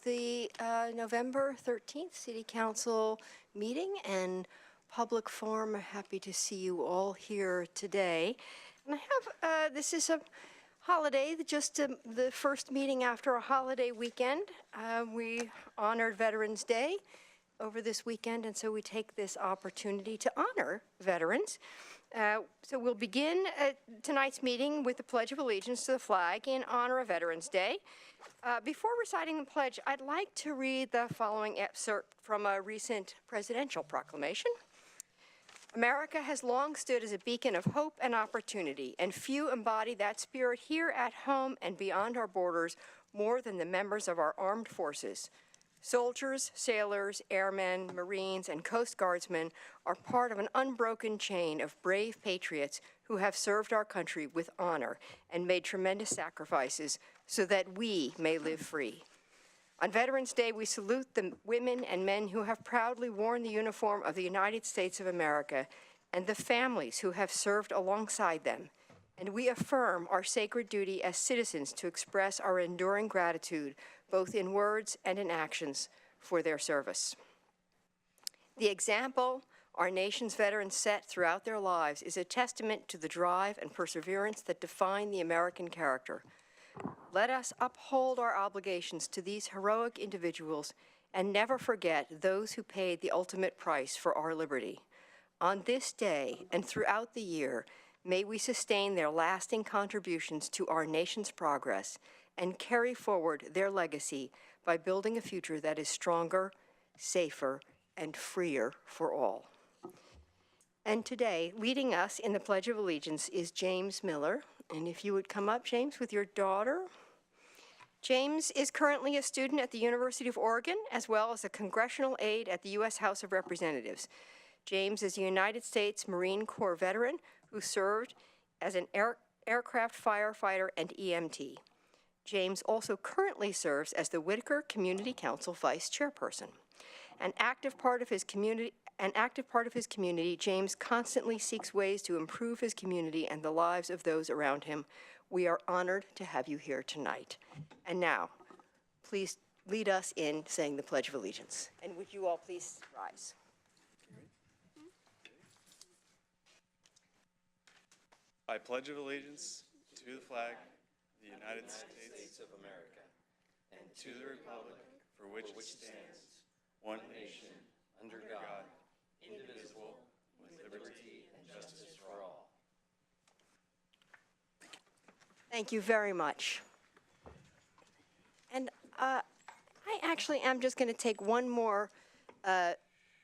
the November 13th City Council meeting and public forum. Happy to see you all here today. And I have, this is a holiday, just the first meeting after a holiday weekend. We honored Veterans Day over this weekend, and so we take this opportunity to honor veterans. So we'll begin tonight's meeting with the Pledge of Allegiance to the flag in honor of Veterans Day. Before reciting the pledge, I'd like to read the following excerpt from a recent presidential proclamation. America has long stood as a beacon of hope and opportunity, and few embody that spirit here at home and beyond our borders more than the members of our armed forces. Soldiers, sailors, airmen, Marines, and Coast Guardsmen are part of an unbroken chain of brave patriots who have served our country with honor and made tremendous sacrifices so that we may live free. On Veterans Day, we salute the women and men who have proudly worn the uniform of the United States of America and the families who have served alongside them. And we affirm our sacred duty as citizens to express our enduring gratitude, both in words and in actions, for their service. The example our nation's veterans set throughout their lives is a testament to the drive and perseverance that define the American character. Let us uphold our obligations to these heroic individuals and never forget those who paid the ultimate price for our liberty. On this day and throughout the year, may we sustain their lasting contributions to our nation's progress and carry forward their legacy by building a future that is stronger, safer, and freer for all. And today, leading us in the Pledge of Allegiance is James Miller. And if you would come up, James, with your daughter. James is currently a student at the University of Oregon, as well as a congressional aide at the U.S. House of Representatives. James is a United States Marine Corps veteran who served as an aircraft firefighter and EMT. James also currently serves as the Whitaker Community Council Vice Chairperson. An active part of his community, James constantly seeks ways to improve his community and the lives of those around him. We are honored to have you here tonight. And now, please lead us in saying the Pledge of Allegiance. And would you all please rise? I pledge allegiance to the flag of the United States of America and to the republic for which it stands, one nation, under God, indivisible, with liberty and justice for all. Thank you very much. And I actually am just going to take one more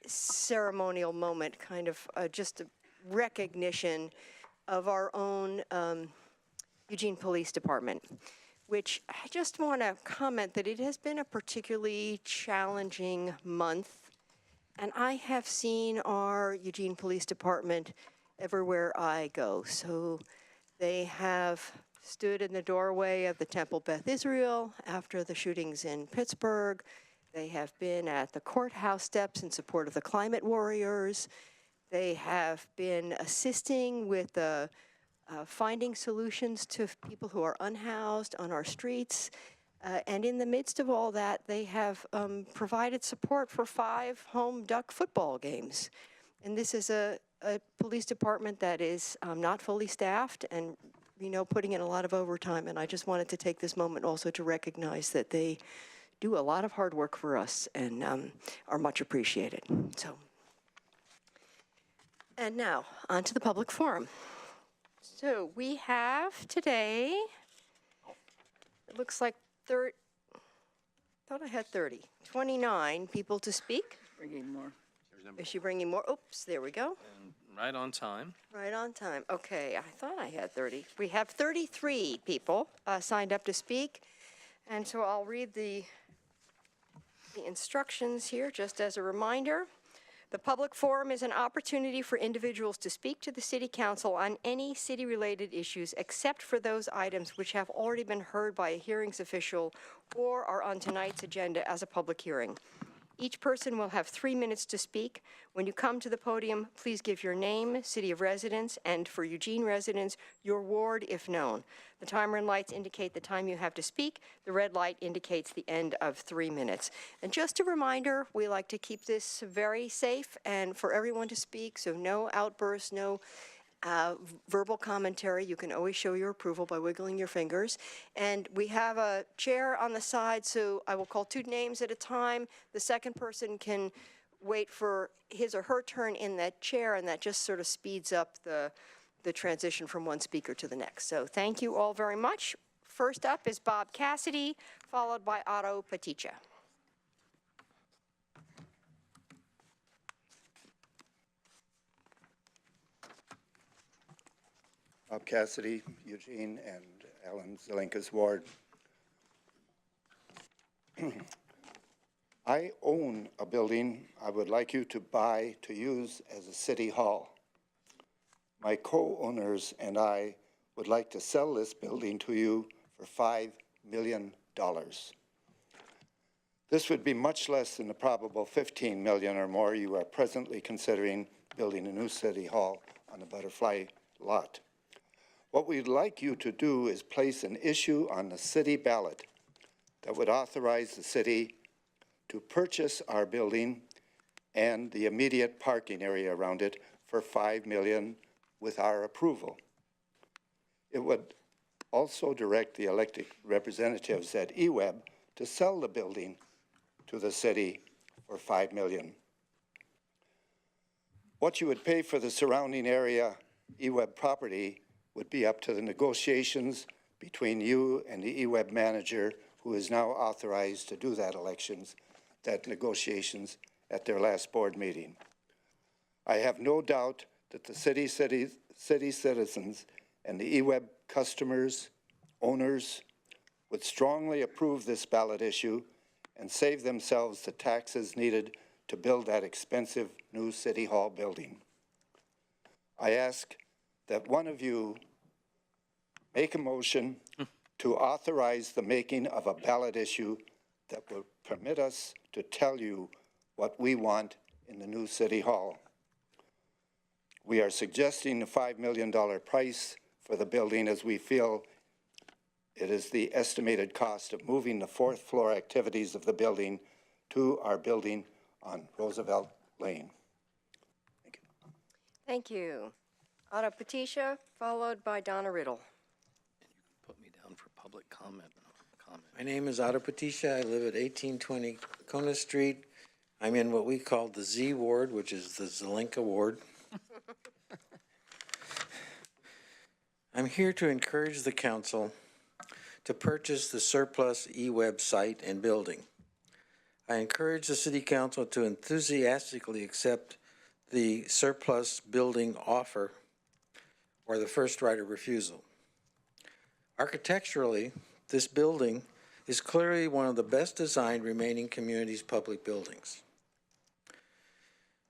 ceremonial moment, kind of just a recognition of our own Eugene Police Department, which I just want to comment that it has been a particularly challenging month. And I have seen our Eugene Police Department everywhere I go. So they have stood in the doorway of the Temple Beth Israel after the shootings in Pittsburgh. They have been at the courthouse steps in support of the climate warriors. They have been assisting with finding solutions to people who are unhoused on our streets. And in the midst of all that, they have provided support for 5 home duck football games. And this is a police department that is not fully staffed and, you know, putting in a lot of overtime. And I just wanted to take this moment also to recognize that they do a lot of hard work for us and are much appreciated. So. And now, on to the public forum. So we have today, it looks like thought I had 29 people to speak. Bringing more. Is she bringing more? Oops, there we go. And right on time. Right on time. Okay, I thought I had 30. We have 33 people signed up to speak. And so I'll read the instructions here just as a reminder. The public forum is an opportunity for individuals to speak to the City Council on any city-related issues except for those items which have already been heard by a hearings official or are on tonight's agenda as a public hearing. Each person will have 3 minutes to speak. When you come to the podium, please give your name, city of residence, and for Eugene residents, your ward if known. The timer and lights indicate the time you have to speak. The red light indicates the end of 3 minutes. And just a reminder, we like to keep this very safe and for everyone to speak, so no outbursts, no verbal commentary. You can always show your approval by wiggling your fingers. And we have a chair on the side, so I will call 2 names at a time. The second person can wait for his or her turn in that chair, and that just sort of speeds up the transition from one speaker to the next. So thank you all very much. First up is Bob Cassidy, followed by Otto Paticha. Bob Cassidy, Eugene, and Alan Zelenka's ward. I own a building I would like you to buy to use as a city hall. My co-owners and I would like to sell this building to you for $5 million. This would be much less than the probable $15 million or more you are presently considering building a new city hall on the Butterfly lot. What we'd like you to do is place an issue on the city ballot that would authorize the city to purchase our building and the immediate parking area around it for $5 million with our approval. It would also direct the elected representatives at EWEB to sell the building to the city for $5 million. What you would pay for the surrounding area EWEB property would be up to the negotiations between you and the EWEB manager, who is now authorized to do that negotiations at their last board meeting. I have no doubt that the city citizens and the EWEB customers, owners, would strongly approve this ballot issue and save themselves the taxes needed to build that expensive new city hall building. I ask that one of you make a motion to authorize the making of a ballot issue that will permit us to tell you what we want in the new city hall. We are suggesting the $5 million price for the building as we feel it is the estimated cost of moving the 4th floor activities of the building to our building on Roosevelt Lane. Thank you. Thank you. Otto Paticha, followed by Donna Riddle. And you can put me down for public comment. My name is Otto Paticha. I live at 1820 Kona Street. I'm in what we call the Z ward, which is the Zelenka ward. I'm here to encourage the council to purchase the surplus EWEB site and building. I encourage the city council to enthusiastically accept the surplus building offer or the first right of refusal. Architecturally, this building is clearly one of the best designed remaining community's public buildings.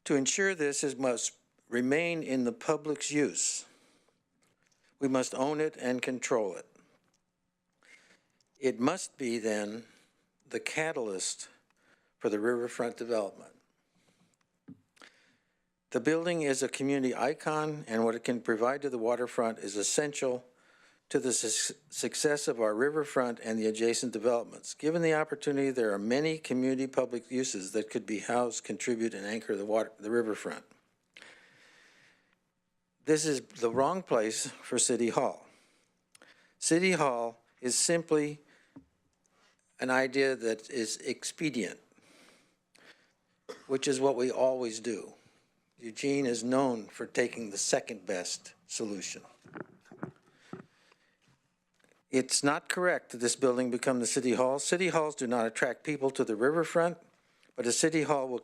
To ensure this, it must remain in the public's use. We must own it and control it. It must be, then, the catalyst for the riverfront development. The building is a community icon, and what it can provide to the waterfront is essential to the success of our riverfront and the adjacent developments. Given the opportunity, there are many community public uses that could be housed, contribute, and anchor the riverfront. This is the wrong place for City Hall. City Hall is simply an idea that is expedient, which is what we always do. Eugene is known for taking the second best solution. It's not correct that this building become the City Hall. City Halls do not attract people to the riverfront, but a City Hall will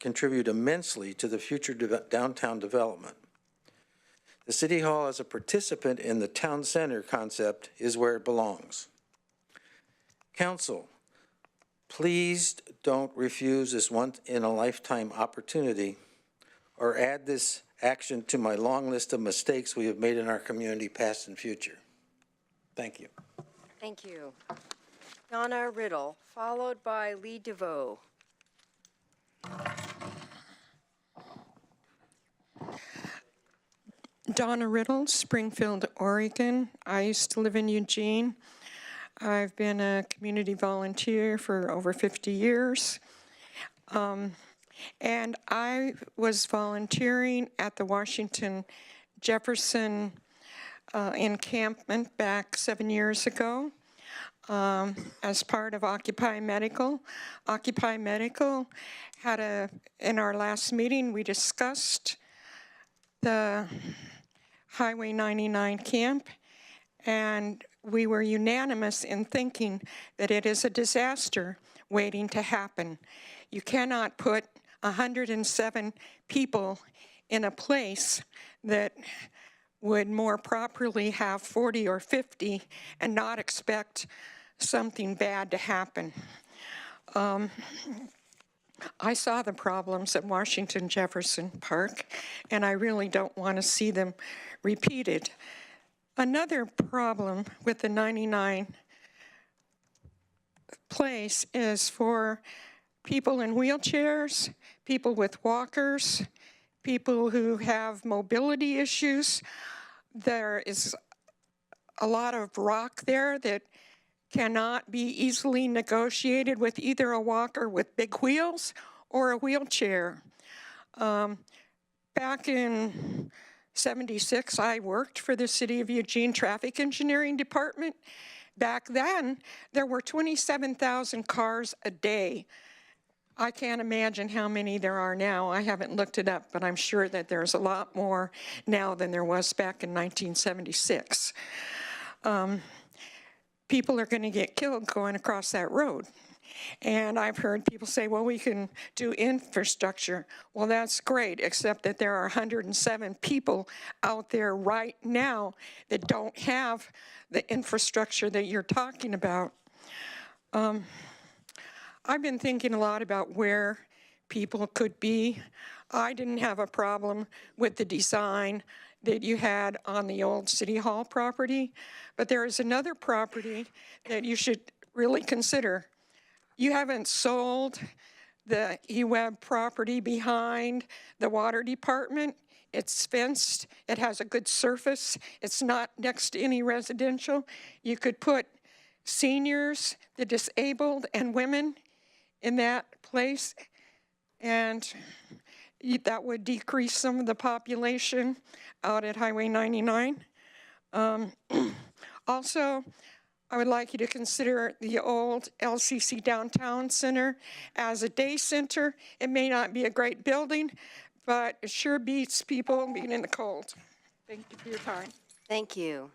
contribute immensely to the future downtown development. The City Hall, as a participant in the town center concept, is where it belongs. Council, please don't refuse this once-in-a-lifetime opportunity or add this action to my long list of mistakes we have made in our community, past and future. Thank you. Thank you. Donna Riddle, followed by Lee DeVoe. Donna Riddle, Springfield, Oregon. I used to live in Eugene. I've been a community volunteer for over 50 years. And I was volunteering at the Washington Jefferson encampment back 7 years ago as part of Occupy Medical. Occupy Medical had in our last meeting, we discussed the Highway 99 camp, and we were unanimous in thinking that it is a disaster waiting to happen. You cannot put 107 people in a place that would more properly have 40 or 50 and not expect something bad to happen. I saw the problems at Washington Jefferson Park, and I really don't want to see them repeated. Another problem with the 99 place is for people in wheelchairs, people with walkers, people who have mobility issues. There is a lot of rock there that cannot be easily negotiated with either a walker with big wheels or a wheelchair. Back in '76, I worked for the City of Eugene Traffic Engineering Department. Back then, there were 27,000 cars a day. I can't imagine how many there are now. I haven't looked it up, but I'm sure that there's a lot more now than there was back in 1976. People are going to get killed going across that road. And I've heard people say, well, we can do infrastructure. Well, that's great, except that there are 107 people out there right now that don't have the infrastructure that you're talking about. I've been thinking a lot about where people could be. I didn't have a problem with the design that you had on the old City Hall property, but there is another property that you should really consider. You haven't sold the eWeb property behind the water department. It's fenced, it has a good surface, it's not next to any residential. You could put seniors, the disabled, and women in that place, and that would decrease some of the population out at Highway 99. Also, I would like you to consider the old LCC Downtown Center as a day center. It may not be a great building, but it sure beats people being in the cold. Thank you for your time. Thank you.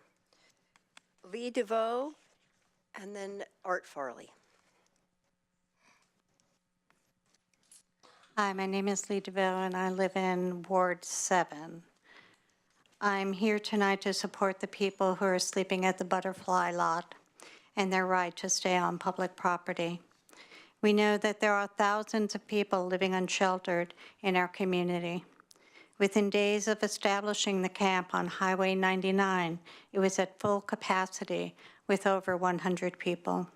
Lee DeVoe, and then Art Farley. Hi, my name is Lee DeVille, and I live in Ward 7. I'm here tonight to support the people who are sleeping at the Butterfly Lot and their right to stay on public property. We know that there are thousands of people living unsheltered in our community. Within days of establishing the camp on Highway 99, it was at full capacity with over 100 people.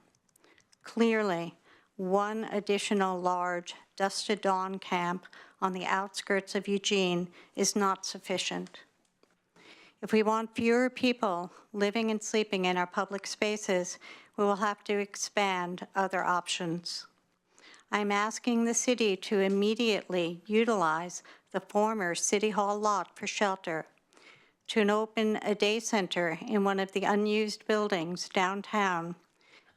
Clearly, one additional large dusk to dawn camp on the outskirts of Eugene is not sufficient. If we want fewer people living and sleeping in our public spaces, we will have to expand other options. I'm asking the city to immediately utilize the former City Hall lot for shelter, to open a day center in one of the unused buildings downtown,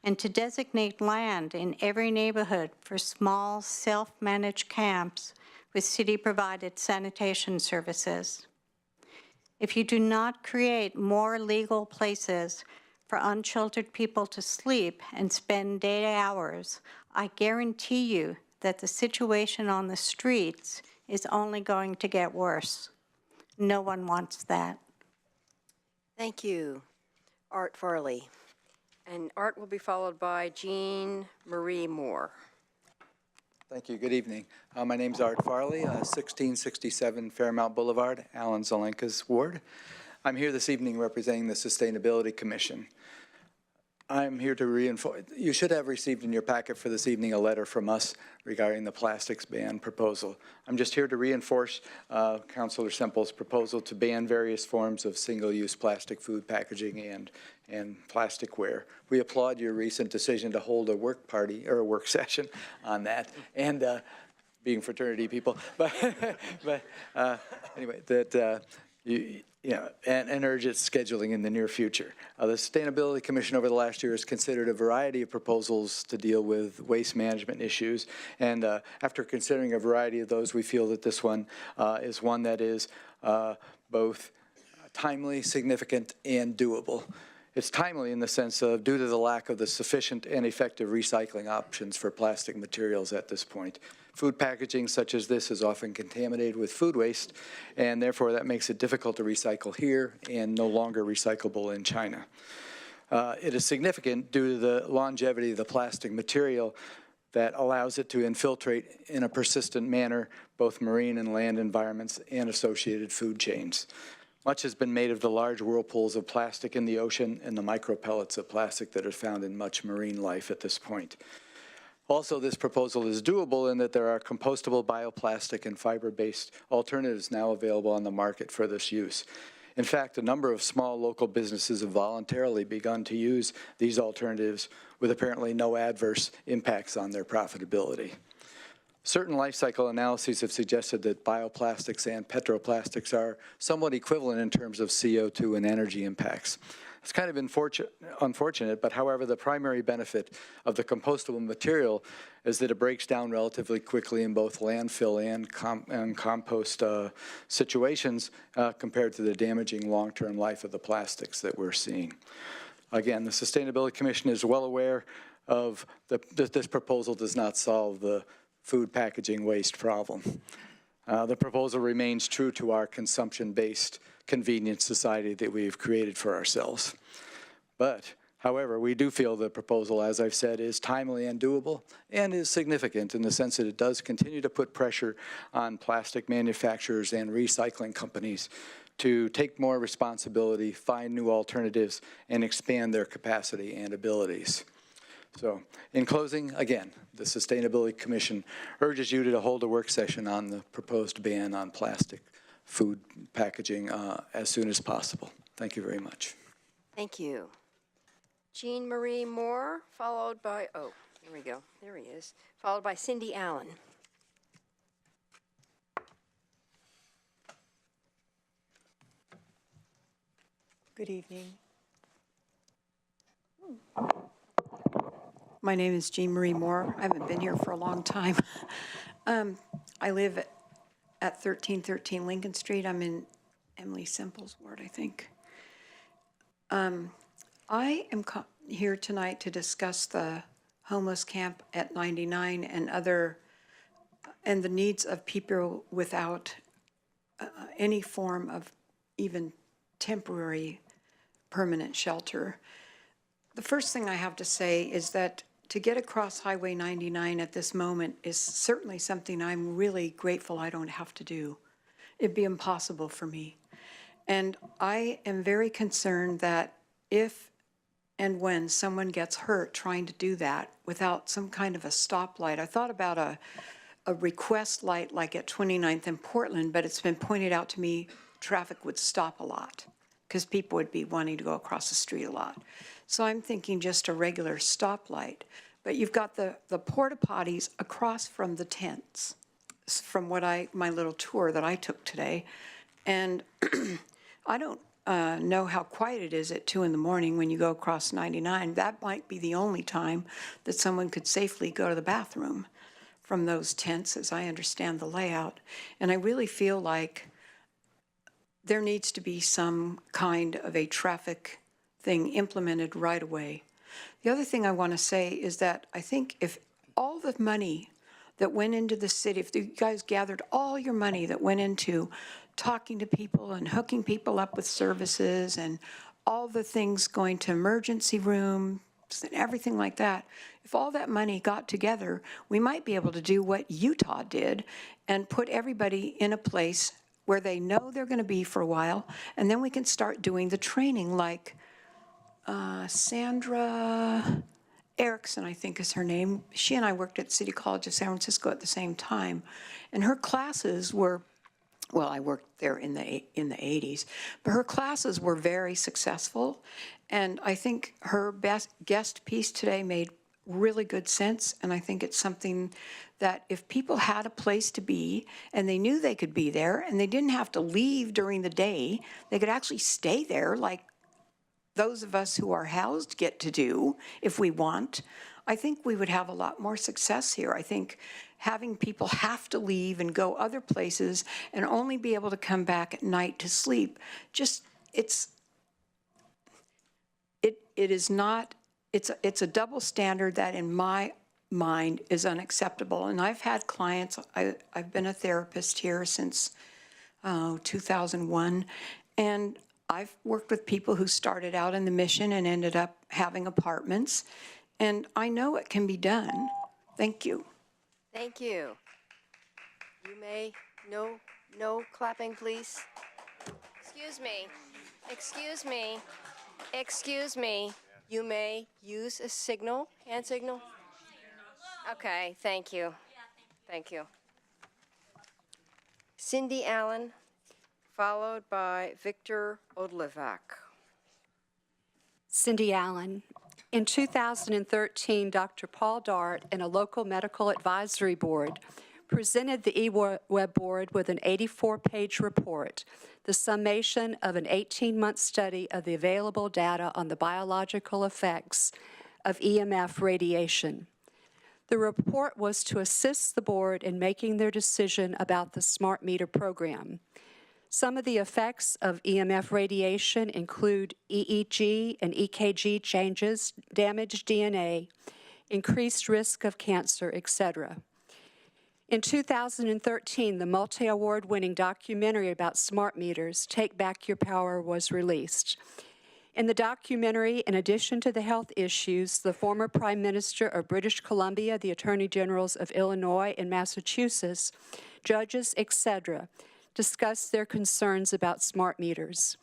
and to designate land in every neighborhood for small, self-managed camps with city-provided sanitation services. If you do not create more legal places for unsheltered people to sleep and spend day hours, I guarantee you that the situation on the streets is only going to get worse. No one wants that. Thank you, Art Farley. And Art will be followed by Jean Marie Moore. Thank you. Good evening. My name's Art Farley, 1667 Fairmount Boulevard, Alan Zelenka's ward. I'm here this evening representing the Sustainability Commission. I'm here to reinforce, you should have received in your packet for this evening a letter from us regarding the plastics ban proposal. I'm just here to reinforce Councilor Semple's proposal to ban various forms of single-use plastic food packaging and plasticware. We applaud your recent decision to hold a work party, or a work session on that, and being fraternity people, but anyway, that and urge its scheduling in the near future. The Sustainability Commission over the last year has considered a variety of proposals to deal with waste management issues, and after considering a variety of those, we feel that this one is one that is both timely, significant, and doable. It's timely in the sense of due to the lack of the sufficient and effective recycling options for plastic materials at this point. Food packaging such as this is often contaminated with food waste, and therefore that makes it difficult to recycle here and no longer recyclable in China. It is significant due to the longevity of the plastic material that allows it to infiltrate in a persistent manner both marine and land environments and associated food chains. Much has been made of the large whirlpools of plastic in the ocean and the micropellets of plastic that are found in much marine life at this point. Also, this proposal is doable in that there are compostable bioplastic and fiber-based alternatives now available on the market for this use. In fact, a number of small local businesses have voluntarily begun to use these alternatives with apparently no adverse impacts on their profitability. Certain life cycle analyses have suggested that bioplastics and petroplastics are somewhat equivalent in terms of CO2 and energy impacts. It's kind of unfortunate, but however, the primary benefit of the compostable material is that it breaks down relatively quickly in both landfill and compost situations compared to the damaging long-term life of the plastics that we're seeing. Again, the Sustainability Commission is well aware of that this proposal does not solve the food packaging waste problem. The proposal remains true to our consumption-based convenience society that we've created for ourselves. But, however, we do feel the proposal, as I've said, is timely and doable and is significant in the sense that it does continue to put pressure on plastic manufacturers and recycling companies to take more responsibility, find new alternatives, and expand their capacity and abilities. So, in closing, again, the Sustainability Commission urges you to hold a work session on the proposed ban on plastic food packaging as soon as possible. Thank you very much. Thank you. Jean Marie Moore, followed by, oh, here we go. There he is. Followed by Cindy Allen. Good evening. My name is Jean Marie Moore. I haven't been here for a long time. I live at 1313 Lincoln Street. I'm in Emily Semple's ward, I think. I am here tonight to discuss the homeless camp at 99 and the needs of people without any form of even temporary permanent shelter. The first thing I have to say is that to get across Highway 99 at this moment is certainly something I'm really grateful I don't have to do. It'd be impossible for me. And I am very concerned that if and when someone gets hurt trying to do that without some kind of a stoplight, I thought about a request light like at 29th and Portland, but it's been pointed out to me traffic would stop a lot because people would be wanting to go across the street a lot. So I'm thinking just a regular stoplight. But you've got the porta potties across from the tents, from what my little tour that I took today. And I don't know how quiet it is at 2 in the morning when you go across 99. That might be the only time that someone could safely go to the bathroom from those tents, as I understand the layout. And I really feel like there needs to be some kind of a traffic thing implemented right away. The other thing I want to say is that I think if all the money that went into the city, if you guys gathered all your money that went into talking to people and hooking people up with services and all the things going to emergency rooms and everything like that, if all that money got together, we might be able to do what Utah did and put everybody in a place where they know they're going to be for a while, and then we can start doing the training like Sandra Erickson, I think is her name. She and I worked at City College of San Francisco at the same time. And her classes were, well, I worked there in the 80s, but her classes were very successful. And I think her best guest piece today made really good sense. And I think it's something that if people had a place to be and they knew they could be there and they didn't have to leave during the day, they could actually stay there like those of us who are housed get to do if we want, I think we would have a lot more success here. I think having people have to leave and go other places and only be able to come back at night to sleep, just, it's a double standard that in my mind is unacceptable. And I've had clients, I've been a therapist here since 2001, and I've worked with people who started out in the Mission and ended up having apartments, and I know it can be done. Thank you. Thank you. You may, no clapping, please. Excuse me, excuse me, excuse me. You may use a signal, hand signal. Okay, thank you. Thank you. Cindy Allen, followed by Victor Odlevac. Cindy Allen. In 2013, Dr. Paul Dart and a local medical advisory board presented the eWeb board with an 84-page report, the summation of an 18-month study of the available data on the biological effects of EMF radiation. The report was to assist the board in making their decision about the smart meter program. Some of the effects of EMF radiation include EEG and EKG changes, damaged DNA, increased risk of cancer, etc. In 2013, the multi-award-winning documentary about smart meters, Take Back Your Power, was released. In the documentary, in addition to the health issues, the former Prime Minister of British Columbia, the Attorney Generals of Illinois and Massachusetts, judges, etc., discussed their concerns about smart meters.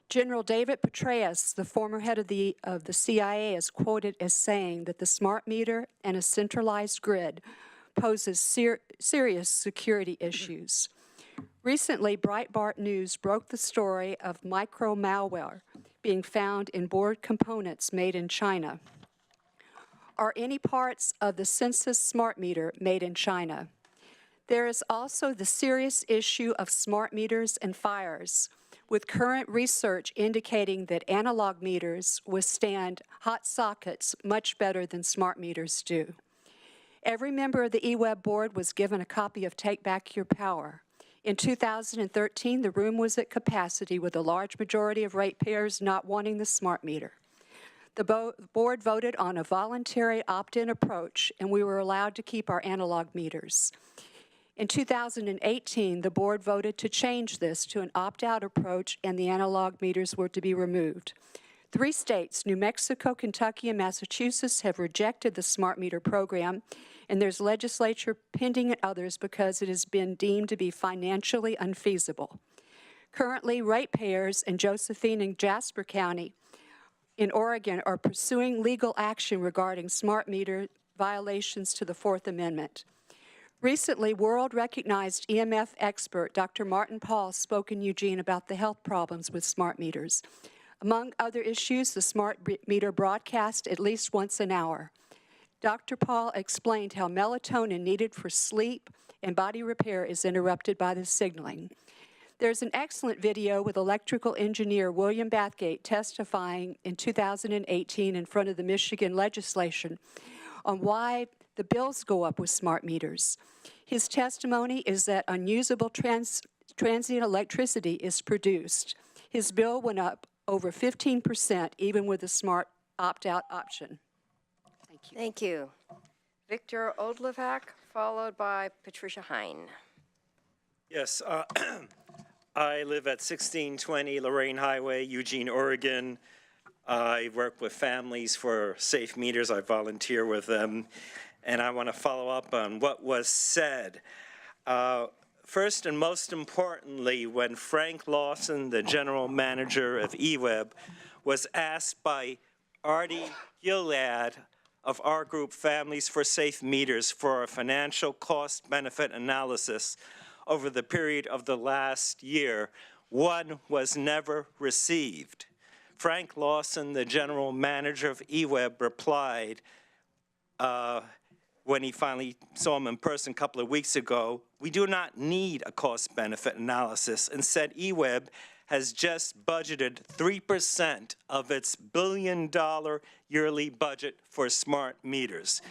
General David Petraeus, the former head of the CIA, is quoted as saying that the smart meter and a centralized grid poses serious security issues. Recently, Breitbart News broke the story of micro-malware being found in board components made in China. Are any parts of the Census smart meter made in China? There is also the serious issue of smart meters and fires, with current research indicating that analog meters withstand hot sockets much better than smart meters do. Every member of the eWeb board was given a copy of Take Back Your Power. In 2013, the room was at capacity with a large majority of ratepayers not wanting the smart meter. The board voted on a voluntary opt-in approach, and we were allowed to keep our analog meters. In 2018, the board voted to change this to an opt-out approach, and the analog meters were to be removed. 3 states, New Mexico, Kentucky, and Massachusetts, have rejected the smart meter program, and there's legislature pending at others because it has been deemed to be financially unfeasible. Currently, ratepayers in Josephine and Jasper County in Oregon are pursuing legal action regarding smart meter violations to the Fourth Amendment. Recently, world-recognized EMF expert Dr. Martin Paul spoke in Eugene about the health problems with smart meters. Among other issues, the smart meter broadcast at least once an hour. Dr. Paul explained how melatonin needed for sleep and body repair is interrupted by the signaling. There's an excellent video with electrical engineer William Bathgate testifying in 2018 in front of the Michigan legislation on why the bills go up with smart meters. His testimony is that unusable transient electricity is produced. His bill went up over 15% even with the smart opt-out option. Thank you. Thank you. Victor Odlevac, followed by Patricia Hein. Yes, I live at 1620 Lorraine Highway, Eugene, Oregon. I work with families for safe meters. I volunteer with them. And I want to follow up on what was said. First and most importantly, when Frank Lawson, the general manager of eWeb, was asked by Artie Gilad of our group, Families for Safe Meters, for a financial cost-benefit analysis over the period of the last year. One was never received. Frank Lawson, the general manager of eWeb, replied when he finally saw him in person a couple of weeks ago, "We do not need a cost-benefit analysis," and said eWeb has just budgeted 3% of its billion-dollar yearly budget for smart meters.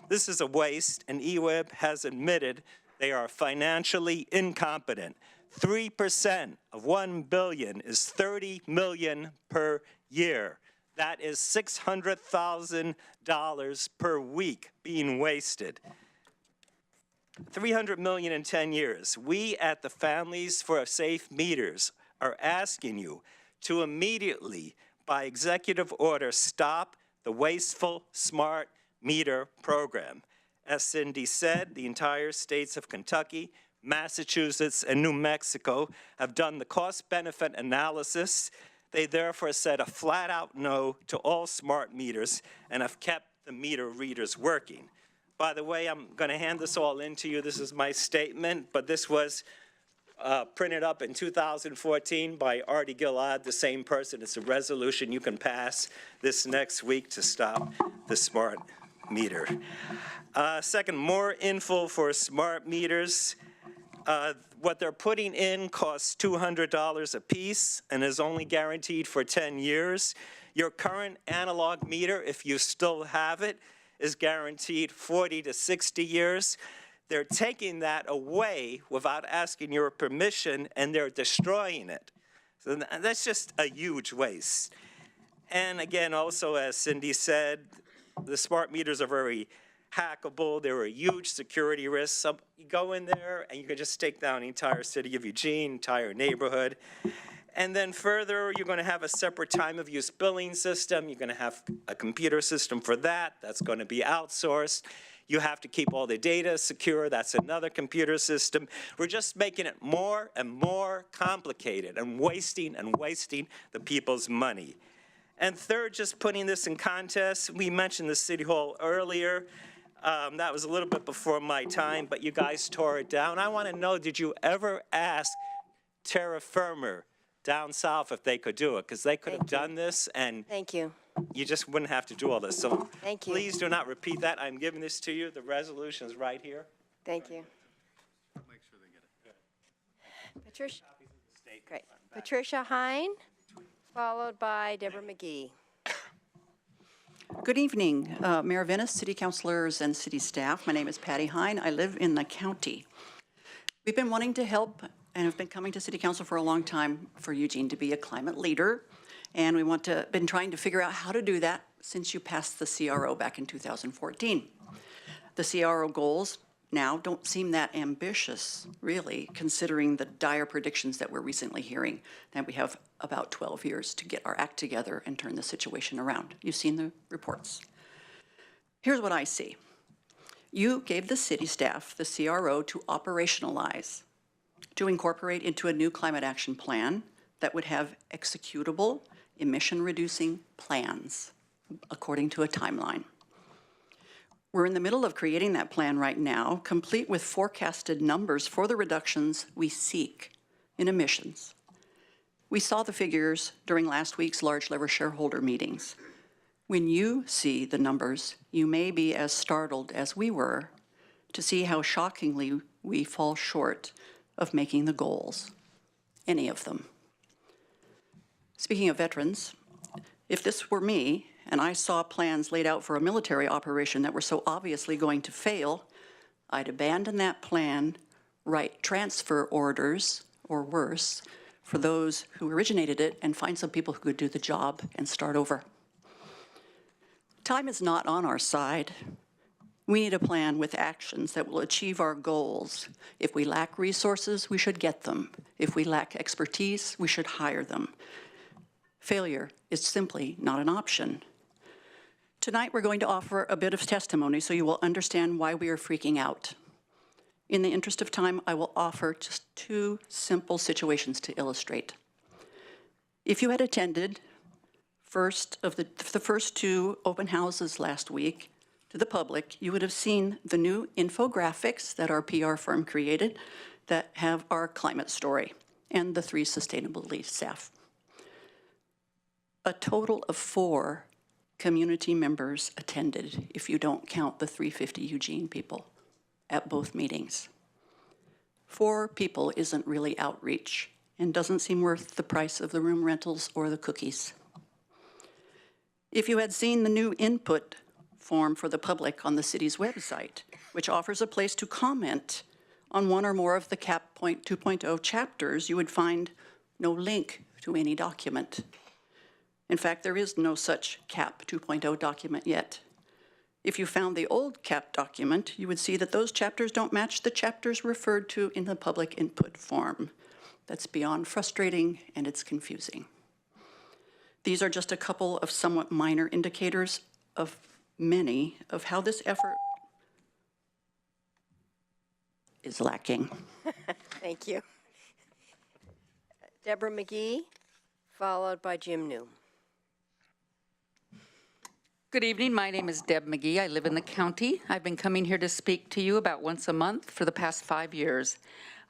This is a waste, and eWeb has admitted they are financially incompetent. 3% of $1 billion is $30 million per year. That is $600,000 per week being wasted. $300 million in 10 years. We at the Families for Safe Meters are asking you to immediately, by executive order, stop the wasteful smart meter program. As Cindy said, the entire states of Kentucky, Massachusetts, and New Mexico have done the cost-benefit analysis. They therefore said a flat-out no to all smart meters and have kept the meter readers working. By the way, I'm going to hand this all in to you. This is my statement, but this was printed up in 2014 by Artie Gilad, the same person. It's a resolution you can pass this next week to stop the smart meter. Second, more info for smart meters. What they're putting in costs $200 a piece and is only guaranteed for 10 years. Your current analog meter, if you still have it, is guaranteed 40 to 60 years. They're taking that away without asking your permission, and they're destroying it. So that's just a huge waste. And again, also, as Cindy said, the smart meters are very hackable. They're a huge security risk. So you go in there and you can just take down the entire city of Eugene, entire neighborhood. And then further, you're going to have a separate time of use billing system. You're going to have a computer system for that. That's going to be outsourced. You have to keep all the data secure. That's another computer system. We're just making it more and more complicated and wasting the people's money. And third, just putting this in context, we mentioned the City Hall earlier. That was a little bit before my time, but you guys tore it down. I want to know, did you ever ask Terra Firma down south if they could do it? Because they could have done this, and Thank you. you just wouldn't have to do all this. So Thank you. please do not repeat that. I'm giving this to you. The resolution is right here. Thank you. Patricia, great. Patricia Hine, followed by Deborah McGee. Good evening, Mayor Venice, city councilors, and city staff. My name is Patty Hine. I live in the county. We've been wanting to help and have been coming to city council for a long time for Eugene to be a climate leader. And we been trying to figure out how to do that since you passed the CRO back in 2014. The CRO goals now don't seem that ambitious, really, considering the dire predictions that we're recently hearing, that we have about 12 years to get our act together and turn the situation around. You've seen the reports. Here's what I see. You gave the city staff the CRO to operationalize, to incorporate into a new climate action plan that would have executable, emission-reducing plans according to a timeline. We're in the middle of creating that plan right now, complete with forecasted numbers for the reductions we seek in emissions. We saw the figures during last week's large lever shareholder meetings. When you see the numbers, you may be as startled as we were to see how shockingly we fall short of making the goals, any of them. Speaking of veterans, if this were me and I saw plans laid out for a military operation that were so obviously going to fail, I'd abandon that plan, write transfer orders, or worse, for those who originated it and find some people who could do the job and start over. Time is not on our side. We need a plan with actions that will achieve our goals. If we lack resources, we should get them. If we lack expertise, we should hire them. Failure is simply not an option. Tonight, we're going to offer a bit of testimony so you will understand why we are freaking out. In the interest of time, I will offer just two simple situations to illustrate. If you had attended the first two open houses last week to the public, you would have seen the new infographics that our PR firm created that have our climate story and the 3 sustainability staff. A total of 4 community members attended, if you don't count the 350 Eugene people at both meetings. 4 people isn't really outreach and doesn't seem worth the price of the room rentals or the cookies. If you had seen the new input form for the public on the city's website, which offers a place to comment on one or more of the CAP 2.0 chapters, you would find no link to any document. In fact, there is no such CAP 2.0 document yet. If you found the old CAP document, you would see that those chapters don't match the chapters referred to in the public input form. That's beyond frustrating, and it's confusing. These are just a couple of somewhat minor indicators of many of how this effort is lacking. Thank you. Deborah McGee, followed by Jim New. Good evening. My name is Deb McGee. I live in the county. I've been coming here to speak to you about once a month for the past 5 years.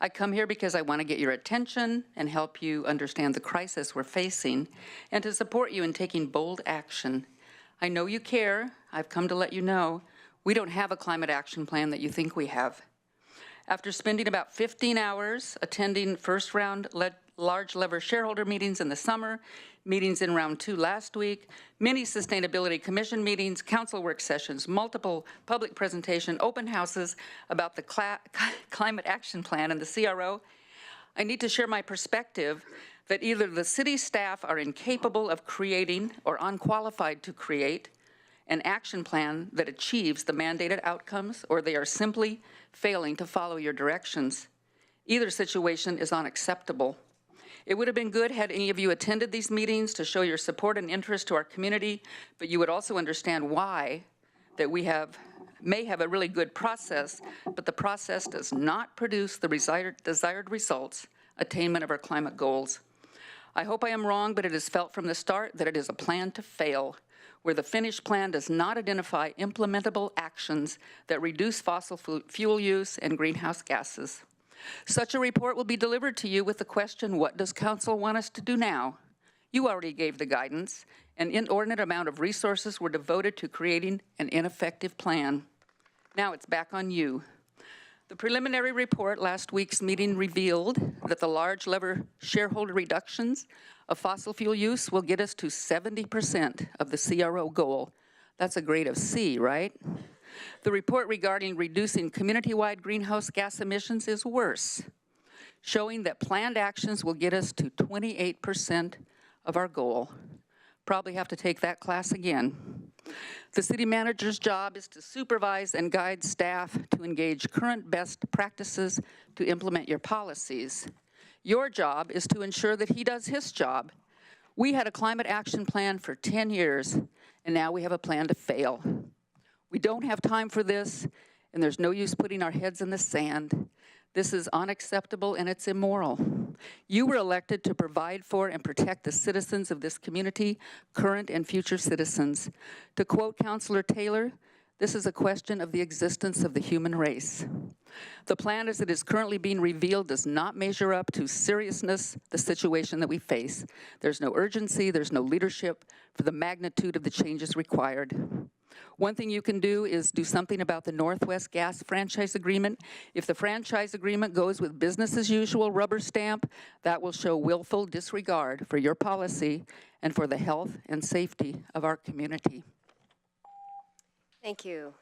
I come here because I want to get your attention and help you understand the crisis we're facing and to support you in taking bold action. I know you care. I've come to let you know we don't have a climate action plan that you think we have. After spending about 15 hours attending first round large lever shareholder meetings in the summer, meetings in round 2 last week, many Sustainability Commission meetings, council work sessions, multiple public presentation, open houses about the Climate Action Plan and the CRO, I need to share my perspective that either the city staff are incapable of creating or unqualified to create an action plan that achieves the mandated outcomes, or they are simply failing to follow your directions. Either situation is unacceptable. It would have been good had any of you attended these meetings to show your support and interest to our community, but you would also understand why that we may have a really good process, but the process does not produce the desired results, attainment of our climate goals. I hope I am wrong, but it is felt from the start that it is a plan to fail, where the finished plan does not identify implementable actions that reduce fossil fuel use and greenhouse gases. Such a report will be delivered to you with the question, what does council want us to do now? You already gave the guidance. An inordinate amount of resources were devoted to creating an ineffective plan. Now it's back on you. The preliminary report last week's meeting revealed that the large lever shareholder reductions of fossil fuel use will get us to 70% of the CRO goal. That's a grade of C, right? The report regarding reducing community-wide greenhouse gas emissions is worse, showing that planned actions will get us to 28% of our goal. Probably have to take that class again. The city manager's job is to supervise and guide staff to engage current best practices to implement your policies. Your job is to ensure that he does his job. We had a climate action plan for 10 years, and now we have a plan to fail. We don't have time for this, and there's no use putting our heads in the sand. This is unacceptable and it's immoral. You were elected to provide for and protect the citizens of this community, current and future citizens. To quote Councilor Taylor, this is a question of the existence of the human race. The plan as it is currently being revealed does not measure up to seriousness the situation that we face. There's no urgency, there's no leadership for the magnitude of the changes required. One thing you can do is do something about the Northwest Gas franchise agreement. If the franchise agreement goes with business as usual rubber stamp, that will show willful disregard for your policy and for the health and safety of our community. Thank you.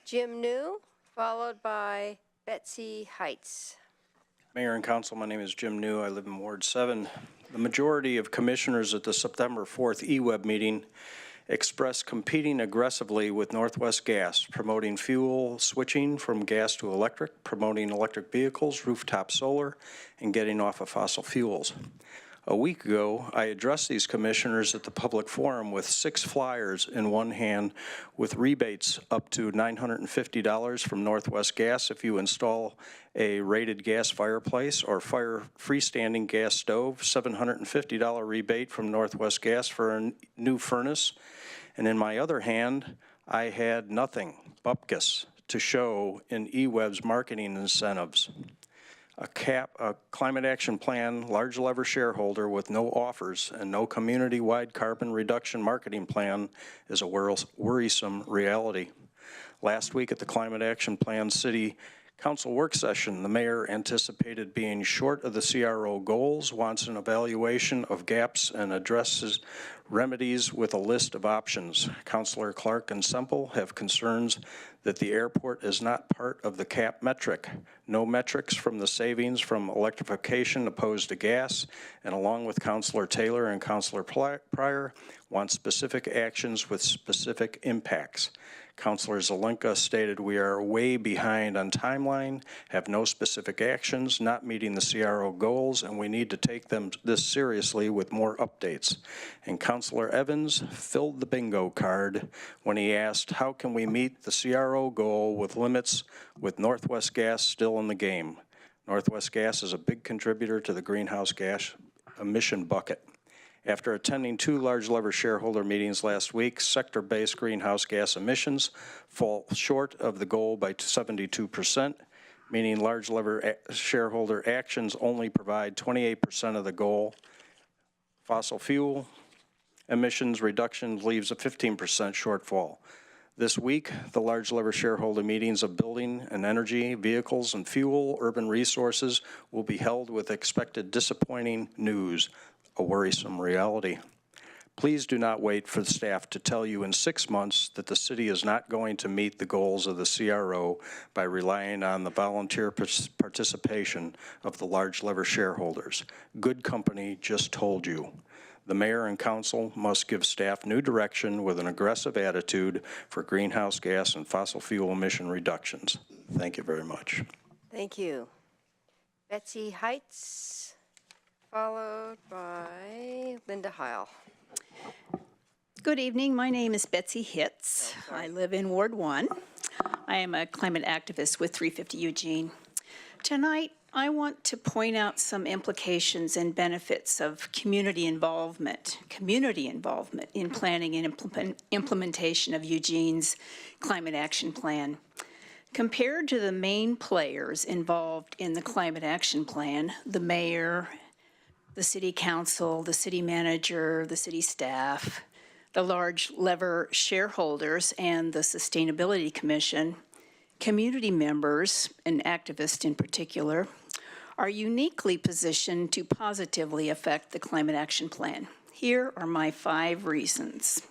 Jim New, followed by Betsy Heights. Mayor and Council, my name is Jim New. I live in Ward 7. The majority of commissioners at the September 4th EWEB meeting expressed competing aggressively with Northwest Gas, promoting fuel switching from gas to electric, promoting electric vehicles, rooftop solar, and getting off of fossil fuels. A week ago, I addressed these commissioners at the public forum with 6 flyers in one hand with rebates up to $950 from Northwest Gas if you install a rated gas fireplace or freestanding gas stove, $750 rebate from Northwest Gas for a new furnace. And in my other hand, I had nothing, bupkis, to show in eWeb's marketing incentives. A climate action plan, large lever shareholder with no offers and no community-wide carbon reduction marketing plan is a worrisome reality. Last week at the Climate Action Plan City Council work session, the mayor anticipated being short of the CRO goals, wants an evaluation of gaps, and addresses remedies with a list of options. Councilor Clark and Semple have concerns that the airport is not part of the CAP metric. No metrics from the savings from electrification opposed to gas, and along with Councilor Taylor and Councilor Pryor, want specific actions with specific impacts. Councilor Zelenka stated we are way behind on timeline, have no specific actions, not meeting the CRO goals, and we need to take this seriously with more updates. And Councilor Evans filled the bingo card when he asked, how can we meet the CRO goal with limits with Northwest Gas still in the game? Northwest Gas is a big contributor to the greenhouse gas emission bucket. After attending 2 large lever shareholder meetings last week, sector-based greenhouse gas emissions fall short of the goal by 72%, meaning large lever shareholder actions only provide 28% of the goal. Fossil fuel emissions reduction leaves a 15% shortfall. This week, the large lever shareholder meetings of building and energy, vehicles and fuel, urban resources will be held with expected disappointing news. A worrisome reality. Please do not wait for the staff to tell you in 6 months that the city is not going to meet the goals of the CRO by relying on the volunteer participation of the large lever shareholders. Good company just told you. The mayor and council must give staff new direction with an aggressive attitude for greenhouse gas and fossil fuel emission reductions. Thank you very much. Thank you. Betsy Heights, followed by Linda Heil. Good evening. My name is Betsy Hitz. I live in Ward 1. I am a climate activist with 350 Eugene. Tonight, I want to point out some implications and benefits of community involvement in planning and implementation of Eugene's climate action plan. Compared to the main players involved in the climate action plan, the mayor, the city council, the city manager, the city staff, the large lever shareholders, and the Sustainability Commission, community members, and activists in particular, are uniquely positioned to positively affect the climate action plan. Here are my 5 reasons.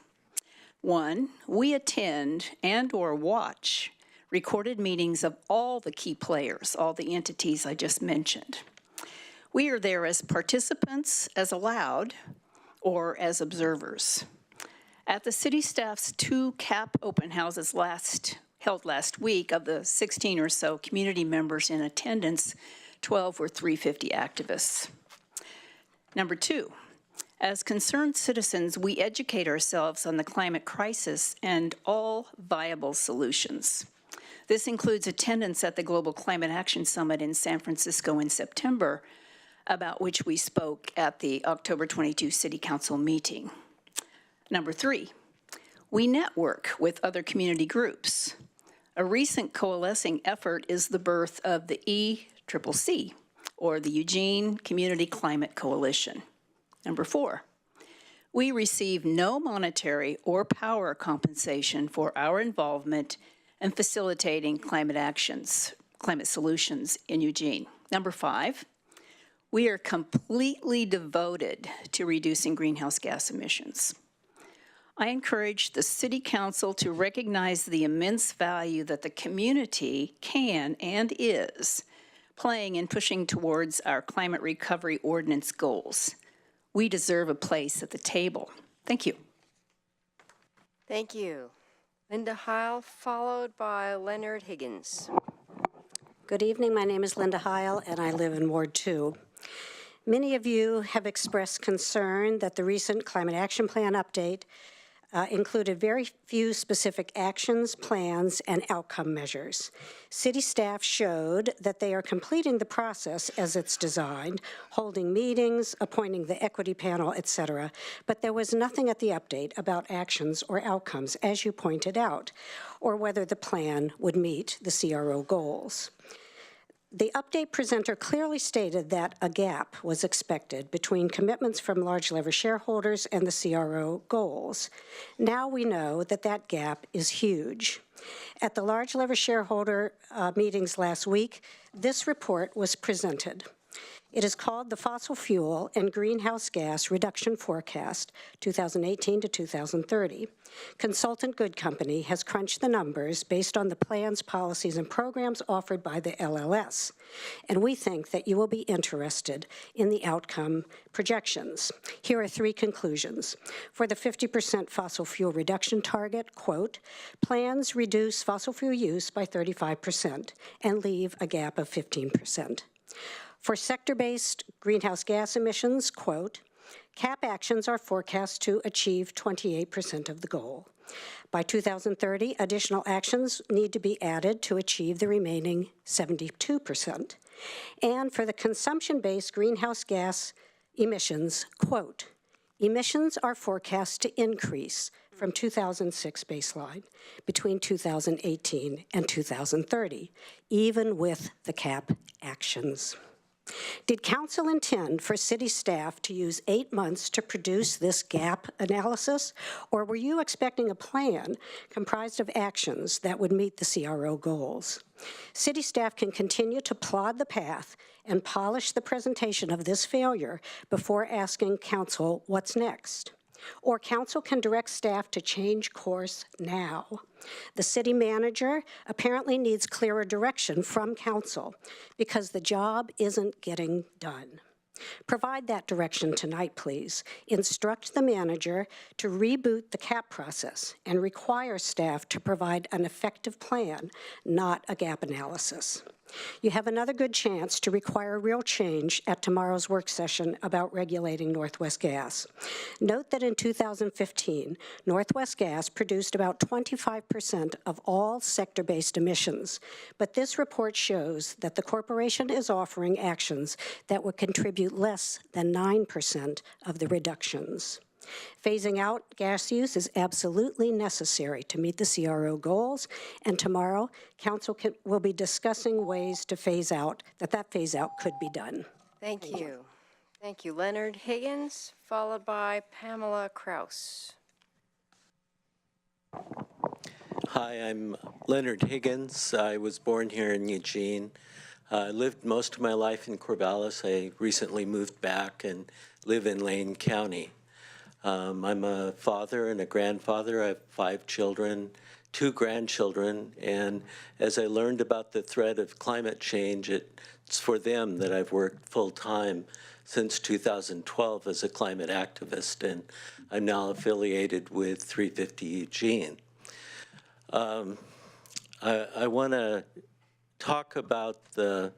1, we attend and/or watch recorded meetings of all the key players, all the entities I just mentioned. We are there as participants, as allowed, or as observers. At the city staff's 2 CAP open houses held last week, of the 16 or so community members in attendance, 12 were 350 activists. Number 2, as concerned citizens, we educate ourselves on the climate crisis and all viable solutions. This includes attendance at the Global Climate Action Summit in San Francisco in September, about which we spoke at the October 22 City Council meeting. Number 3, we network with other community groups. A recent coalescing effort is the birth of the ECCC, or the Eugene Community Climate Coalition. Number 4, we receive no monetary or power compensation for our involvement in facilitating climate solutions in Eugene. Number 5, we are completely devoted to reducing greenhouse gas emissions. I encourage the City Council to recognize the immense value that the community can and is playing in pushing towards our climate recovery ordinance goals. We deserve a place at the table. Thank you. Thank you. Linda Heil, followed by Leonard Higgins. Good evening. My name is Linda Heil, and I live in Ward 2. Many of you have expressed concern that the recent Climate Action Plan update included very few specific actions, plans, and outcome measures. City staff showed that they are completing the process as it's designed, holding meetings, appointing the equity panel, et cetera, but there was nothing at the update about actions or outcomes, as you pointed out, or whether the plan would meet the CRO goals. The update presenter clearly stated that a gap was expected between commitments from large lever shareholders and the CRO goals. Now we know that that gap is huge. At the large lever shareholder meetings last week, this report was presented. It is called the Fossil Fuel and Greenhouse Gas Reduction Forecast, 2018 to 2030. Consultant Good Company has crunched the numbers based on the plans, policies, and programs offered by the LLS, and we think that you will be interested in the outcome projections. Here are 3 conclusions. For the 50% fossil fuel reduction target, quote, plans reduce fossil fuel use by 35% and leave a gap of 15%. For sector-based greenhouse gas emissions, quote, CAP actions are forecast to achieve 28% of the goal. By 2030, additional actions need to be added to achieve the remaining 72%. And for the consumption-based greenhouse gas emissions, quote, emissions are forecast to increase from 2006 baseline between 2018 and 2030, even with the CAP actions. Did Council intend for city staff to use 8 months to produce this gap analysis, or were you expecting a plan comprised of actions that would meet the CRO goals? City staff can continue to plod the path and polish the presentation of this failure before asking Council what's next. Or Council can direct staff to change course now. The city manager apparently needs clearer direction from Council because the job isn't getting done. Provide that direction tonight, please. Instruct the manager to reboot the CAP process and require staff to provide an effective plan, not a gap analysis. You have another good chance to require real change at tomorrow's work session about regulating Northwest Gas. Note that in 2015, Northwest Gas produced about 25% of all sector-based emissions, but this report shows that the corporation is offering actions that would contribute less than 9% of the reductions. Phasing out gas use is absolutely necessary to meet the CRO goals, and tomorrow, Council will be discussing ways to phase out, that phase out could be done. Thank you. Thank you. Leonard Higgins, followed by Pamela Kraus. Hi, I'm Leonard Higgins. I was born here in Eugene. I lived most of my life in Corvallis. I recently moved back and live in Lane County. I'm a father and a grandfather. I have 5 children, 2 grandchildren, and as I learned about the threat of climate change, it's for them that I've worked full-time since 2012 as a climate activist, and I'm now affiliated with 350 Eugene. I want to talk about the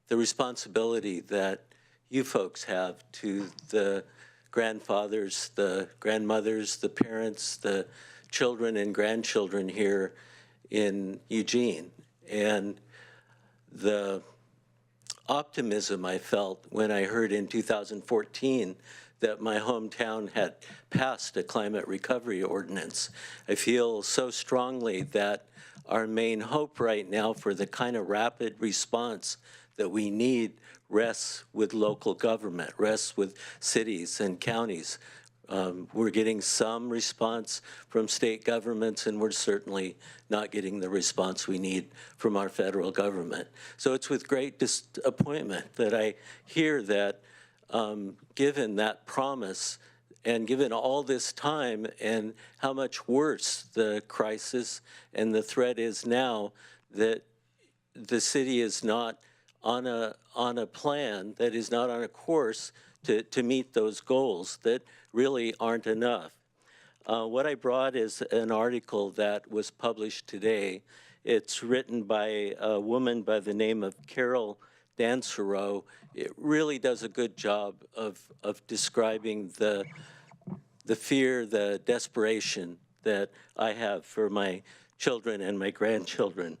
responsibility that you folks have to the grandfathers, the grandmothers, the parents, the children and grandchildren here in Eugene. And the optimism I felt when I heard in 2014 that my hometown had passed a climate recovery ordinance. I feel so strongly that our main hope right now for the kind of rapid response that we need rests with local government, rests with cities and counties. We're getting some response from state governments, and we're certainly not getting the response we need from our federal government. So it's with great disappointment that I hear that given that promise and given all this time and how much worse the crisis and the threat is now, that the city is not on a plan, that is not on a course to meet those goals that really aren't enough. What I brought is an article that was published today. It's written by a woman by the name of Carol Dan Sarow, it really does a good job of describing the fear, the desperation that I have for my children and my grandchildren.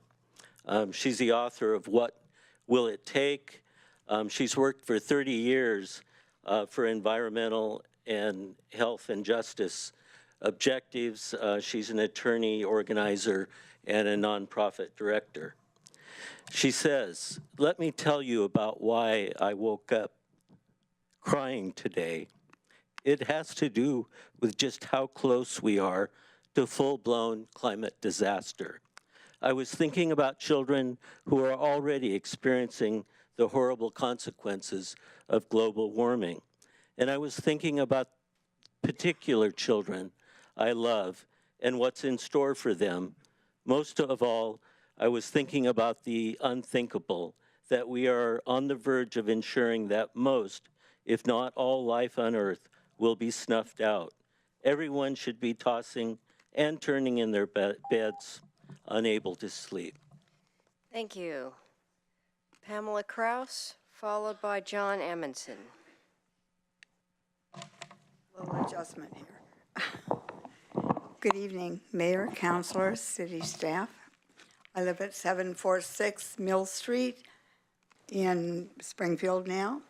She's the author of What Will It Take? She's worked for 30 years for environmental and health and justice objectives. She's an attorney, organizer, and a nonprofit director. She says, "Let me tell you about why I woke up crying today. It has to do with just how close we are to full-blown climate disaster. I was thinking about children who are already experiencing the horrible consequences of global warming. And I was thinking about particular children I love and what's in store for them. Most of all, I was thinking about the unthinkable, that we are on the verge of ensuring that most, if not all life on Earth will be snuffed out. Everyone should be tossing and turning in their beds, unable to sleep." Thank you. Pamela Kraus, followed by John Amundson. Little adjustment here. Good evening, Mayor, councilors, city staff. I live at 746 Mill Street in Springfield now.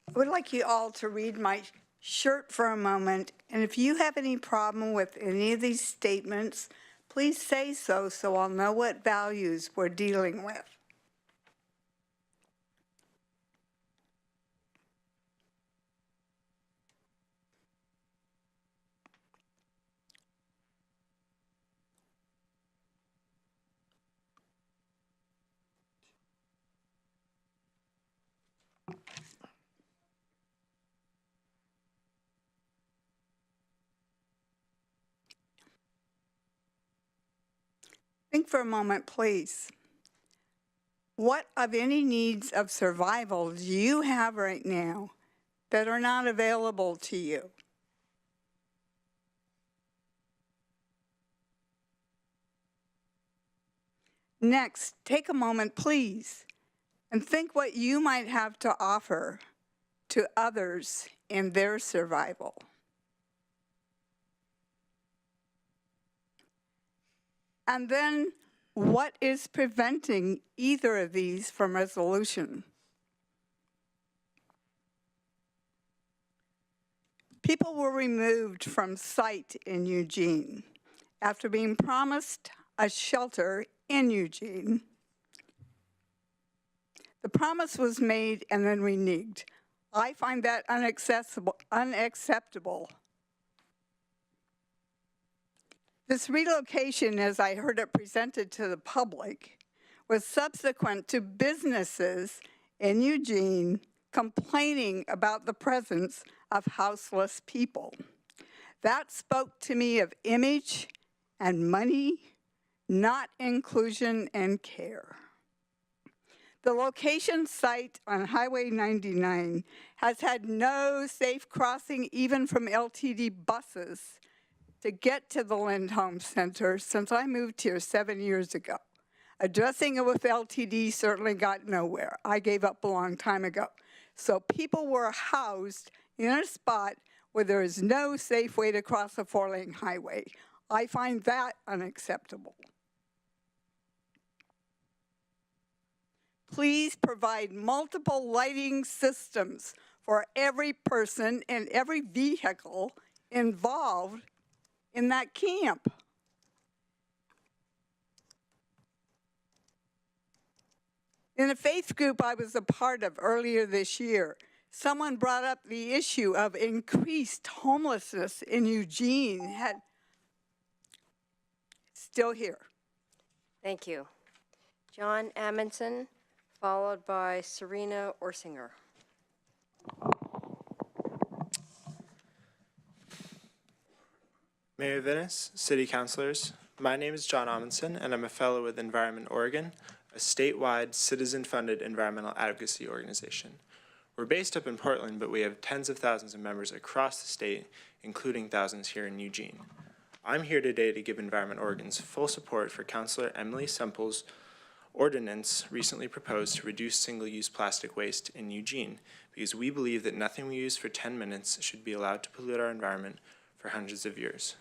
I would like you all to read my shirt for a moment, and if you have any problem with any of these statements, please say so I'll know what values we're dealing with. Think for a moment, please. What of any needs of survival do you have right now that are not available to you? Next, take a moment, please, and think what you might have to offer to others in their survival. And then, what is preventing either of these from resolution? People were removed from sight in Eugene after being promised a shelter in Eugene. The promise was made and then reneged. I find that unacceptable. This relocation, as I heard it presented to the public, was subsequent to businesses in Eugene complaining about the presence of houseless people. That spoke to me of image and money, not inclusion and care. The location site on Highway 99 has had no safe crossing even from LTD buses to get to the Lindholm Center since I moved here 7 years ago. Addressing it with LTD certainly got nowhere. I gave up a long time ago. So people were housed in a spot where there is no safe way to cross a 4-lane highway. I find that unacceptable. Please provide multiple lighting systems for every person and every vehicle involved in that camp. In a faith group I was a part of earlier this year, someone brought up the issue of increased homelessness in Eugene. Still here. Thank you. John Amundson, followed by Serena Orsinger. Mayor Vinnis, City Councilors, my name is John Amundson, and I'm a fellow with Environment Oregon, a statewide citizen-funded environmental advocacy organization. We're based up in Portland, but we have tens of thousands of members across the state, including thousands here in Eugene. I'm here today to give Environment Oregon's full support for Councilor Emily Semple's ordinance recently proposed to reduce single-use plastic waste in Eugene because we believe that nothing we use for 10 minutes should be allowed to pollute our environment for hundreds of years.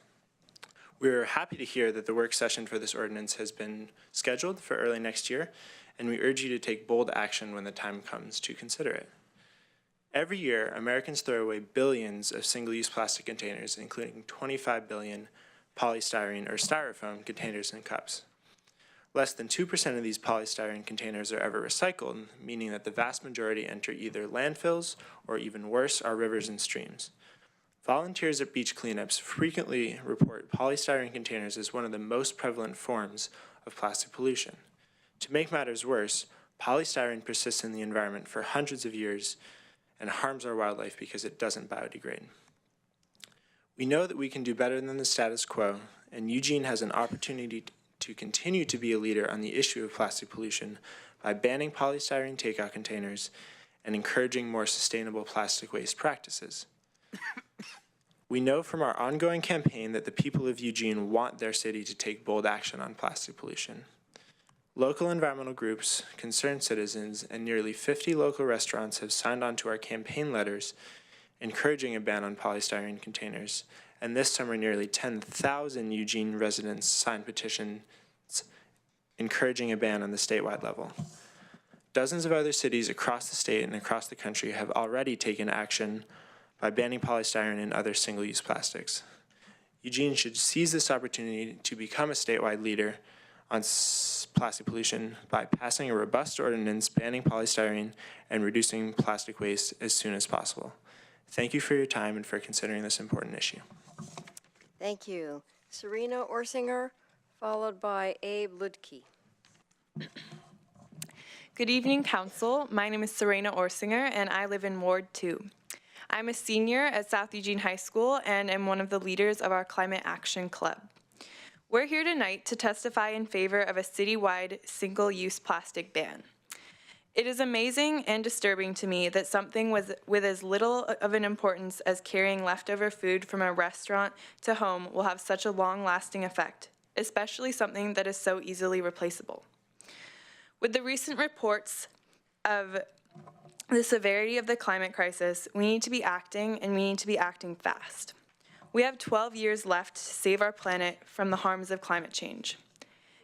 We're happy to hear that the work session for this ordinance has been scheduled for early next year, and we urge you to take bold action when the time comes to consider it. Every year, Americans throw away billions of single-use plastic containers, including 25 billion polystyrene or styrofoam containers and cups. Less than 2% of these polystyrene containers are ever recycled, meaning that the vast majority enter either landfills or, even worse, our rivers and streams. Volunteers at beach cleanups frequently report polystyrene containers as one of the most prevalent forms of plastic pollution. To make matters worse, polystyrene persists in the environment for hundreds of years and harms our wildlife because it doesn't biodegrade. We know that we can do better than the status quo, and Eugene has an opportunity to continue to be a leader on the issue of plastic pollution by banning polystyrene takeout containers and encouraging more sustainable plastic waste practices. We know from our ongoing campaign that the people of Eugene want their city to take bold action on plastic pollution. Local environmental groups, concerned citizens, and nearly 50 local restaurants have signed on to our campaign letters encouraging a ban on polystyrene containers, and this summer nearly 10,000 Eugene residents signed petitions encouraging a ban on the statewide level. Dozens of other cities across the state and across the country have already taken action by banning polystyrene and other single-use plastics. Eugene should seize this opportunity to become a statewide leader on plastic pollution by passing a robust ordinance banning polystyrene and reducing plastic waste as soon as possible. Thank you for your time and for considering this important issue. Thank you. Serena Orsinger, followed by Abe Ludke. Good evening, Council. My name is Serena Orsinger, and I live in Ward 2. I'm a senior at South Eugene High School and am one of the leaders of our Climate Action Club. We're here tonight to testify in favor of a citywide single-use plastic ban. It is amazing and disturbing to me that something with as little of an importance as carrying leftover food from a restaurant to home will have such a long-lasting effect, especially something that is so easily replaceable. With the recent reports of the severity of the climate crisis, we need to be acting, and we need to be acting fast. We have 12 years left to save our planet from the harms of climate change.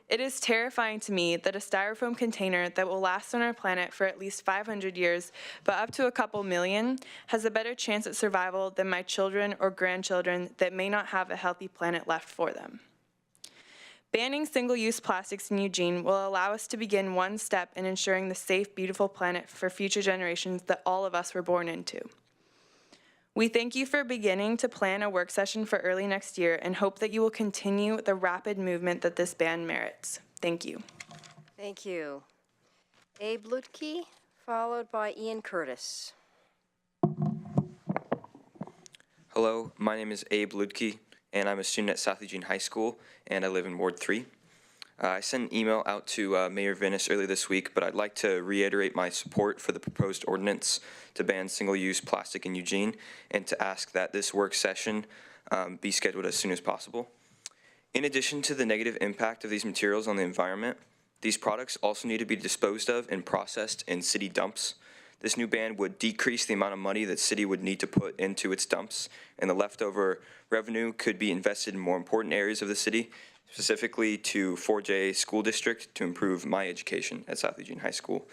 It is terrifying to me that a styrofoam container that will last on our planet for at least 500 years, but up to a couple million, has a better chance at survival than my children or grandchildren that may not have a healthy planet left for them. Banning single-use plastics in Eugene will allow us to begin one step in ensuring the safe, beautiful planet for future generations that all of us were born into. We thank you for beginning to plan a work session for early next year and hope that you will continue the rapid movement that this ban merits. Thank you. Thank you. Abe Ludke, followed by Ian Curtis. Hello, my name is Abe Ludke, and I'm a student at South Eugene High School, and I live in Ward 3. I sent an email out to Mayor Vinnis earlier this week, but I'd like to reiterate my support for the proposed ordinance to ban single-use plastic in Eugene and to ask that this work session be scheduled as soon as possible. In addition to the negative impact of these materials on the environment, these products also need to be disposed of and processed in city dumps. This new ban would decrease the amount of money that city would need to put into its dumps, and the leftover revenue could be invested in more important areas of the city, specifically to 4J School District to improve my education at South Eugene High School.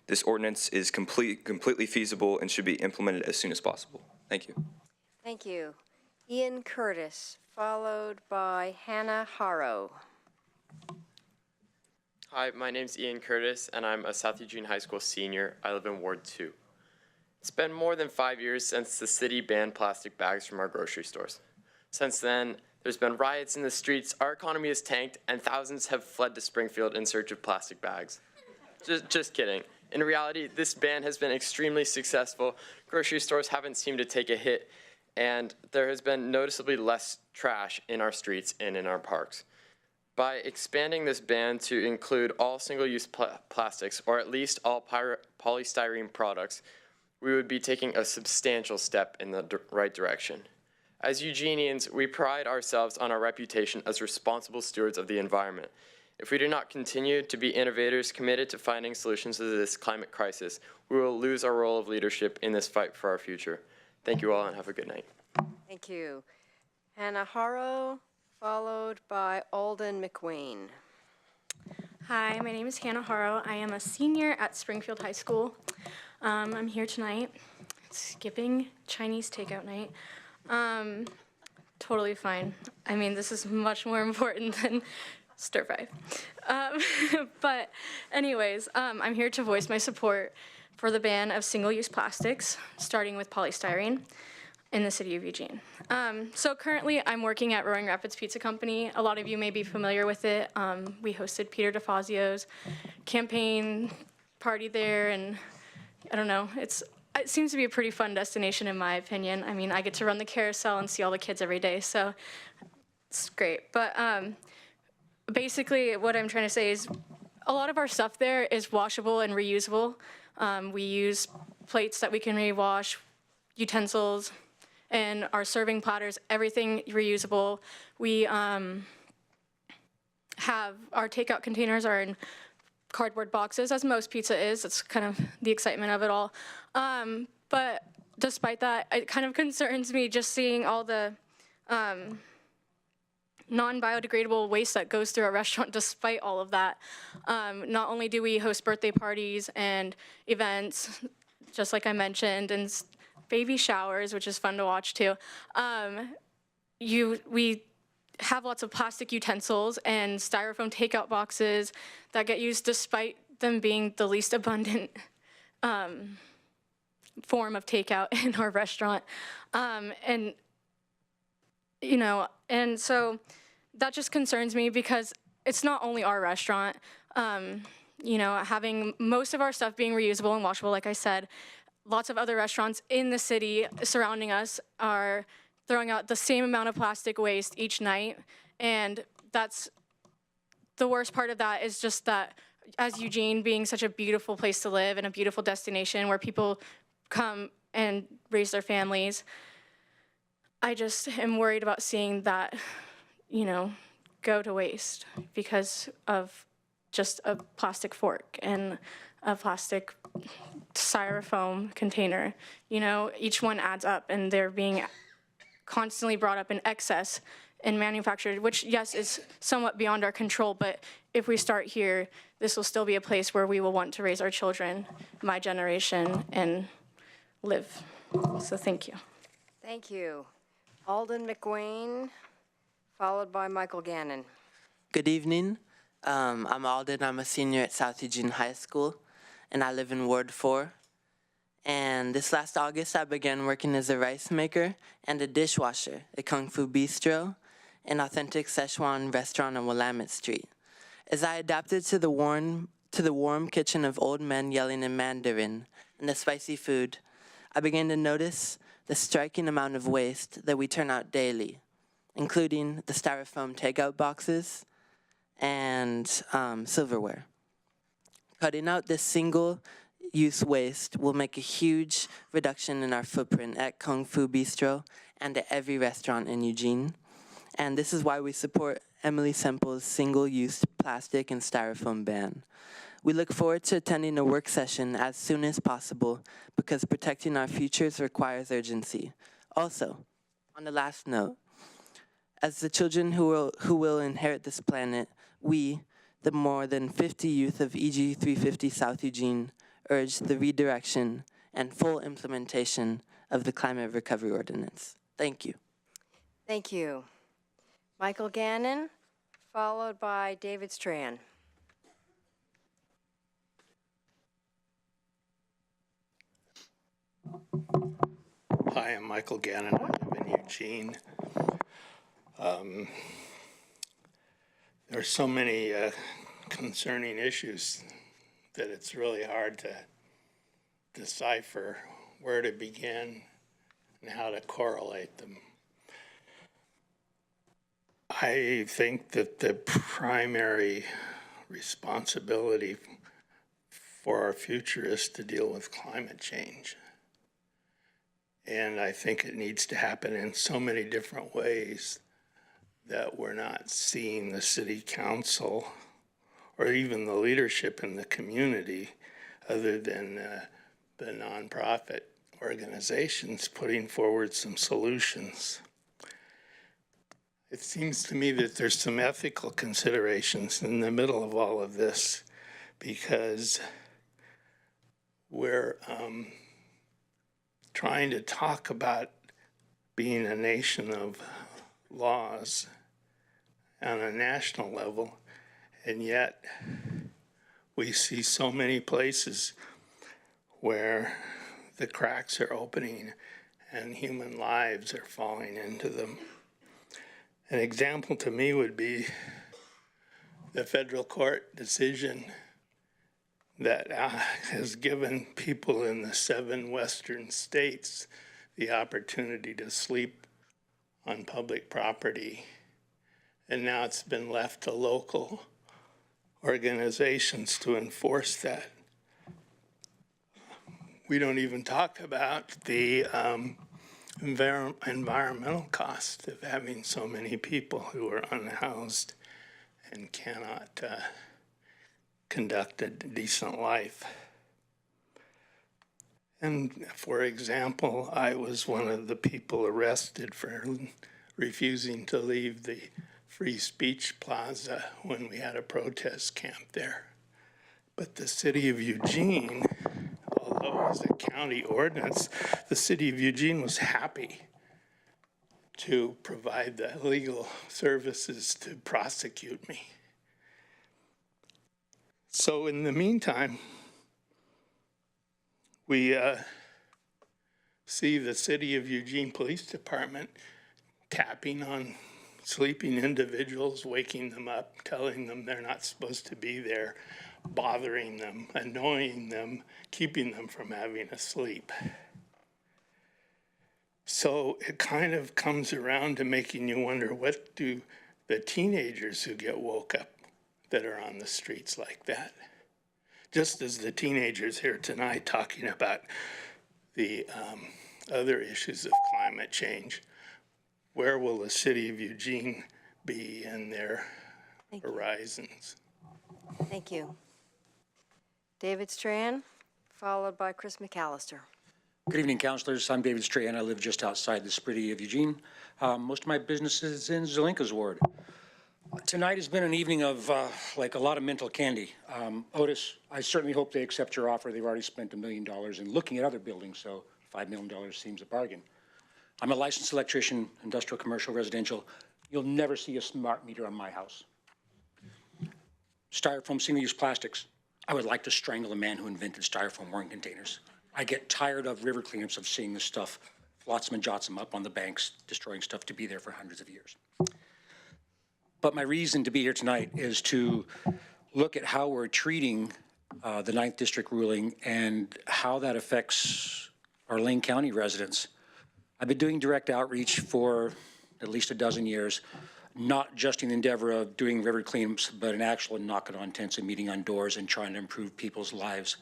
This ordinance is completely feasible and should be implemented as soon as possible. Thank you. Thank you. Ian Curtis, followed by Hannah Harrow. Hi, my name's Ian Curtis, and I'm a South Eugene High School senior. I live in Ward 2. It's been more than 5 years since the city banned plastic bags from our grocery stores. Since then, there's been riots in the streets, our economy has tanked, and thousands have fled to Springfield in search of plastic bags. Just kidding. In reality, this ban has been extremely successful. Grocery stores haven't seemed to take a hit, and there has been noticeably less trash in our streets and in our parks. By expanding this ban to include all single-use plastics, or at least all polystyrene products, we would be taking a substantial step in the right direction. As Eugenians, we pride ourselves on our reputation as responsible stewards of the environment, If we do not continue to be innovators committed to finding solutions to this climate crisis, we will lose our role of leadership in this fight for our future. Thank you all and have a good night. Thank you. Hannah Harrow, followed by Alden McWayne. Hi, my name is Hannah Harrow. I am a senior at Springfield High School. I'm here tonight skipping Chinese takeout night. Totally fine. I mean, this is much more important than stir fry. But anyways, I'm here to voice my support for the ban of single-use plastics, starting with polystyrene in the city of Eugene. So currently I'm working at Roaring Rapids Pizza Company. A lot of you may be familiar with it. We hosted Peter DeFazio's campaign party there, and I don't know, it seems to be a pretty fun destination in my opinion. I mean, I get to run the carousel and see all the kids every day, so it's great. But basically what I'm trying to say is a lot of our stuff there is washable and reusable. We use plates that we can rewash, utensils, and our serving platters, everything reusable. We have our takeout containers are in cardboard boxes, as most pizza is. That's kind of the excitement of it all. But despite that, it kind of concerns me just seeing all the non-biodegradable waste that goes through our restaurant despite all of that. Not only do we host birthday parties and events, just like I mentioned, and baby showers, which is fun to watch too. We have lots of plastic utensils and styrofoam takeout boxes that get used despite them being the least abundant form of takeout in our restaurant. And so that just concerns me because it's not only our restaurant. Having most of our stuff being reusable and washable, like I said, lots of other restaurants in the city surrounding us are throwing out the same amount of plastic waste each night. And that's the worst part of that is just that as Eugene being such a beautiful place to live and a beautiful destination where people come and raise their families, I just am worried about seeing that, go to waste because of just a plastic fork and a plastic styrofoam container. Each one adds up and they're being constantly brought up in excess and manufactured, which yes, is somewhat beyond our control, but if we start here, this will still be a place where we will want to raise our children, my generation, and live. So thank you. Thank you. Alden McWayne, followed by Michael Gannon. Good evening. I'm Alden. I'm a senior at South Eugene High School, and I live in Ward 4. And this last August, I began working as a rice maker and a dishwasher at Kung Fu Bistro, an authentic Szechuan restaurant on Willamette Street. As I adapted to the warm kitchen of old men yelling in Mandarin and the spicy food, I began to notice the striking amount of waste that we turn out daily, including the styrofoam takeout boxes and silverware. Cutting out this single-use waste will make a huge reduction in our footprint at Kung Fu Bistro and at every restaurant in Eugene. And this is why we support Emily Semple's single-use plastic and styrofoam ban. We look forward to attending a work session as soon as possible because protecting our futures requires urgency. Also, on the last note, as the children who will inherit this planet, we, the more than 50 youth of EG 350 South Eugene, urge the redirection and full implementation of the Climate Recovery Ordinance. Thank you. Thank you. Michael Gannon, followed by David Strand. Hi, I'm Michael Gannon. I live in Eugene. There are so many concerning issues that it's really hard to decipher where to begin and how to correlate them. I think that the primary responsibility for our future is to deal with climate change. And I think it needs to happen in so many different ways that we're not seeing the city council or even the leadership in the community, other than the nonprofit organizations putting forward some solutions. It seems to me that there's some ethical considerations in the middle of all of this, because we're trying to talk about being a nation of laws on a national level, and yet we see so many places where the cracks are opening and human lives are falling into them. An example to me would be the federal court decision that has given people in the 7 western states the opportunity to sleep on public property. And now it's been left to local organizations to enforce that. We don't even talk about the environmental cost of having so many people who are unhoused and cannot conduct a decent life. And for example, I was one of the people arrested for refusing to leave the Free Speech Plaza when we had a protest camp there. But the city of Eugene, although it was a county ordinance, the city of Eugene was happy to provide the legal services to prosecute me. So in the meantime, we see the city of Eugene Police Department tapping on sleeping individuals, waking them up, telling them they're not supposed to be there, bothering them, annoying them, keeping them from having a sleep. So it kind of comes around to making you wonder, what do the teenagers who get woke up that are on the streets like that? Just as the teenagers here tonight talking about the other issues of climate change, where will the city of Eugene be in their horizons? Thank you. David Strahan, followed by Chris McAllister. Good evening, councilors. I'm David Strahan. I live just outside the city of Eugene. Most of my business is in Zelenka's ward. Tonight has been an evening of like a lot of mental candy. Otis, I certainly hope they accept your offer. They've already spent $1 million in looking at other buildings, so $5 million seems a bargain. I'm a licensed electrician, industrial, commercial, residential. You'll never see a smart meter on my house. Styrofoam, single-use plastics. I would like to strangle the man who invented styrofoam warming containers. I get tired of river cleanups of seeing this stuff, flotsam and josam up on the banks, destroying stuff to be there for hundreds of years. But my reason to be here tonight is to look at how we're treating the 9th District ruling and how that affects our Lane County residents. I've been doing direct outreach for at least a dozen years, not just in the endeavor of doing river cleanups, but an actual knocking on tents and meeting on doors and trying to improve people's lives,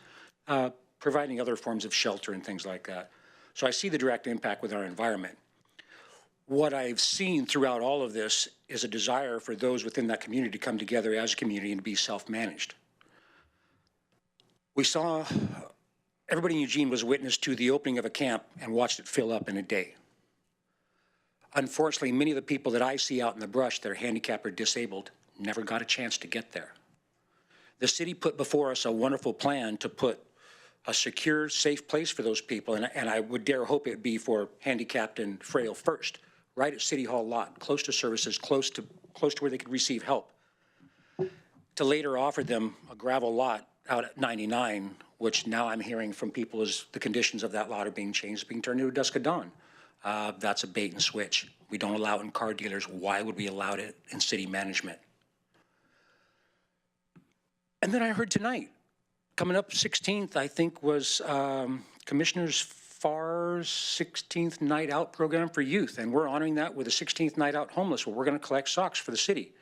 providing other forms of shelter and things like that. So I see the direct impact with our environment. What I've seen throughout all of this is a desire for those within that community to come together as a community and to be self-managed. We saw everybody in Eugene was witness to the opening of a camp and watched it fill up in a day. Unfortunately, many of the people that I see out in the brush that are handicapped or disabled never got a chance to get there. The city put before us a wonderful plan to put a secure, safe place for those people, and I would dare hope it be for handicapped and frail first, right at City Hall lot, close to services, close to where they could receive help, to later offer them a gravel lot out at 99, which now I'm hearing from people is the conditions of that lot are being changed, being turned into a dusk of dawn. That's a bait and switch. We don't allow it in car dealers. Why would we allow it in city management? And then I heard tonight, coming up 16th, I think was Commissioner Farr's 16th Night Out program for youth. And we're honoring that with a 16th Night Out Homeless, where we're going to collect socks for the city.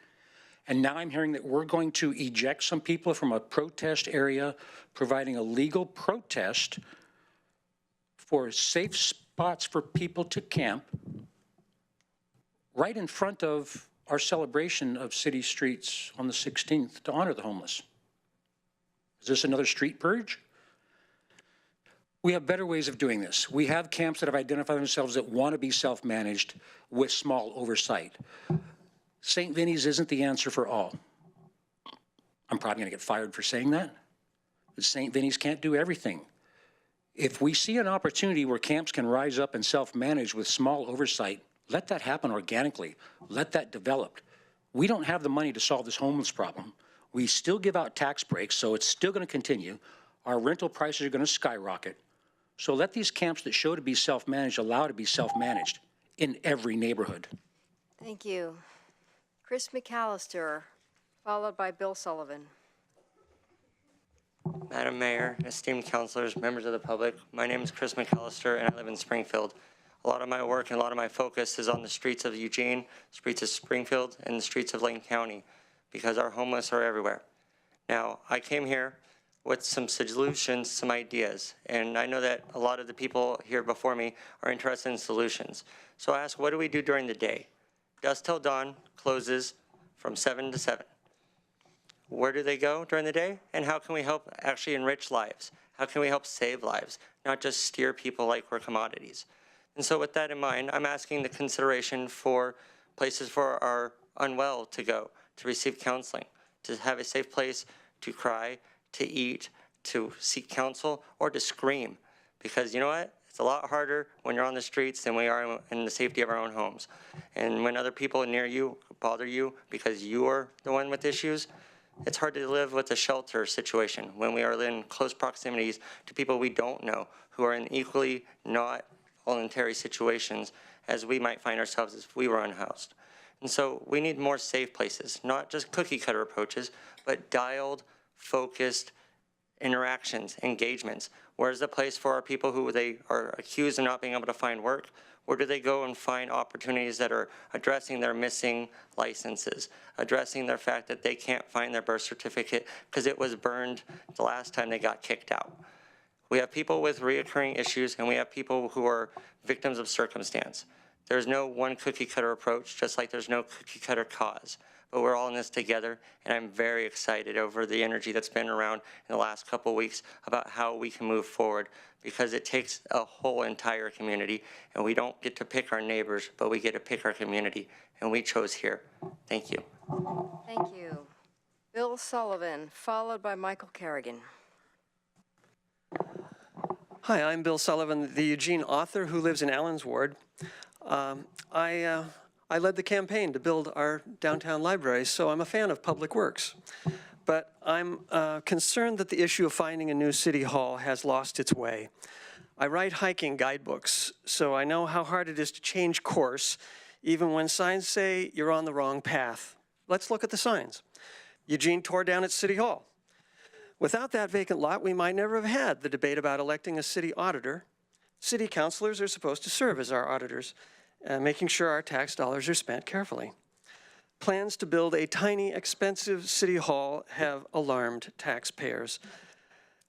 And now I'm hearing that we're going to eject some people from a protest area, providing a legal protest for safe spots for people to camp right in front of our celebration of city streets on the 16th to honor the homeless? Is this another street purge? We have better ways of doing this. We have camps that have identified themselves that want to be self-managed with small oversight. St. Vinny's isn't the answer for all. I'm probably going to get fired for saying that, but St. Vinny's can't do everything. If we see an opportunity where camps can rise up and self-manage with small oversight, let that happen organically. Let that develop. We don't have the money to solve this homeless problem. We still give out tax breaks, so it's still going to continue. Our rental prices are going to skyrocket. So let these camps that show to be self-managed allow to be self-managed in every neighborhood. Thank you. Chris McAllister, followed by Bill Sullivan. Madam Mayor, esteemed councilors, members of the public, my name is Chris McAllister and I live in Springfield. A lot of my work and a lot of my focus is on the streets of Eugene, streets of Springfield, and the streets of Lane County because our homeless are everywhere. Now, I came here with some solutions, some ideas, and I know that a lot of the people here before me are interested in solutions. So I asked, what do we do during the day? Dusk Till Dawn closes from 7 to 7. Where do they go during the day? And how can we help actually enrich lives? How can we help save lives, not just steer people like we're commodities? And so with that in mind, I'm asking the consideration for places for our unwell to go, to receive counseling, to have a safe place to cry, to eat, to seek counsel, or to scream. Because you know what? It's a lot harder when you're on the streets than we are in the safety of our own homes. And when other people near you bother you because you are the one with issues, it's hard to live with a shelter situation when we are in close proximities to people we don't know who are in equally not voluntary situations as we might find ourselves if we were unhoused. And so we need more safe places, not just cookie cutter approaches, but dialed, focused interactions, engagements. Where's the place for our people who they are accused of not being able to find work? Where do they go and find opportunities that are addressing their missing licenses, addressing their fact that they can't find their birth certificate because it was burned the last time they got kicked out? We have people with reoccurring issues, and we have people who are victims of circumstance. There's no one cookie cutter approach, just like there's no cookie cutter cause. But we're all in this together, and I'm very excited over the energy that's been around in the last couple of weeks about how we can move forward, because it takes a whole entire community, and we don't get to pick our neighbors, but we get to pick our community, and we chose here. Thank you. Thank you. Bill Sullivan, followed by Michael Kerrigan. Hi, I'm Bill Sullivan, the Eugene author who lives in Allen's Ward. I led the campaign to build our downtown library, so I'm a fan of public works. But I'm concerned that the issue of finding a new city hall has lost its way. I write hiking guidebooks, so I know how hard it is to change course, even when signs say you're on the wrong path. Let's look at the signs. Eugene tore down its city hall. Without that vacant lot, we might never have had the debate about electing a city auditor. City councilors are supposed to serve as our auditors, making sure our tax dollars are spent carefully. Plans to build a tiny, expensive city hall have alarmed taxpayers.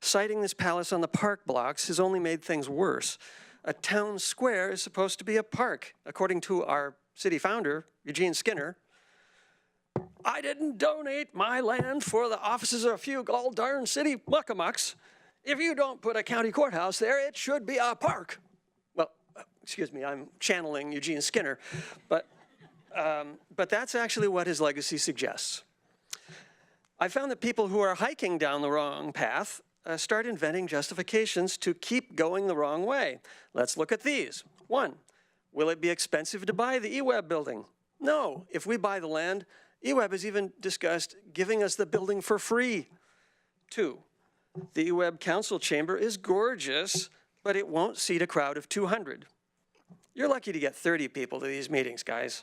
Citing this palace on the park blocks has only made things worse. A town square is supposed to be a park, according to our city founder, Eugene Skinner. I didn't donate my land for the offices of a few gall-darn city muckamucks. If you don't put a county courthouse there, it should be a park. Well, excuse me, I'm channeling Eugene Skinner, but that's actually what his legacy suggests. I found that people who are hiking down the wrong path start inventing justifications to keep going the wrong way. Let's look at these. 1, will it be expensive to buy the eWeb building? No, if we buy the land, eWeb has even discussed giving us the building for free. 2, the eWeb council chamber is gorgeous, but it won't seat a crowd of 200. You're lucky to get 30 people to these meetings, guys.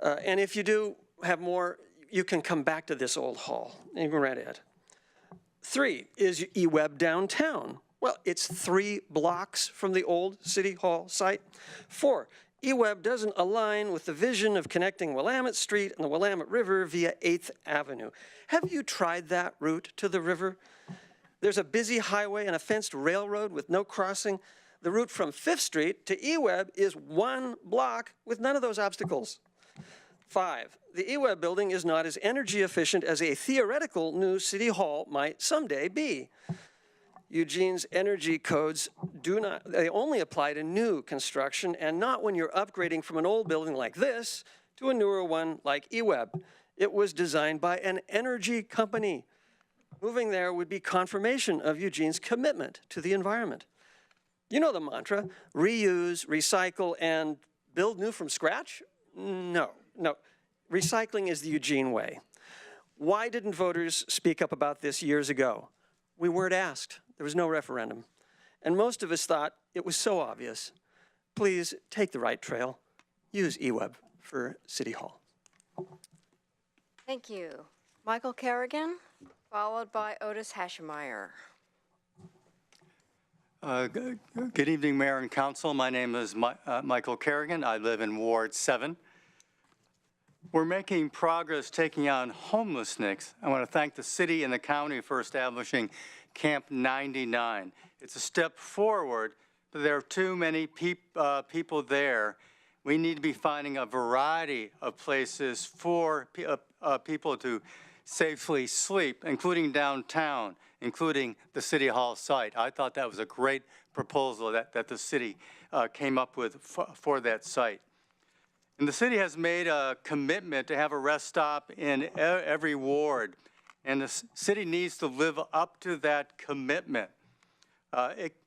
And if you do have more, you can come back to this old hall and you can rent it. 3, is eWeb downtown? Well, it's 3 blocks from the old City Hall site. 4, eWeb doesn't align with the vision of connecting Willamette Street and the Willamette River via 8th Avenue. Have you tried that route to the river? There's a busy highway and a fenced railroad with no crossing. The route from 5th Street to eWeb is 1 block with none of those obstacles. 5, the eWeb building is not as energy efficient as a theoretical new city hall might someday be. Eugene's energy codes they only apply to new construction and not when you're upgrading from an old building like this to a newer one like eWeb. It was designed by an energy company. Moving there would be confirmation of Eugene's commitment to the environment. You know the mantra, reuse, recycle, and build new from scratch? No. Recycling is the Eugene way. Why didn't voters speak up about this years ago? We weren't asked. There was no referendum. And most of us thought it was so obvious. Please take the right trail. Use eWeb for City Hall. Thank you. Michael Kerrigan, followed by Otis Hashmeyer. Good evening, Mayor and Council. My name is Michael Kerrigan. I live in Ward 7. We're making progress taking on homelessness. I want to thank the city and the county for establishing Camp 99. It's a step forward, but there are too many people there. We need to be finding a variety of places for people to safely sleep, including downtown, including the City Hall site. I thought that was a great proposal that the city came up with for that site. And the city has made a commitment to have a rest stop in every ward, and the city needs to live up to that commitment.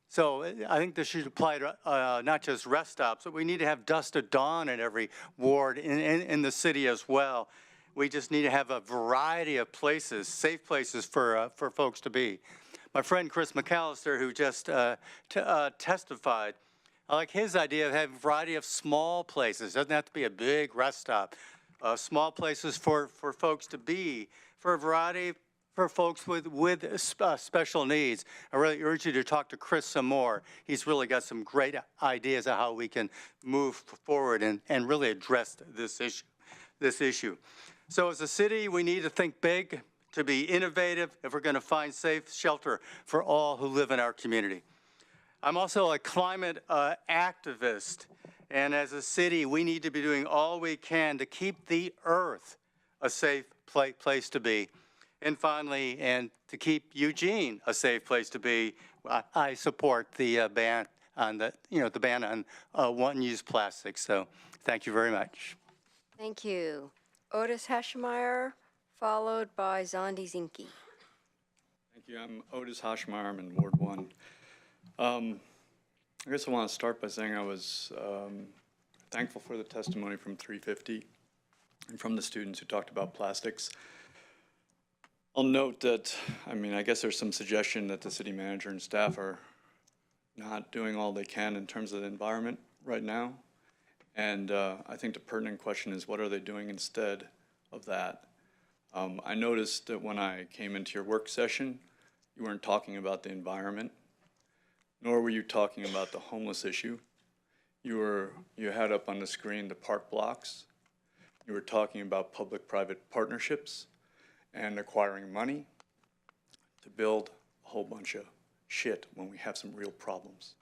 So I think this should apply to not just rest stops, but we need to have dusk to dawn in every ward in the city as well. We just need to have a variety of places, safe places for folks to be. My friend Chris McAllister, who just testified, I like his idea of having a variety of small places. It doesn't have to be a big rest stop. Small places for folks to be, for a variety for folks with special needs. I really urge you to talk to Chris some more. He's really got some great ideas of how we can move forward and really address this issue. So as a city, we need to think big, to be innovative if we're going to find safe shelter for all who live in our community. I'm also a climate activist, and as a city, we need to be doing all we can to keep the earth a safe place to be. And finally, and to keep Eugene a safe place to be, I support the ban on the ban on one-use plastics. So, thank you very much. Thank you. Otis Hashmeyer, followed by Zondi Zinke. Thank you. I'm Otis Hashmeyer. I'm in Ward 1. I guess I want to start by saying I was thankful for the testimony from 350 and from the students who talked about plastics. I'll note that, I guess there's some suggestion that the city manager and staff are not doing all they can in terms of the environment right now. And I think the pertinent question is, what are they doing instead of that? I noticed that when I came into your work session, you weren't talking about the environment, nor were you talking about the homeless issue. You had up on the screen the park blocks. You were talking about public-private partnerships and acquiring money to build a whole bunch of shit when we have some real problems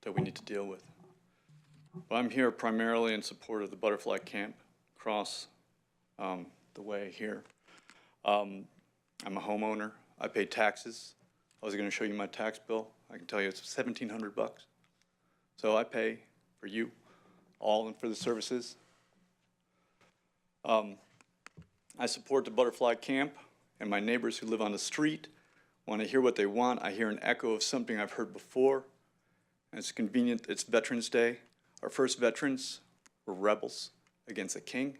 that we need to deal with. But I'm here primarily in support of the Butterfly Camp across the way here. I'm a homeowner. I pay taxes. I was going to show you my tax bill. I can tell you it's $1,700. So I pay for you all and for the services. I support the Butterfly Camp, and my neighbors who live on the street want to hear what they want. I hear an echo of something I've heard before. And it's convenient. It's Veterans Day. Our first veterans were rebels against a king.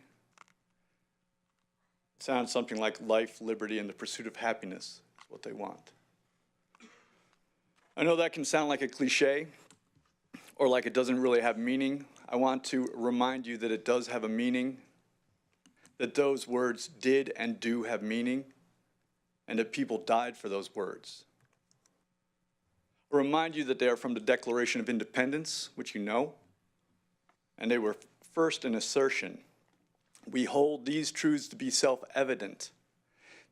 It sounds something like life, liberty, and the pursuit of happiness is what they want. I know that can sound like a cliche or like it doesn't really have meaning. I want to remind you that it does have a meaning, that those words did and do have meaning, and that people died for those words. I remind you that they are from the Declaration of Independence, which you know, and they were first an assertion. We hold these truths to be self-evident.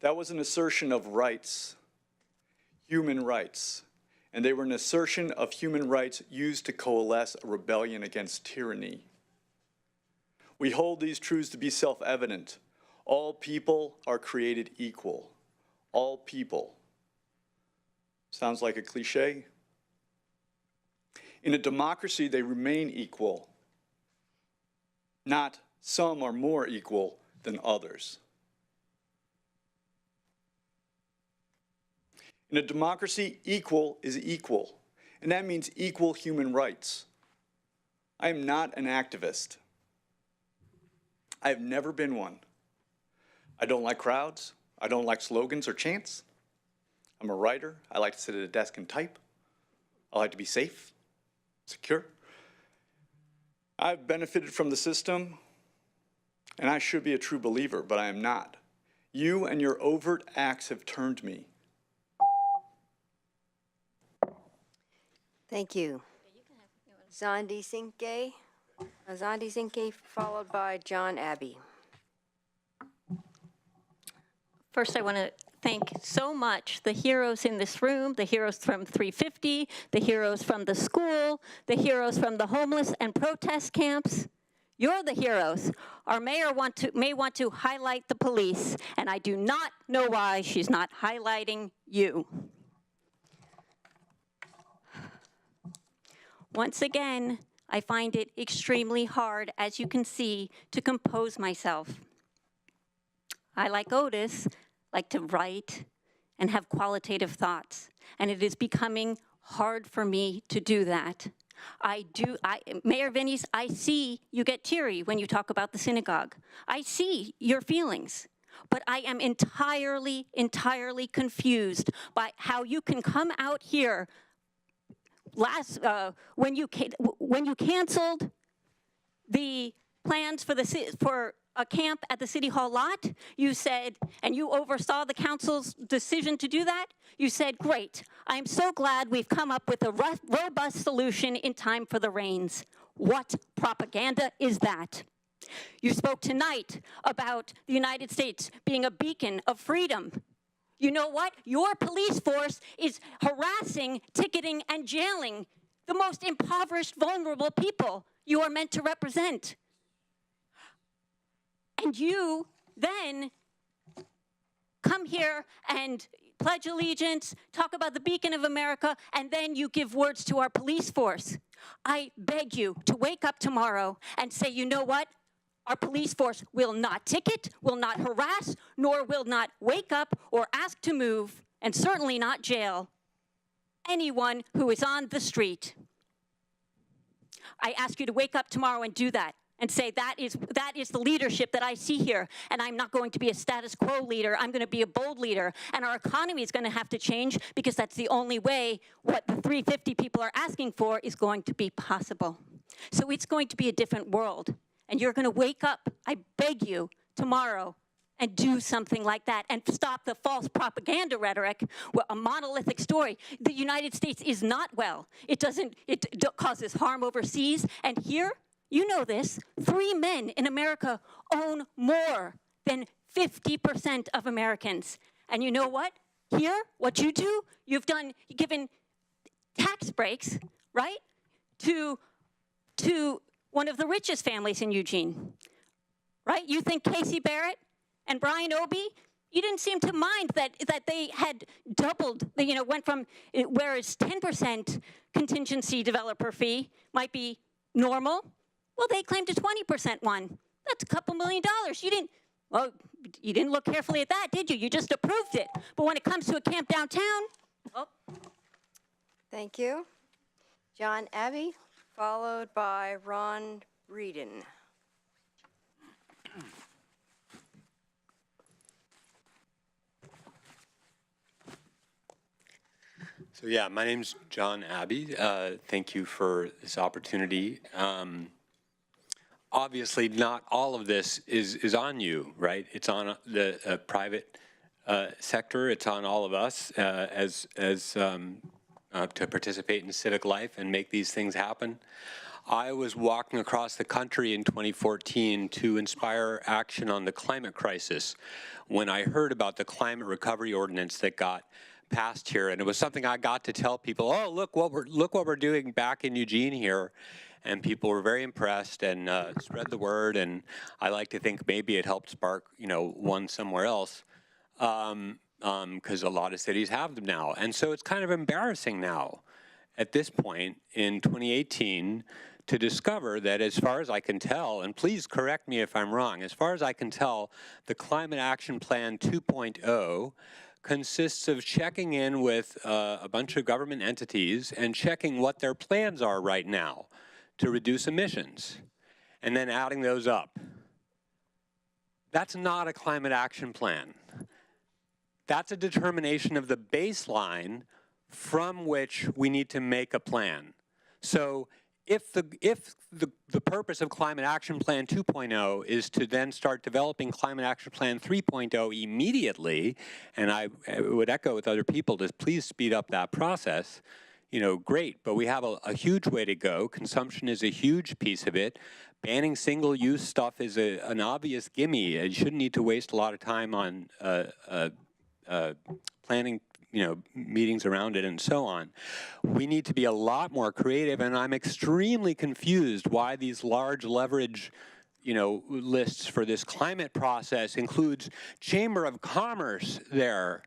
That was an assertion of rights, human rights, and they were an assertion of human rights used to coalesce a rebellion against tyranny. We hold these truths to be self-evident. All people are created equal. All people. Sounds like a cliche. In a democracy, they remain equal. Not some are more equal than others. In a democracy, equal is equal, and that means equal human rights. I am not an activist. I have never been one. I don't like crowds. I don't like slogans or chants. I'm a writer. I like to sit at a desk and type. I like to be safe, secure. I've benefited from the system, and I should be a true believer, but I am not. You and your overt acts have turned me. Thank you. Zandi Zinke, followed by John Abbey. First, I want to thank so much the heroes in this room, the heroes from 350, the heroes from the school, the heroes from the homeless and protest camps. You're the heroes. Our mayor may want to highlight the police, and I do not know why she's not highlighting you. Once again, I find it extremely hard, as you can see, to compose myself. I, like Otis, like to write and have qualitative thoughts, and it is becoming hard for me to do that. Mayor Vinnies, I see you get teary when you talk about the synagogue. I see your feelings, but I am entirely confused by how you can come out here when you canceled the plans for a camp at the City Hall lot. You said, and you oversaw the council's decision to do that, you said, great, I'm so glad we've come up with a robust solution in time for the rains. What propaganda is that? You spoke tonight about the United States being a beacon of freedom. You know what? Your police force is harassing, ticketing, and jailing the most impoverished, vulnerable people you are meant to represent. And you then come here and pledge allegiance, talk about the beacon of America, and then you give words to our police force. I beg you to wake up tomorrow and say, you know what? Our police force will not ticket, will not harass, nor will not wake up or ask to move, and certainly not jail, anyone who is on the street. I ask you to wake up tomorrow and do that. And say that is the leadership that I see here. And I'm not going to be a status quo leader. I'm going to be a bold leader. And our economy is going to have to change because that's the only way what the 350 people are asking for is going to be possible. So it's going to be a different world. And you're going to wake up, I beg you, tomorrow and do something like that and stop the false propaganda rhetoric, a monolithic story. The United States is not well. It causes harm overseas. And here, you know this, 3 men in America own more than 50% of Americans. And you know what? Here, what you do, you've given tax breaks, right, to one of the richest families in Eugene, right? You think Casey Barrett and Brian Obey, you didn't seem to mind that they had doubled, went from, whereas 10% contingency developer fee might be normal, well, they claimed a 20% one. That's a couple $1 million. You didn't look carefully at that, did you? You just approved it. But when it comes to a camp downtown, oh. Thank you. John Abbey, followed by Ron Reedon. So yeah, my name's John Abbey. Thank you for this opportunity. Obviously, not all of this is on you, right? It's on the private sector. It's on all of us to participate in civic life and make these things happen. I was walking across the country in 2014 to inspire action on the climate crisis when I heard about the climate recovery ordinance that got passed here, and it was something I got to tell people, oh, look what we're doing back in Eugene here. and people were very impressed and spread the word, and I like to think maybe it helped spark, one somewhere else, because a lot of cities have them now. And so it's kind of embarrassing now, at this point in 2018, to discover that, as far as I can tell, and please correct me if I'm wrong, as far as I can tell, the Climate Action Plan 2.0 consists of checking in with a bunch of government entities and checking what their plans are right now to reduce emissions, and then adding those up. That's not a climate action plan. That's a determination of the baseline from which we need to make a plan. So if the purpose of Climate Action Plan 2.0 is to then start developing Climate Action Plan 3.0 immediately, and I would echo with other people to please speed up that process, great, but we have a huge way to go. Consumption is a huge piece of it. Banning single-use stuff is an obvious gimme. You shouldn't need to waste a lot of time on planning meetings around it and so on. We need to be a lot more creative, and I'm extremely confused why these large leverage lists for this climate process includes Chamber of Commerce there,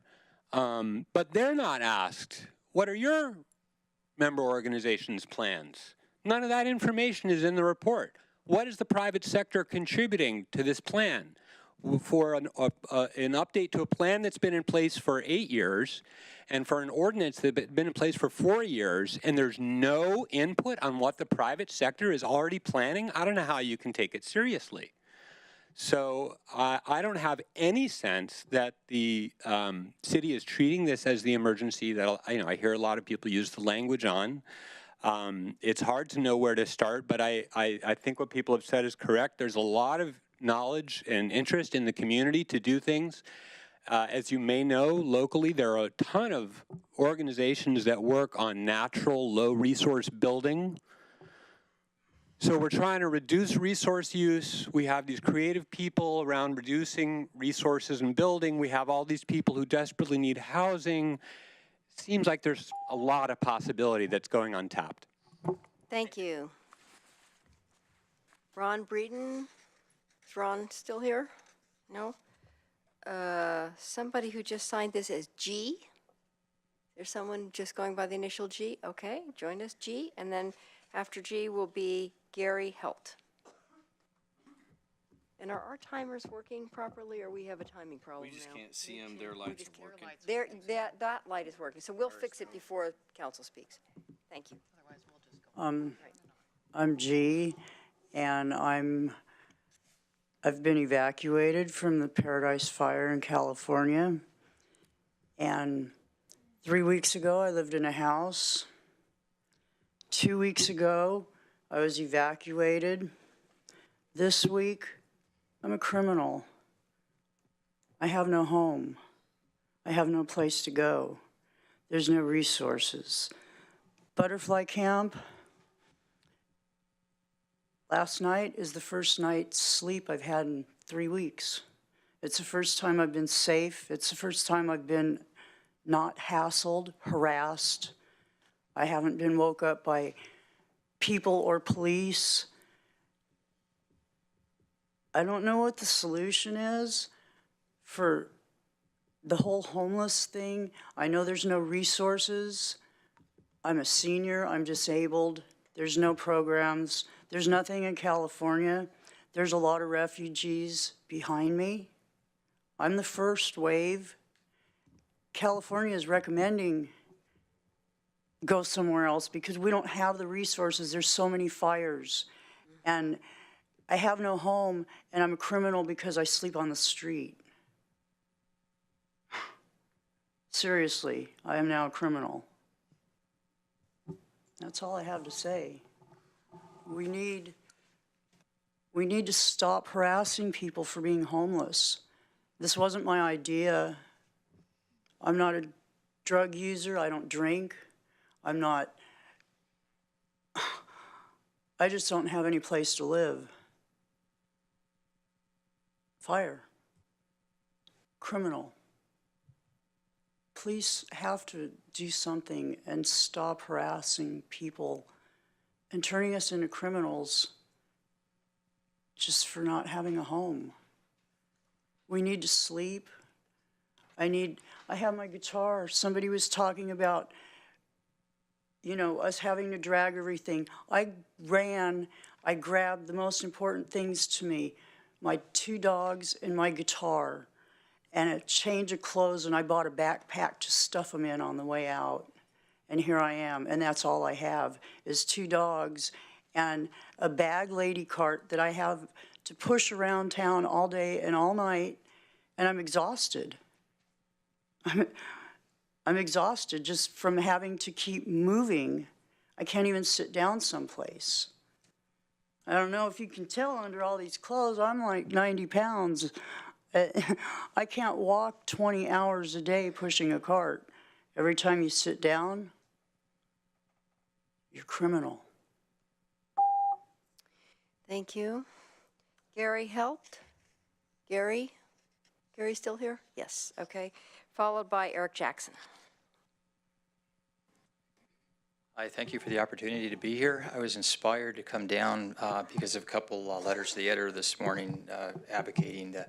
but they're not asked, what are your member organizations' plans? None of that information is in the report. What is the private sector contributing to this plan? For an update to a plan that's been in place for 8 years, and for an ordinance that's been in place for 4 years, and there's no input on what the private sector is already planning, I don't know how you can take it seriously. So I don't have any sense that the city is treating this as the emergency that I hear a lot of people use the language on. It's hard to know where to start, but I think what people have said is correct. There's a lot of knowledge and interest in the community to do things. As you may know, locally there are a ton of organizations that work on natural low resource building. So we're trying to reduce resource use. We have these creative people around reducing resources and building. We have all these people who desperately need housing. Seems like there's a lot of possibility that's going untapped. Thank you. Ron Breeden. Is Ron still here? No? Somebody who just signed this as G. There's someone just going by the initial G. Okay, join us, G. And then after G will be Gary Helt. And are our timers working properly, or we have a timing problem now? We just can't see them. Their lights are working. That light is working, so we'll fix it before council speaks. Thank you. I'm G, and I've been evacuated from the Paradise Fire in California, and 3 weeks ago I lived in a house. 2 weeks ago I was evacuated. This week I'm a criminal. I have no home. I have no place to go. There's no resources. Butterfly Camp. Last night is the first night's sleep I've had in 3 weeks. It's the first time I've been safe. It's the first time I've been not hassled, harassed. I haven't been woke up by people or police. I don't know what the solution is for the whole homeless thing. I know there's no resources. I'm a senior, I'm disabled. There's no programs. There's nothing in California. There's a lot of refugees behind me. I'm the first wave. California is recommending go somewhere else because we don't have the resources. There's so many fires. And I have no home, and I'm a criminal because I sleep on the street. Seriously, I am now a criminal. That's all I have to say. We need to stop harassing people for being homeless. This wasn't my idea. I'm not a drug user. I don't drink. I just don't have any place to live. Fire. Criminal. Police have to do something and stop harassing people and turning us into criminals just for not having a home. We need to sleep. I have my guitar. Somebody was talking about, you know, us having to drag everything. I grabbed the most important things to me, my 2 dogs and my guitar, and a change of clothes, and I bought a backpack to stuff them in on the way out. And here I am, and that's all I have is 2 dogs and a bag lady cart that I have to push around town all day and all night, and I'm exhausted. I'm exhausted just from having to keep moving. I can't even sit down someplace. I don't know if you can tell under all these clothes, I'm like 90 pounds. I can't walk 20 hours a day pushing a cart. Every time you sit down, you're criminal. Thank you. Gary helped? Gary? Gary still here? Yes, okay. Followed by Eric Jackson. Hi, thank you for the opportunity to be here. I was inspired to come down because of a couple letters to the editor this morning advocating the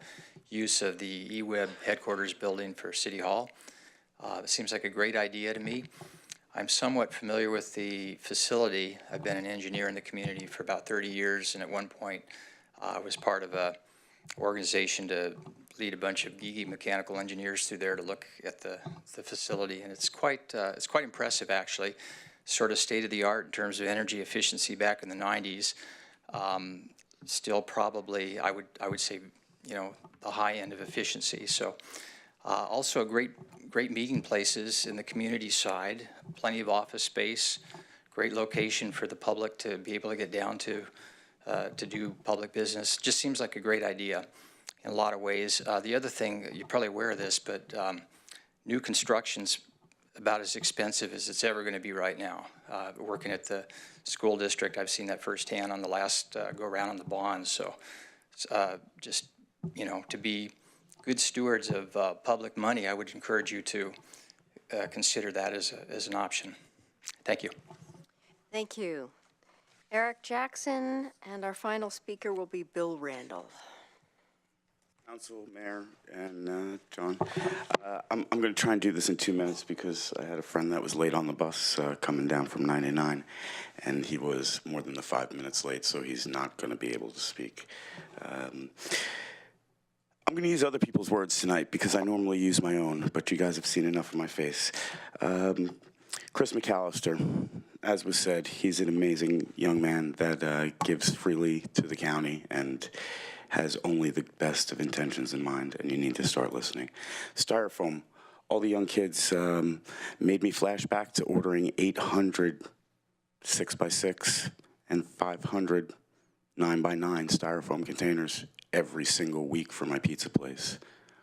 use of the eWeb headquarters building for City Hall. It seems like a great idea to me. I'm somewhat familiar with the facility. I've been an engineer in the community for about 30 years, and at one point I was part of an organization to lead a bunch of geeky mechanical engineers through there to look at the facility, and it's quite impressive actually. Sort of state of the art in terms of energy efficiency back in the 90s. Still probably, I would say, you know, the high end of efficiency. So also great meeting places in the community side, plenty of office space, great location for the public to be able to get down to do public business. Just seems like a great idea in a lot of ways. The other thing, you're probably aware of this, but new construction's about as expensive as it's ever going to be right now. Working at the school district, I've seen that firsthand on the last go around on the bonds. So just, you know, to be good stewards of public money, I would encourage you to consider that as an option. Thank you. Thank you. Eric Jackson, and our final speaker will be Bill Randall. Council, Mayor, and John. I'm going to try and do this in 2 minutes because I had a friend that was late on the bus coming down from 99, and he was more than the 5 minutes late, so he's not going to be able to speak. I'm going to use other people's words tonight because I normally use my own, but you guys have seen enough of my face. Chris McAllister, as was said, he's an amazing young man that gives freely to the county and has only the best of intentions in mind, and you need to start listening. Styrofoam, all the young kids made me flash back to ordering 800 6x6 and 500 9x9 styrofoam containers every single week for my pizza place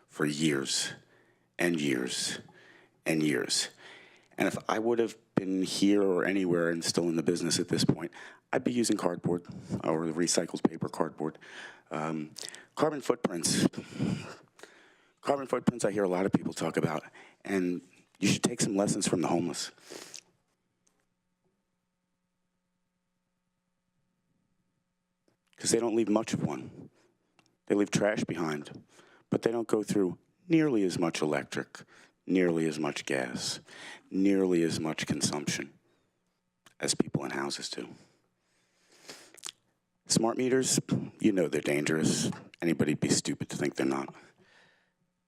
for years and years and years. And if I would have been here or anywhere and still in the business at this point, I'd be using cardboard or recycled paper cardboard. Carbon footprints. Carbon footprints I hear a lot of people talk about, and you should take some lessons from the homeless. Because they don't leave much of one. They leave trash behind, but they don't go through nearly as much electric, nearly as much gas, nearly as much consumption as people in houses do. Smart meters, you know they're dangerous. Anybody'd be stupid to think they're not.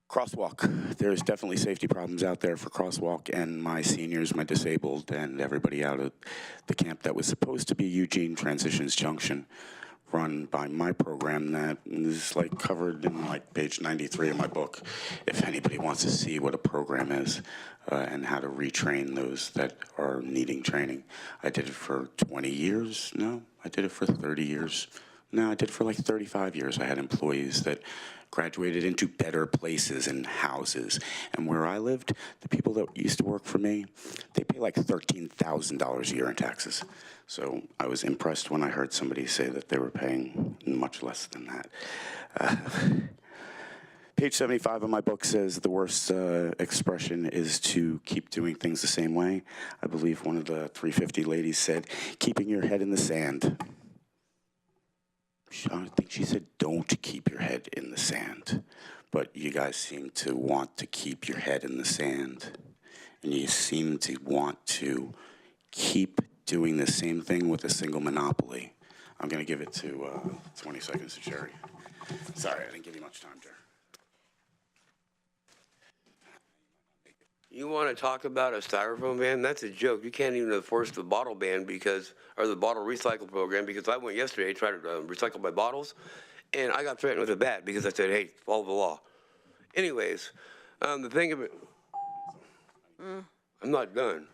Crosswalk, there's definitely safety problems out there for crosswalk, and my seniors, my disabled, and everybody out at the camp that was supposed to be Eugene Transitions Junction, run by my program that is like covered in like page 93 of my book, if anybody wants to see what a program is and how to retrain those that are needing training. I did it for 20 years. No, I did it for 30 years. No, I did it for like 35 years. I had employees that graduated into better places and houses. And where I lived, the people that used to work for me, they pay like $13,000 a year in taxes. So I was impressed when I heard somebody say that they were paying much less than that. Page 75 of my book says the worst expression is to keep doing things the same way. I believe one of the 350 ladies said, keeping your head in the sand. I think she said, don't keep your head in the sand. But you guys seem to want to keep your head in the sand. And you seem to want to keep doing the same thing with a single monopoly. I'm going to give it to 20 seconds to Jerry. Sorry, I didn't give you much time, Jerry. You want to talk about a styrofoam ban? That's a joke. You can't even enforce the bottle ban or the bottle recycle program, because I went yesterday to try to recycle my bottles, and I got threatened with a bat because I said, hey, follow the law. Anyways, the thing of it, I'm not done.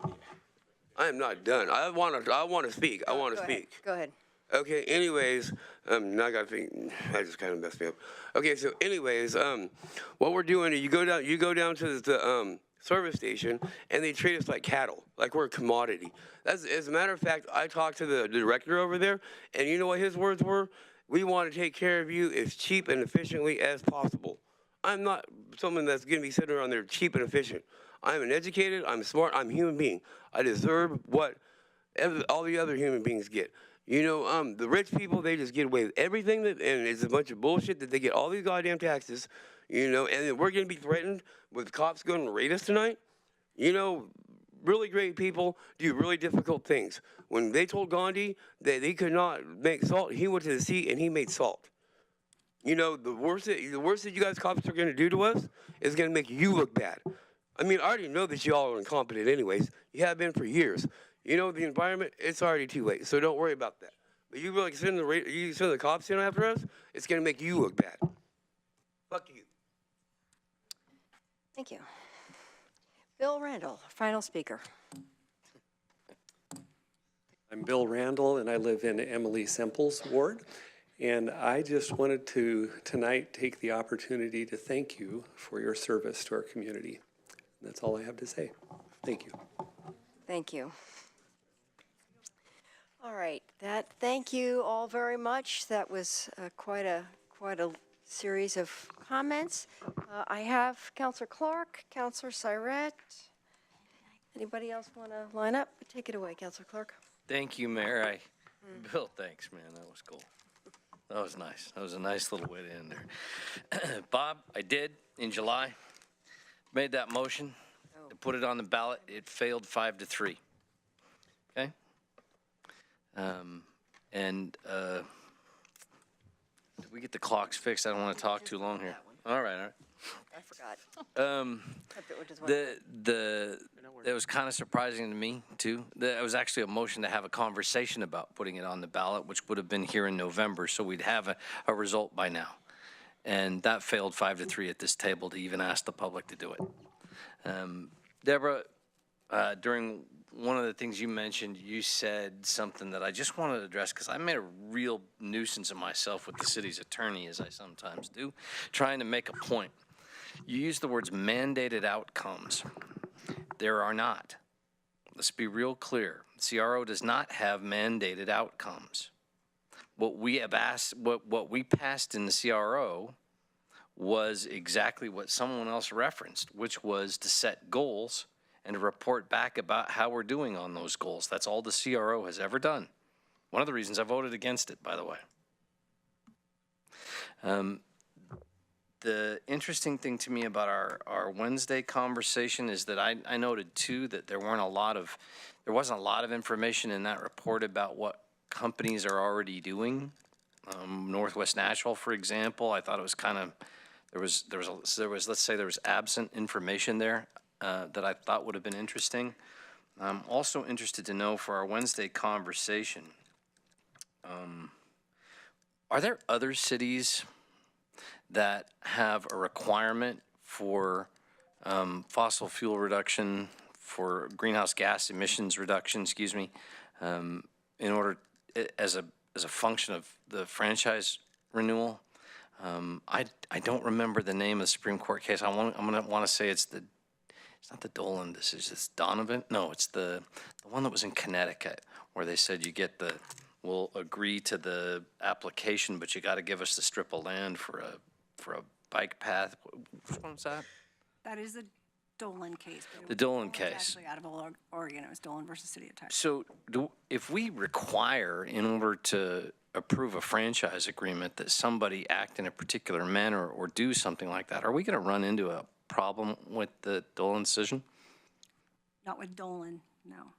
I am not done. I want to speak. I want to speak. Go ahead. Okay, anyways, now I got to think, that just kind of messed me up. Okay, so anyways, what we're doing is you go down to the service station, and they treat us like cattle, like we're a commodity. As a matter of fact, I talked to the director over there, and you know what his words were? We want to take care of you as cheap and efficiently as possible. I'm not someone that's going to be sitting around there cheap and efficient. I'm an educated, I'm smart, I'm a human being. I deserve what all the other human beings get. You know, the rich people, they just get away with everything, and it's a bunch of bullshit that they get all these goddamn taxes, you know, and then we're going to be threatened with cops going to raid us tonight. You know, really great people do really difficult things. When they told Gandhi that they could not make salt, he went to the sea and he made salt. You know, the worst that you guys cops are going to do to us is going to make you look bad. I mean, I already know that you all are incompetent anyways. You have been for years. You know, the environment, it's already too late, so don't worry about that. But you really send the cops in after us, it's going to make you look bad. Fuck you. Thank you. Bill Randall, final speaker. I'm Bill Randall, and I live in Emily Semple's ward. And I just wanted to tonight take the opportunity to thank you for your service to our community. That's all I have to say. Thank you. Thank you. All right, thank you all very much. That was quite a series of comments. I have Councilor Clark, Councilor Syrett. Anybody else want to line up? Take it away, Councilor Clark. Thank you, Mayor. Bill, thanks, man. That was cool. That was nice. That was a nice little way to end there. Bob, I did in July. Made that motion to put it on the ballot. It failed 5-3. Okay? Did we get the clocks fixed? I don't want to talk too long here. All right. I forgot. It was kind of surprising to me, too. It was actually a motion to have a conversation about putting it on the ballot, which would have been here in November, so we'd have a result by now. And that failed 5-3 at this table to even ask the public to do it. Deborah, during one of the things you mentioned, you said something that I just wanted to address because I made a real nuisance of myself with the city's attorney, as I sometimes do, trying to make a point. You used the words mandated outcomes. There are not. Let's be real clear. The CRO does not have mandated outcomes. What we have asked, what we passed in the CRO was exactly what someone else referenced, which was to set goals and to report back about how we're doing on those goals. That's all the CRO has ever done. One of the reasons I voted against it, by the way. The interesting thing to me about our Wednesday conversation is that I noted too that there wasn't a lot of information in that report about what companies are already doing. Northwest Natural, for example, I thought it was kind of, there was let's say there was absent information there that I thought would have been interesting. I'm also interested to know for our Wednesday conversation, are there other cities that have a requirement for fossil fuel reduction, for greenhouse gas emissions reduction, in order, as a function of the franchise renewal? I don't remember the name of the Supreme Court case. I'm gonna want to say it's not the Dolan decision, it's Donovan. No, it's the one that was in Connecticut, where they said you get we'll agree to the application, but you got to give us the strip of land for a bike path. Which one was that? That is the Dolan case. But The Dolan it was case. actually out of Oregon. It was Dolan versus City of Titusville. So if we require, in order to approve a franchise agreement, that somebody act in a particular manner or do something like that, are we going to run into a problem with the Dolan decision? Not with Dolan, no.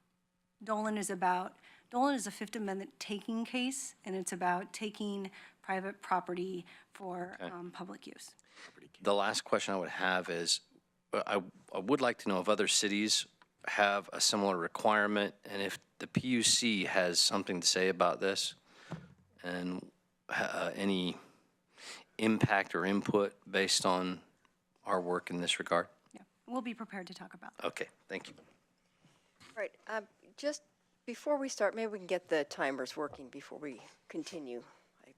Dolan is a Fifth Amendment taking case, and it's about taking private property for public use. The last question I would have is, I would like to know if other cities have a similar requirement, and if the PUC has something to say about this, and any impact or input based on our work in this regard. Yeah, we'll be prepared to talk about that. Okay, thank you. All right, just before we start, maybe we can get the timers working before we continue. I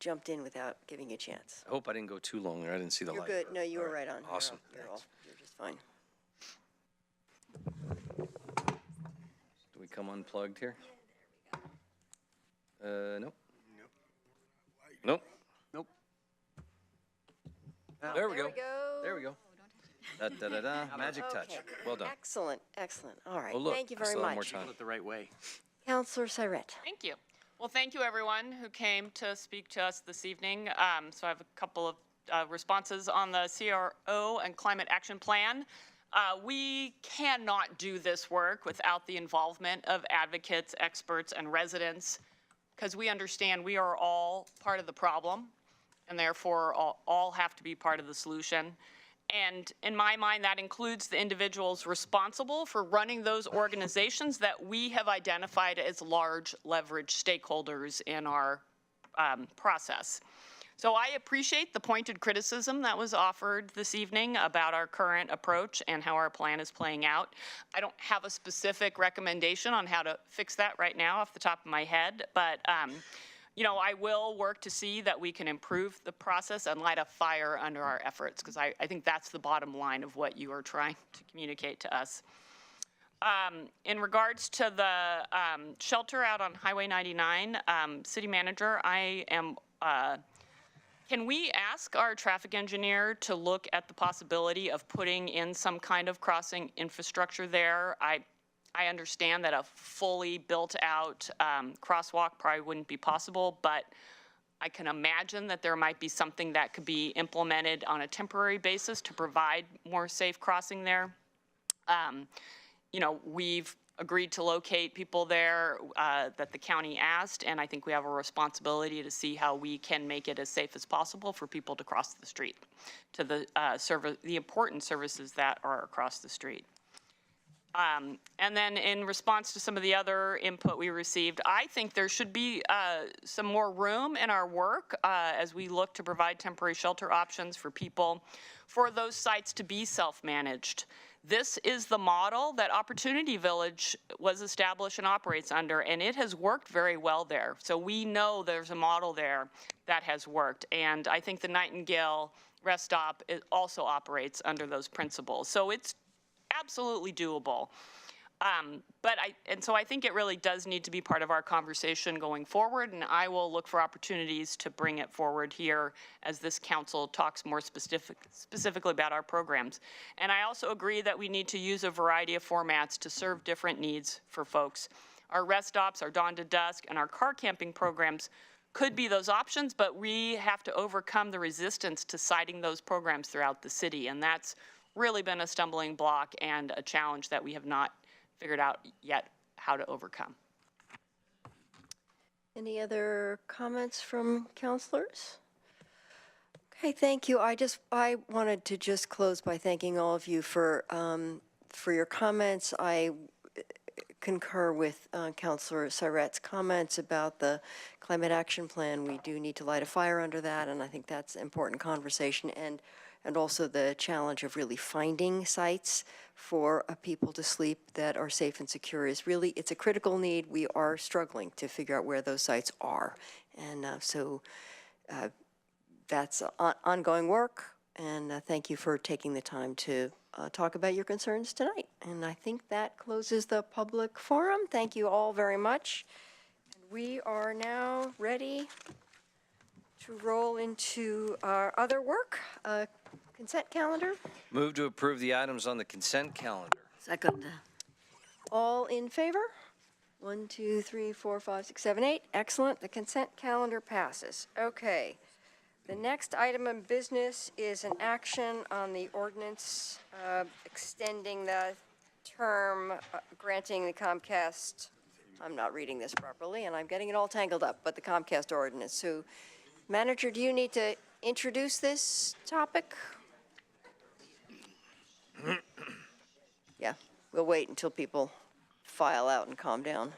jumped in without giving you a chance. I hope I didn't go too long there. I didn't see the You're light. good. No, you were right on. Awesome. You're just fine. Do we come unplugged here? Nope. Nope. Nope. There we go. There we go. Da, da, da, da. Magic touch. Okay. Well done. Excellent, excellent. All right, Oh, look, thank you I very still have more much. time. The right way. Councilor Syrett. Thank you. Well, thank you, everyone who came to speak to us this evening. So I have a couple of responses on the CRO and Climate Action Plan. We cannot do this work without the involvement of advocates, experts, and residents, because we understand we are all part of the problem, and therefore all have to be part of the solution. And in my mind, that includes the individuals responsible for running those organizations that we have identified as large leverage stakeholders in our process. So I appreciate the pointed criticism that was offered this evening about our current approach and how our plan is playing out. I don't have a specific recommendation on how to fix that right now off the top of my head, but you know, I will work to see that we can improve the process and light a fire under our efforts, because I think that's the bottom line of what you are trying to communicate to us. In regards to the shelter out on Highway 99, City Manager, I am, can we ask our traffic engineer to look at the possibility of putting in some kind of crossing infrastructure there? I understand that a fully built-out crosswalk probably wouldn't be possible, but I can imagine that there might be something that could be implemented on a temporary basis to provide more safe crossing there. You know, we've agreed to locate people there that the county asked, and I think we have a responsibility to see how we can make it as safe as possible for people to cross the street to the important services that are across the street. And then in response to some of the other input we received, I think there should be some more room in our work as we look to provide temporary shelter options for people, for those sites to be self-managed. This is the model that Opportunity Village was established and operates under, and it has worked very well there. So we know there's a model there that has worked, and I think the Nightingale Rest Stop also operates under those principles. So it's absolutely doable. So I think it really does need to be part of our conversation going forward, and I will look for opportunities to bring it forward here as this council talks more specifically about our programs. And I also agree that we need to use a variety of formats to serve different needs for folks. Our rest stops, our dawn to dusk, and our car camping programs could be those options, but we have to overcome the resistance to citing those programs throughout the city, and that's really been a stumbling block and a challenge that we have not figured out yet how to overcome. Any other comments from councilors? Okay, thank you. I wanted to just close by thanking all of you for your comments. I concur with Councilor Syrett's comments about the Climate Action Plan. We do need to light a fire under that, and I think that's an important conversation. And also the challenge of really finding sites for people to sleep that are safe and secure is really, it's a critical need. We are struggling to figure out where those sites are. And so that's ongoing work. And thank you for taking the time to talk about your concerns tonight. And I think that closes the public forum. Thank you all very much. And we are now ready to roll into our other work, consent calendar. Move to approve the items on the consent calendar. Second. All in favor? 1, 2, 3, 4, 5, 6, 7, 8. Excellent. The consent calendar passes. Okay. The next item of business is an action on the ordinance extending the term granting the Comcast, I'm not reading this properly, and I'm getting it all tangled up, but the Comcast ordinance. So, Manager, do you need to introduce this topic? Yeah, we'll wait until people file out and calm down.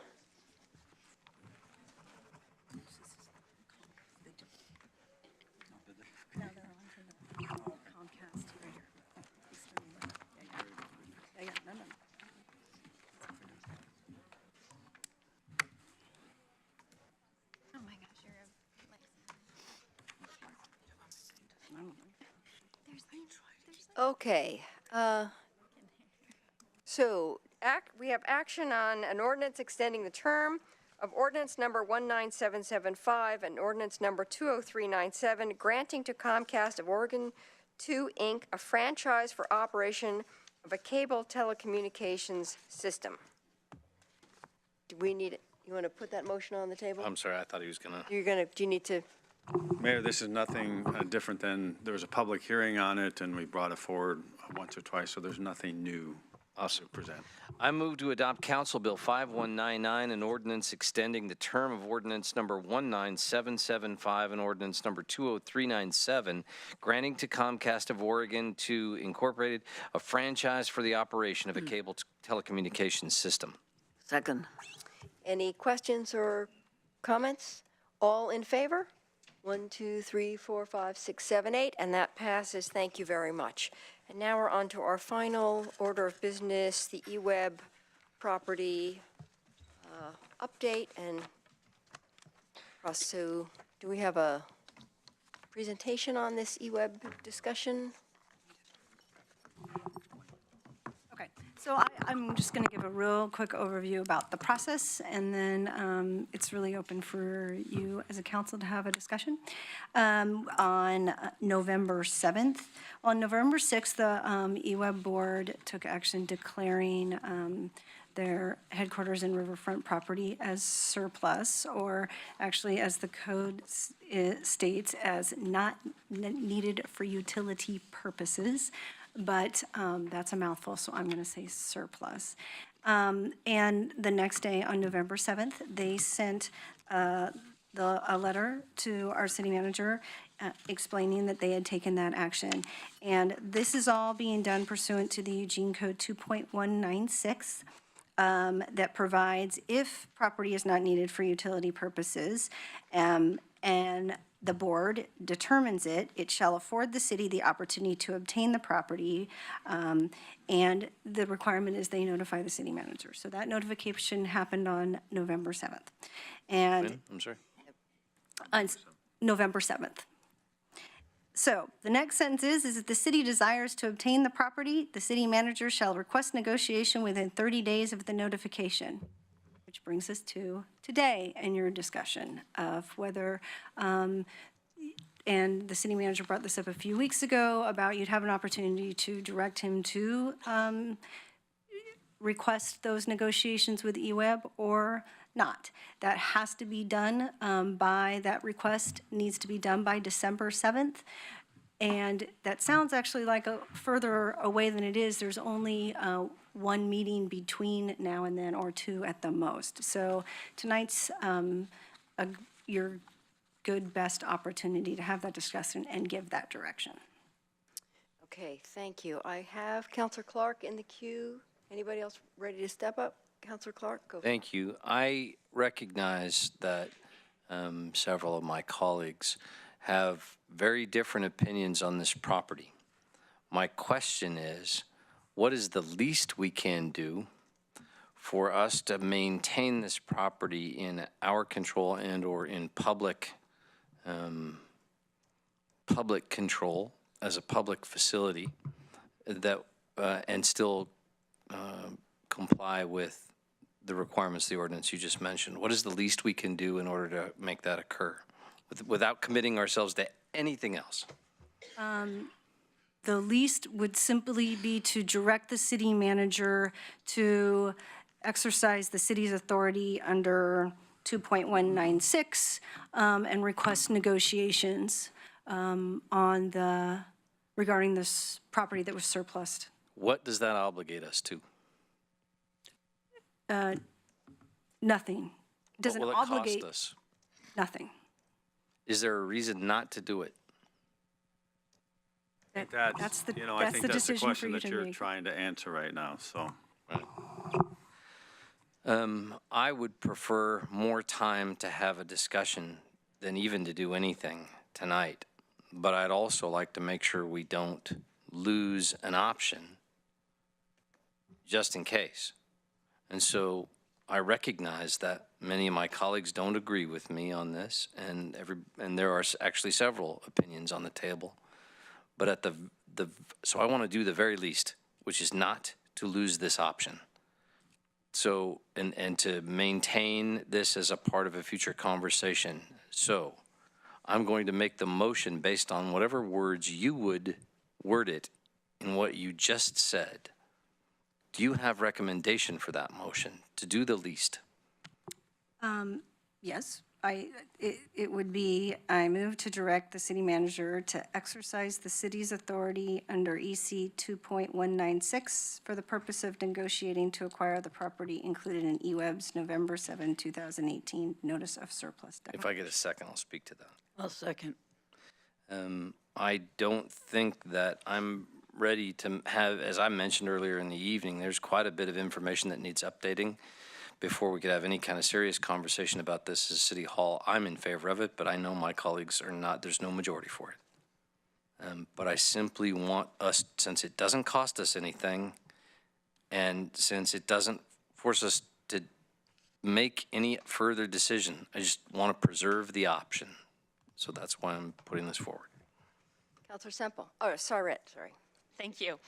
Okay, so we have action on an ordinance extending the term of ordinance number 19775 and ordinance number 20397, granting to Comcast of Oregon 2, Inc. a franchise for operation of a cable telecommunications system. Do we need, you want to put that motion on the table? I'm sorry, I thought he was gonna. Do you need to? Mayor, this is nothing different than, there was a public hearing on it, and we brought it forward once or twice, so there's nothing new to present. I move to adopt Council Bill 5199, an ordinance extending the term of ordinance number 19775 and ordinance number 20397, granting to Comcast of Oregon 2 Incorporated a franchise for the operation of a cable telecommunications system. Second. Any questions or comments? All in favor? 1, 2, 3, 4, 5, 6, 7, 8, and that passes. Thank you very much. And now we're on to our final order of business, the eWeb property update. And so, do we have a presentation on this eWeb discussion? So I'm just going to give a real quick overview about the process, and then it's really open for you as a council to have a discussion. On November 7th, on November 6th, the eWeb board took action declaring their headquarters and riverfront property as surplus, or actually as the code states, as not needed for utility purposes. But that's a mouthful, so I'm going to say surplus. And the next day, on November 7th, they sent a letter to our city manager explaining that they had taken that action. And this is all being done pursuant to the Eugene Code 2.196 that provides if property is not needed for utility purposes, and the board determines it, it shall afford the city the opportunity to obtain the property, and the requirement is they notify the city manager. So that notification happened on November 7th. And I'm sorry? on November 7th. So the next sentence is if the city desires to obtain the property, the city manager shall request negotiation within 30 days of the notification. Which brings us to today and your discussion of whether, and the city manager brought this up a few weeks ago about you'd have an opportunity to direct him to request those negotiations with eWeb or not. That has to be done that request needs to be done by December 7th. And that sounds actually like a further away than it is. There's only one meeting between now and then, or two at the most. So tonight's your good, best opportunity to have that discussion and give that direction. Okay, thank you. I have Councilor Clark in the queue. Anybody else ready to step up? Councilor Clark, go. Thank you. I recognize that several of my colleagues have very different opinions on this property. My question is, what is the least we can do for us to maintain this property in our control and or in public control as a public facility that and still comply with the requirements of the ordinance you just mentioned? What is the least we can do in order to make that occur? without committing ourselves to anything else. The least would simply be to direct the city manager to exercise the city's authority under 2.196 and request negotiations regarding this property that was surplused. What does that obligate us to? Nothing. It doesn't What will it obligate cost us? nothing. Is there a reason not to do it? That's the, You know, I that's think the that's the decision for question you that to you're make. trying to answer right now, so. I would prefer more time to have a discussion than even to do anything tonight. But I'd also like to make sure we don't lose an option just in case. And so I recognize that many of my colleagues don't agree with me on this, and there are actually several opinions on the table. But at so I want to do the very least, which is not to lose this option. So, and to maintain this as a part of a future conversation. So I'm going to make the motion based on whatever words you would word it in what you just said. Do you have recommendation for that motion to do the least? Yes, it would be, I move to direct the city manager to exercise the city's authority under EC 2.196 for the purpose of negotiating to acquire the property included in eWeb's November 7, 2018 Notice of Surplus If I get a second, I'll speak to that. I'll second. I don't think that I'm ready to have, as I mentioned earlier in the evening, there's quite a bit of information that needs updating before we could have any kind of serious conversation about this as City Hall. I'm in favor of it, but I know my colleagues are not. There's no majority for it. But I simply want us, since it doesn't cost us anything, and since it doesn't force us to make any further decision, I just want to preserve the option. So that's why I'm putting this forward. Councilor Semple. Oh, sorry. Thank you.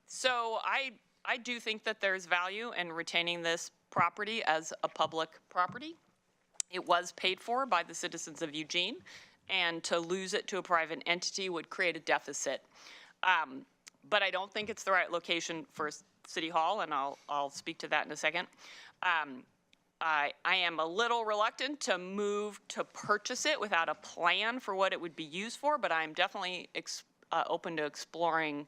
So I do think that there's value in retaining this property as a public property. It was paid for by the citizens of Eugene, and to lose it to a private entity would create a deficit. But I don't think it's the right location for City Hall, and I'll speak to that in a second. I am a little reluctant to move to purchase it without a plan for what it would be used for, but I'm definitely open to exploring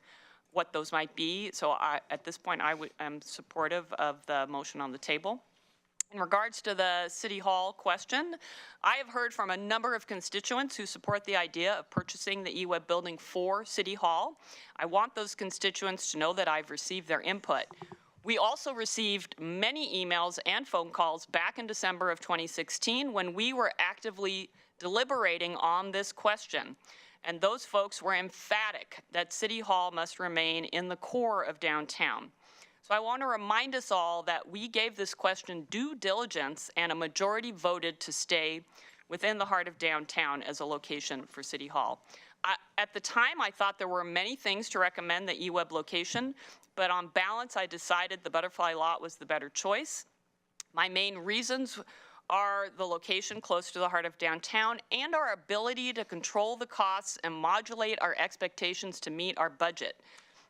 what those might be. So at this point, I'm supportive of the motion on the table. In regards to the City Hall question, I have heard from a number of constituents who support the idea of purchasing the eWeb building for City Hall. I want those constituents to know that I've received their input. We also received many emails and phone calls back in December of 2016 when we were actively deliberating on this question. And those folks were emphatic that City Hall must remain in the core of downtown. So I want to remind us all that we gave this question due diligence, and a majority voted to stay within the heart of downtown as a location for City Hall. At the time, I thought there were many things to recommend the eWeb location, but on balance, I decided the Butterfly Lot was the better choice. My main reasons are the location close to the heart of downtown and our ability to control the costs and modulate our expectations to meet our budget.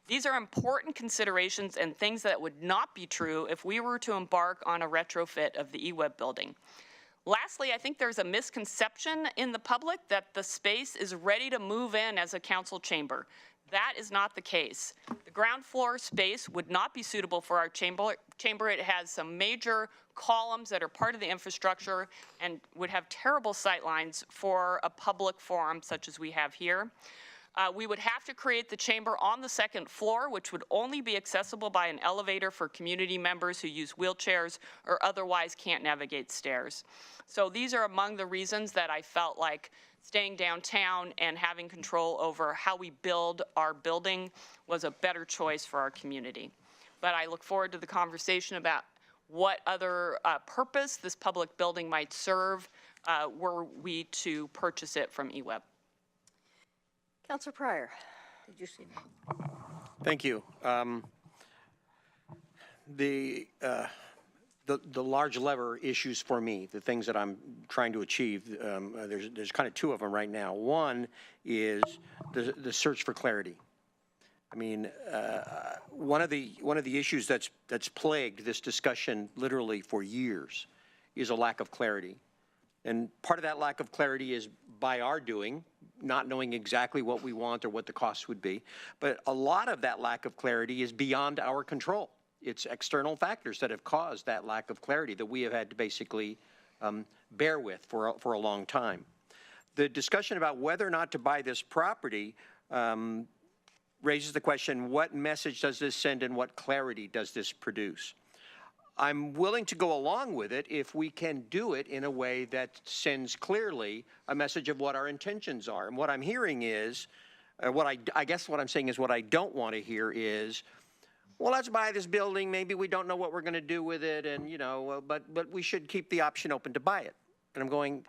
These are important considerations and things that would not be true if we were to embark on a retrofit of the eWeb building. Lastly, I think there's a misconception in the public that the space is ready to move in as a council chamber. That is not the case. The ground floor space would not be suitable for our chamber. It has some major columns that are part of the infrastructure and would have terrible sight lines for a public forum such as we have here. We would have to create the chamber on the second floor, which would only be accessible by an elevator for community members who use wheelchairs or otherwise can't navigate stairs. So these are among the reasons that I felt like staying downtown and having control over how we build our building was a better choice for our community. But I look forward to the conversation about what other purpose this public building might serve were we to purchase it from eWeb. Councilor Pryor. Did you see that? Thank you. The the large lever issues for me, the things that I'm trying to achieve, there's kind of two of them right now. One is the search for clarity. I mean, one of the issues that's plagued this discussion literally for years is a lack of clarity. And part of that lack of clarity is by our doing, not knowing exactly what we want or what the costs would be. But a lot of that lack of clarity is beyond our control. It's external factors that have caused that lack of clarity that we have had to basically bear with for a long time. The discussion about whether or not to buy this property raises the question, what message does this send and what clarity does this produce? I'm willing to go along with it if we can do it in a way that sends clearly a message of what our intentions are. And what I'm hearing is, I guess what I'm saying is what I don't want to hear is, well, let's buy this building. Maybe we don't know what we're going to do with it, and but we should keep the option open to buy it. And I'm going,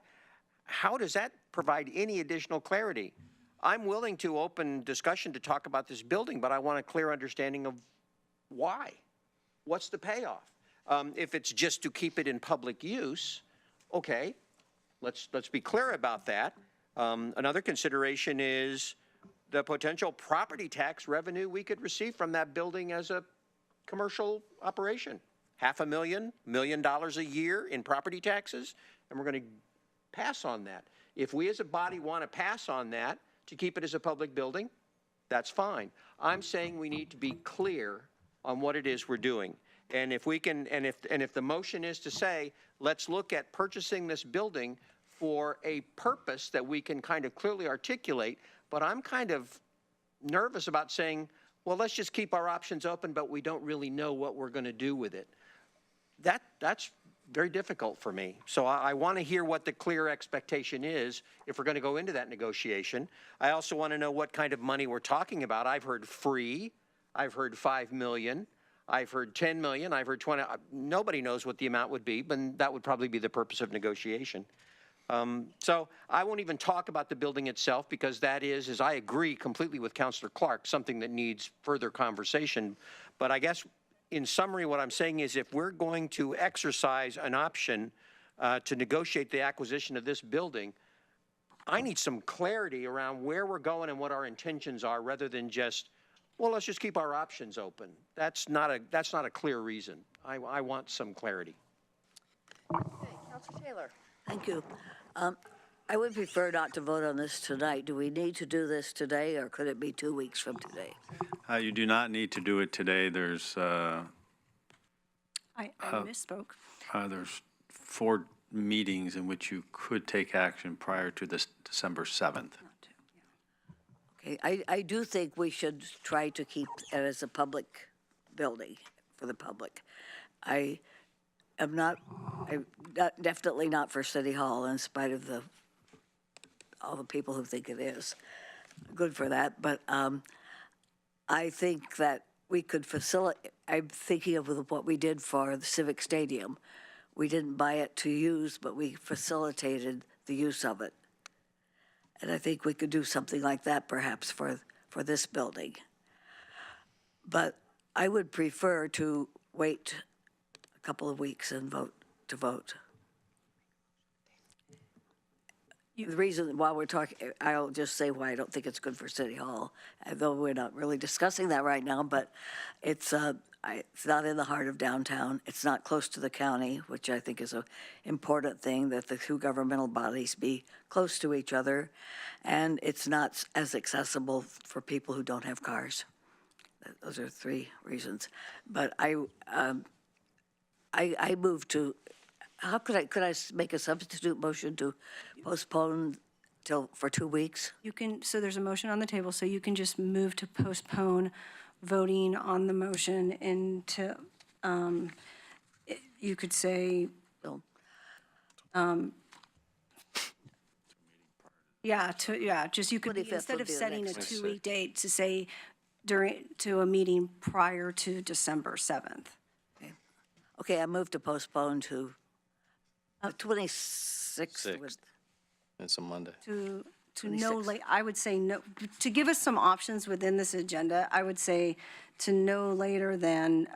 how does that provide any additional clarity? I'm willing to open discussion to talk about this building, but I want a clear understanding of why. What's the payoff? If it's just to keep it in public use, okay, let's be clear about that. Another consideration is the potential property tax revenue we could receive from that building as a commercial operation. $500,000, $1 million a year in property taxes, and we're going to pass on that. If we as a body want to pass on that to keep it as a public building, that's fine. I'm saying we need to be clear on what it is we're doing. And if we can, and if the motion is to say, let's look at purchasing this building for a purpose that we can kind of clearly articulate, but I'm kind of nervous about saying, well, let's just keep our options open, but we don't really know what we're going to do with it. That's very difficult for me. So I want to hear what the clear expectation is if we're going to go into that negotiation. I also want to know what kind of money we're talking about. I've heard free. I've heard $5 million. I've heard 10 million, I've heard 20, nobody knows what the amount would be, but that would probably be the purpose of negotiation. So I won't even talk about the building itself because that is, as I agree completely with Councillor Clark, something that needs further conversation. But I guess in summary, what I'm saying is if we're going to exercise an option to negotiate the acquisition of this building, I need some clarity around where we're going and what our intentions are rather than just, well, let's just keep our options open. That's not a clear reason. I want some clarity. Okay, Councilor Taylor. Thank you. I would prefer not to vote on this tonight. Do we need to do this today, or could it be 2 weeks from today? You do not need to do it today. There's I misspoke. There's 4 meetings in which you could take action prior to this December 7th. Okay, I do think we should try to keep it as a public building for the public. I'm definitely not for City Hall in spite of all the people who think it is. Good for that, but I think that we could facilitate, I'm thinking of what we did for the Civic Stadium. We didn't buy it to use, but we facilitated the use of it. And I think we could do something like that perhaps for this building. But I would prefer to wait a couple of weeks and vote. The reason while we're talking, I'll just say why I don't think it's good for City Hall, though we're not really discussing that right now, but it's not in the heart of downtown. It's not close to the county, which I think is an important thing, that the two governmental bodies be close to each other, and it's not as accessible for people who don't have cars. Those are 3 reasons. But I move to, could I make a substitute motion to postpone for 2 weeks? You can, so there's a motion on the table, so you can just move to postpone voting on the motion into, you could say, just you could, instead of setting a 2-week date, to say to a meeting prior to December 7th. Okay, I move to postpone to 26th. It's a Monday. To no late, I would say no, to give us some options within this agenda, I would say to no later than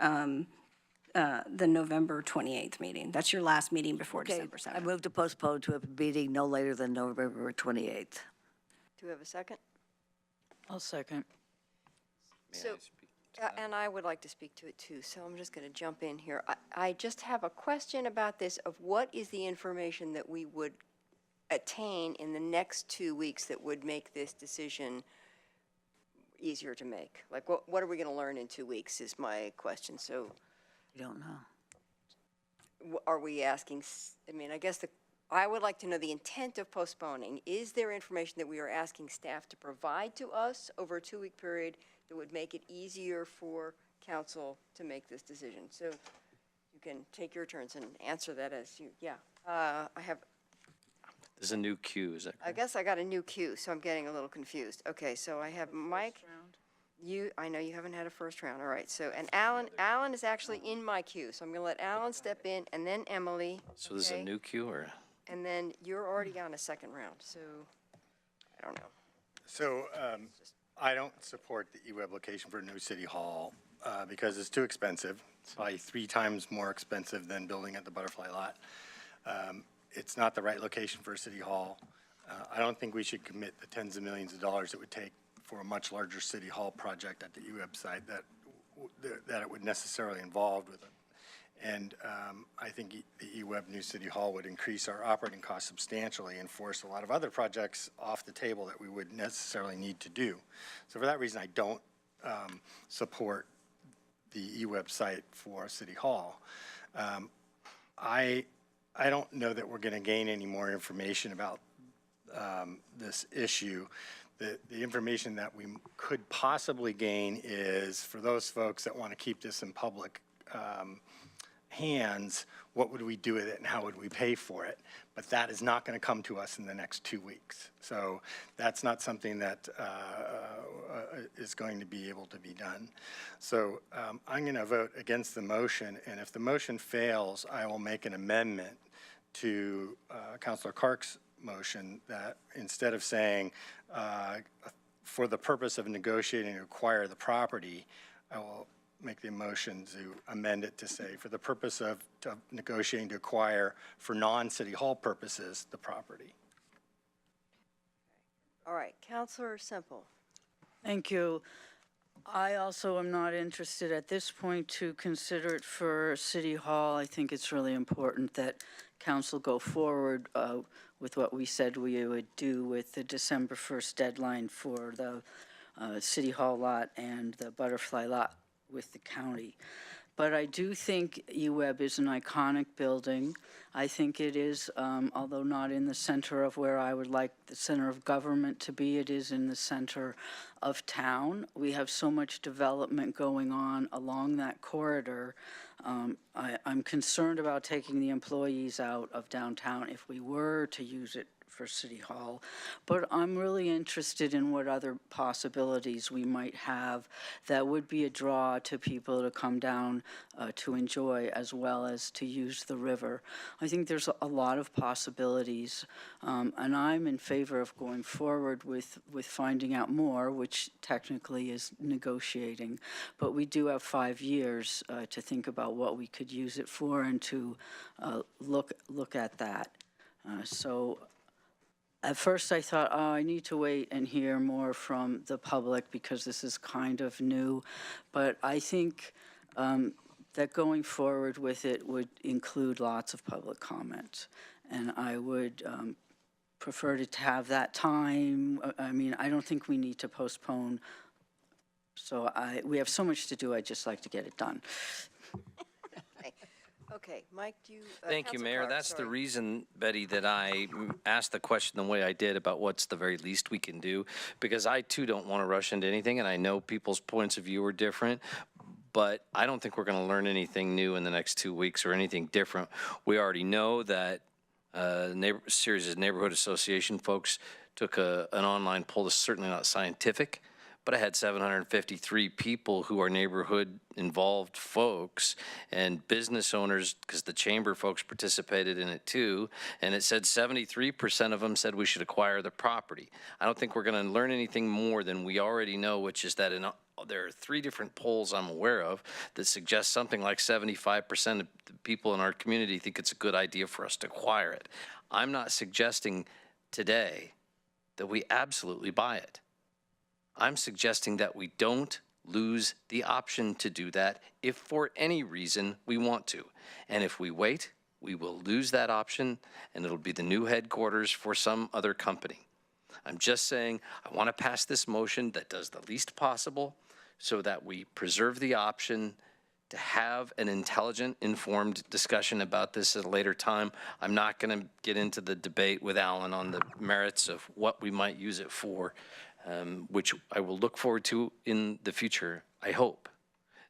the November 28th meeting. That's your last meeting before Okay, December 7th. I move to postpone to a meeting no later than November 28th. Do we have a second? I'll second. So, and I would like to speak to it too, so I'm just going to jump in here. I just have a question about this of what is the information that we would attain in the next 2 weeks that would make this decision easier to make? Like, what are we going to learn in 2 weeks is my question. So You don't know. are we asking, I mean, I guess I would like to know the intent of postponing. Is there information that we are asking staff to provide to us over a 2-week period that would make it easier for council to make this decision? So you can take your turns and answer that as you, yeah. I have, There's a new queue, is that I guess I got a new queue, so I'm getting a little confused. Okay, so I have Mike. I know you haven't had a first round, all right. So, and Alan is actually in my queue, so I'm gonna let Alan step in, and then Emily. So there's a okay? new queue, or? And then you're already on a second round, so I don't know. So I don't support the eWeb location for a new city hall because it's too expensive. It's probably 3 times more expensive than building at the Butterfly Lot. It's not the right location for a city hall. I don't think we should commit the tens of millions of dollars it would take for a much larger city hall project at the eWeb site that it would necessarily involve with it. And I think the eWeb New City Hall would increase our operating costs substantially and force a lot of other projects off the table that we would necessarily need to do. So for that reason, I don't support the eWeb site for City Hall. I don't know that we're going to gain any more information about this issue. The information that we could possibly gain is for those folks that want to keep this in public hands, what would we do with it and how would we pay for it? But that is not going to come to us in the next 2 weeks. So that's not something that is going to be able to be done. So I'm going to vote against the motion, and if the motion fails, I will make an amendment to Councilor Clark's motion that instead of saying for the purpose of negotiating to acquire the property, I will make the motion to amend it to say, for the purpose of negotiating to acquire for non-city hall purposes, the property. All right, Counselor Semple. Thank you. I also am not interested at this point to consider it for City Hall. I think it's really important that council go forward with what we said we would do with the December 1st deadline for the City Hall lot and the Butterfly lot with the county. But I do think eWeb is an iconic building. I think it is, although not in the center of where I would like the center of government to be, it is in the center of town. We have so much development going on along that corridor. I'm concerned about taking the employees out of downtown if we were to use it for City Hall, but I'm really interested in what other possibilities we might have that would be a draw to people to come down to enjoy as well as to use the river. I think there's a lot of possibilities, and I'm in favor of going forward with finding out more, which technically is negotiating, but we do have 5 years to think about what we could use it for and to look at that. So at first I thought, oh, I need to wait and hear more from the public because this is kind of new. But I think that going forward with it would include lots of public comment. And I would prefer to have that time. I mean, I don't think we need to postpone. So we have so much to do, I'd just like to get it done. Okay, Mike, do you? Thank you, Counselor Mayor. Clark, That's the sorry. reason, Betty, that I asked the question the way I did about what's the very least we can do, because I too don't want to rush into anything, and I know people's points of view are different, but I don't think we're going to learn anything new in the next 2 weeks or anything different. We already know that series of neighborhood association folks took an online poll that's certainly not scientific, but I had 753 people who are neighborhood involved folks and business owners, because the chamber folks participated in it too. And it said 73% of them said we should acquire the property. I don't think we're going to learn anything more than we already know, which is that there are 3 different polls I'm aware of that suggest something like 75% of the people in our community think it's a good idea for us to acquire it. I'm not suggesting today that we absolutely buy it. I'm suggesting that we don't lose the option to do that if for any reason we want to. And if we wait, we will lose that option and it'll be the new headquarters for some other company. I'm just saying I want to pass this motion that does the least possible so that we preserve the option to have an intelligent, informed discussion about this at a later time. I'm not going to get into the debate with Alan on the merits of what we might use it for, which I will look forward to in the future, I hope.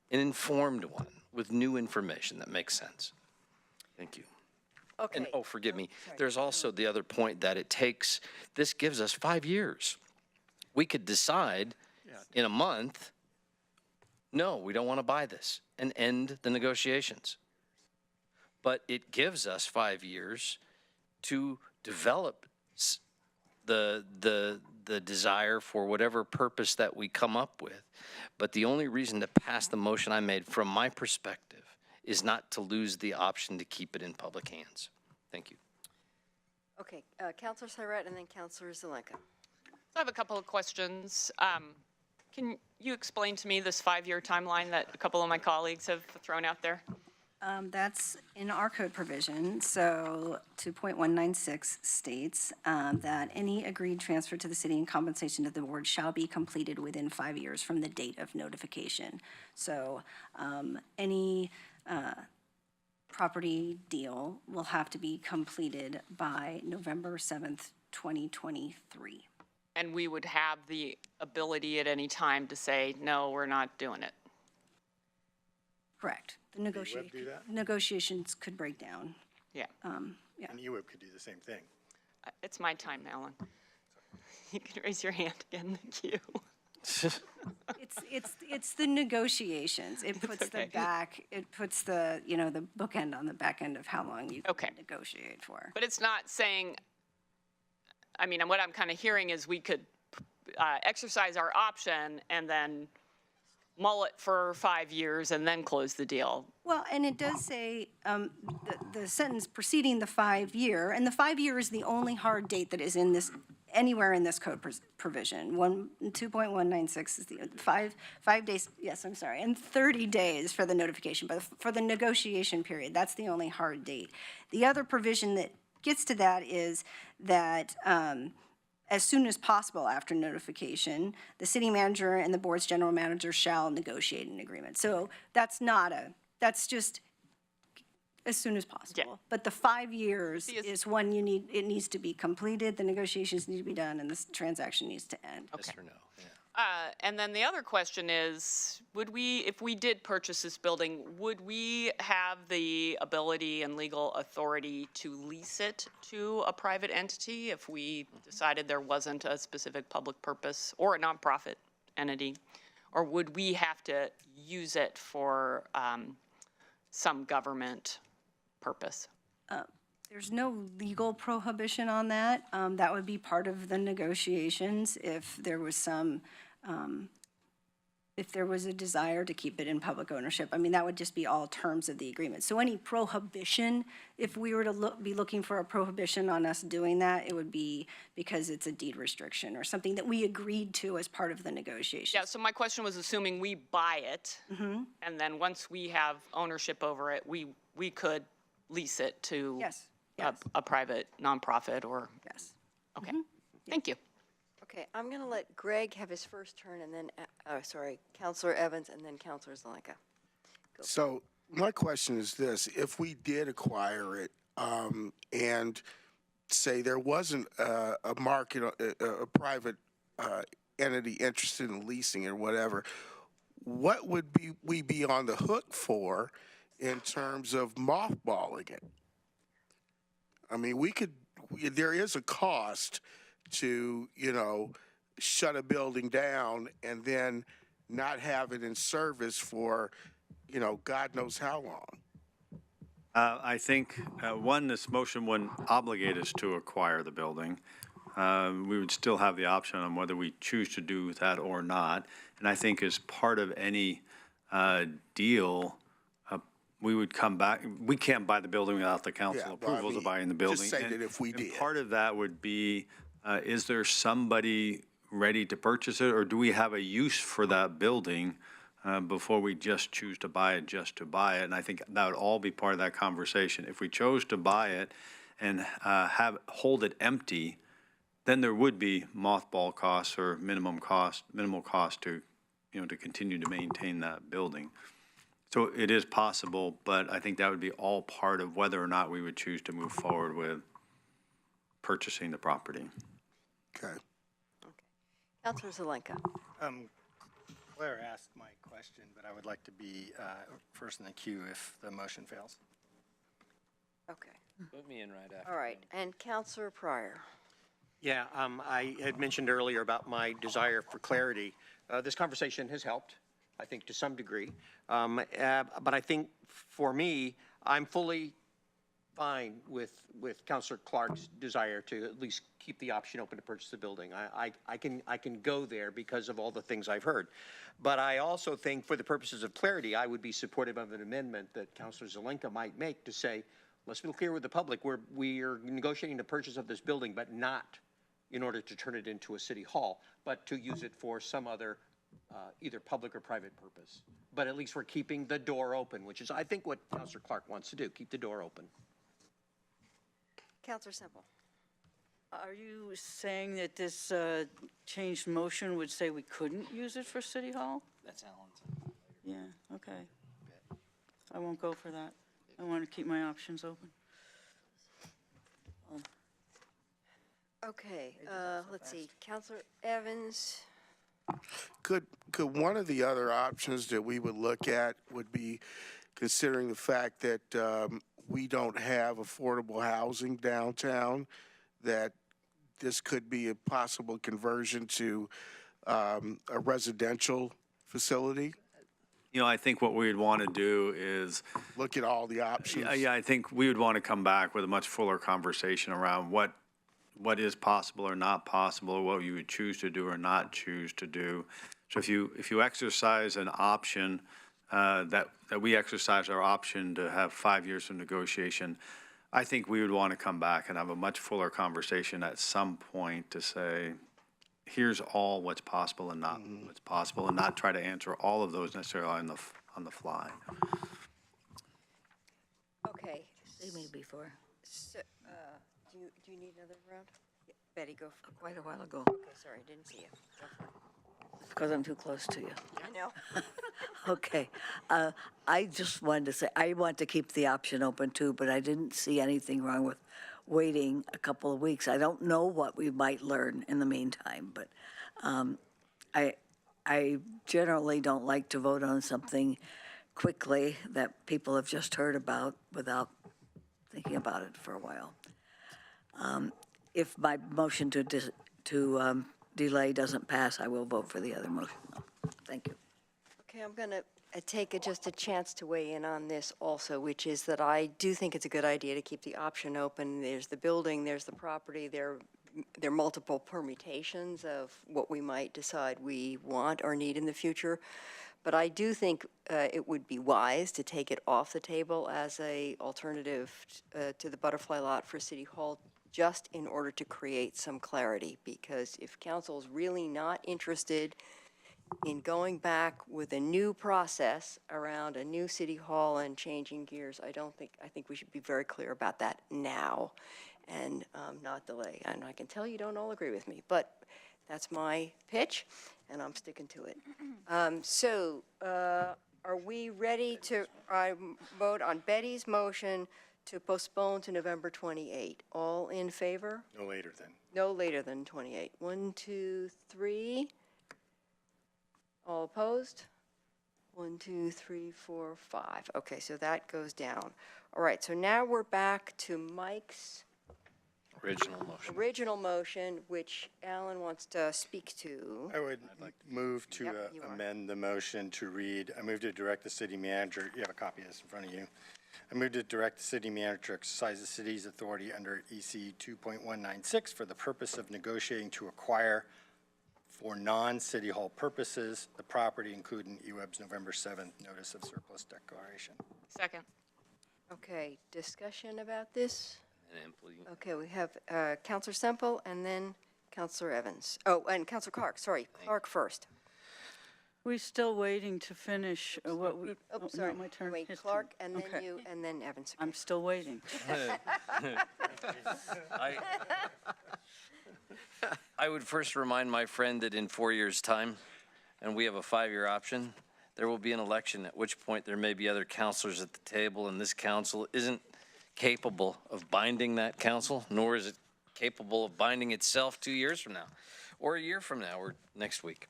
An informed one with new information that makes sense. Thank you. Okay. And, oh, forgive me, there's also the other point that this gives us 5 years. We could decide in a month, no, we don't want to buy this, and end the negotiations. But it gives us 5 years to develop the desire for whatever purpose that we come up with. But the only reason to pass the motion I made, from my perspective, is not to lose the option to keep it in public hands. Thank you. Okay, Counselor Surratt and then Counselor Zelenka. So I have a couple of questions. Can you explain to me this 5-year timeline that a couple of my colleagues have thrown out there? That's in our code provision. So 2.196 states that any agreed transfer to the city and compensation to the board shall be completed within 5 years from the date of notification. So any property deal will have to be completed by November 7th, 2023. And we would have the ability at any time to say, no, we're not doing it. Correct. The negotiations could break down. Yeah. Yeah. And EWIP could do the same thing. It's my time, Alan. You can raise your hand again. Thank you. It's the negotiations. It puts the the bookend on the back end of how long you can negotiate for. But it's not saying, I mean, what I'm kind of hearing is we could exercise our option and then mull it for 5 years and then close the deal. Well, and it does say the sentence preceding the 5 year, and the 5 year is the only hard date that is in this, anywhere in this code provision. 2.196 is the 5 days, yes, I'm sorry, and 30 days for the notification, but for the negotiation period, that's the only hard date. The other provision that gets to that is that as soon as possible after notification, the city manager and the board's general manager shall negotiate an agreement. So that's that's just as soon as possible. Yeah. But the 5 years is when it needs to be completed, the negotiations need to be done, and this transaction needs to end. Yes or no? Yeah. And then the other question is, if we did purchase this building, would we have the ability and legal authority to lease it to a private entity if we decided there wasn't a specific public purpose or a nonprofit entity? Or would we have to use it for some government purpose? There's no legal prohibition on that. That would be part of the negotiations if there was if there was a desire to keep it in public ownership. I mean, that would just be all terms of the agreement. So any prohibition, if we were to be looking for a prohibition on us doing that, it would be because it's a deed restriction or something that we agreed to as part of the negotiation. Yeah, so my question was assuming we buy it, and then once we have ownership over it, we could lease it to a private nonprofit or? Yes. Okay, thank you. Okay, I'm going to let Greg have his first turn, and then, Counselor Evans, and then Counselor Zelenka. So my question is this: if we did acquire it, and say there wasn't a market, a private entity interested in leasing it or whatever, what would we be on the hook for in terms of mothballing it? I mean, there is a cost to, shut a building down and then not have it in service for, God knows how long. I think, one, this motion wouldn't obligate us to acquire the building. We would still have the option on whether we choose to do that or not. And I think as part of any deal, we would come back, we can't buy the building without the council Yeah, well, approval to buying the building. Just say And- that if we and did. part of that would be, is there somebody ready to purchase it, or do we have a use for that building before we just choose to buy it just to buy it? And I think that would all be part of that conversation. If we chose to buy it and hold it empty, then there would be mothball costs or minimal cost to, to continue to maintain that building. So it is possible, but I think that would be all part of whether or not we would choose to move forward with purchasing the property. Okay. Councilor Zelenka. Claire asked my question, but I would like to be first in the queue if the motion fails. Okay. Put me in right after. All right. And Councilor Pryor. Yeah, I had mentioned earlier about my desire for clarity. This conversation has helped, I think, to some degree. But I think for me, I'm fully fine with Councilor Clark's desire to at least keep the option open to purchase the building. I can go there because of all the things I've heard. But I also think for the purposes of clarity, I would be supportive of an amendment that Councilor Zelenka might make to say, let's be clear with the public, we are negotiating the purchase of this building, but not in order to turn it into a city hall, but to use it for some other either public or private purpose. But at least we're keeping the door open, which is, I think, what Councilor Clark wants to do, keep the door open. Councilor Semple. Are you saying that this changed motion would say we couldn't use it for City Hall? That's Alan's. Yeah, okay. I won't go for that. I want to keep my options open. Okay, let's see. Councilor Evans. Could one of the other options that we would look at would be considering the fact that we don't have affordable housing downtown, that this could be a possible conversion to a residential facility? I think what we'd want to do is, Look at all the options. yeah, I think we would want to come back with a much fuller conversation around what is possible or not possible, what you would choose to do or not choose to do. So if you exercise an option, that we exercise our option to have 5 years of negotiation, I think we would want to come back and have a much fuller conversation at some point to say, here's all what's possible and not what's possible, and not try to answer all of those necessarily on the fly. Okay. See me before, So, do you need another round? Yeah, Betty, go. quite a while ago, Okay, sorry, didn't see you. Go for it. because I'm too close to you. I know. Okay, I just wanted to say, I want to keep the option open too, but I didn't see anything wrong with waiting a couple of weeks. I don't know what we might learn in the meantime, but I generally don't like to vote on something quickly that people have just heard about without thinking about it for a while. If my motion to delay doesn't pass, I will vote for the other motion. Thank you. Okay, I'm going to take just a chance to weigh in on this also, which is that I do think it's a good idea to keep the option open. There's the building, there's the property, there are multiple permutations of what we might decide we want or need in the future. But I do think it would be wise to take it off the table as a alternative to the butterfly lot for City Hall, just in order to create some clarity. Because if council is really not interested in going back with a new process around a new City Hall and changing gears, I think we should be very clear about that now and not delay. And I can tell you don't all agree with me, but that's my pitch, and I'm sticking to it. Are we ready to vote on Betty's motion to postpone to November 28? All in favor? No later than. No later than 28. 1, 2, 3. All opposed? 1, 2, 3, 4, 5. Okay, so that goes down. All right, so now we're back to Mike's Original motion. Original motion, which Alan wants to speak to. I would move to Yep, you are. amend the motion to read, I move to direct the city manager, you have a copy of this in front of you. I move to direct the city manager to exercise the city's authority under EC 2.196 for the purpose of negotiating to acquire for non-city hall purposes the property including EWEB's November 7th notice of surplus declaration. Second. Okay, discussion about this? And please. Okay, we have Counselor Semple and then Counselor Evans. Oh, and Counselor Clark, sorry, Clark first. We're still waiting to finish what we, Oh, sorry. not my turn. Wait, His turn. Clark and then Okay. you, and then Evans. I'm still waiting. I would first remind my friend that in 4 years' time, and we have a 5-year option, there will be an election, at which point there may be other counselors at the table, and this council isn't capable of binding that council, nor is it capable of binding itself 2 years from now, or a year from now, or next week.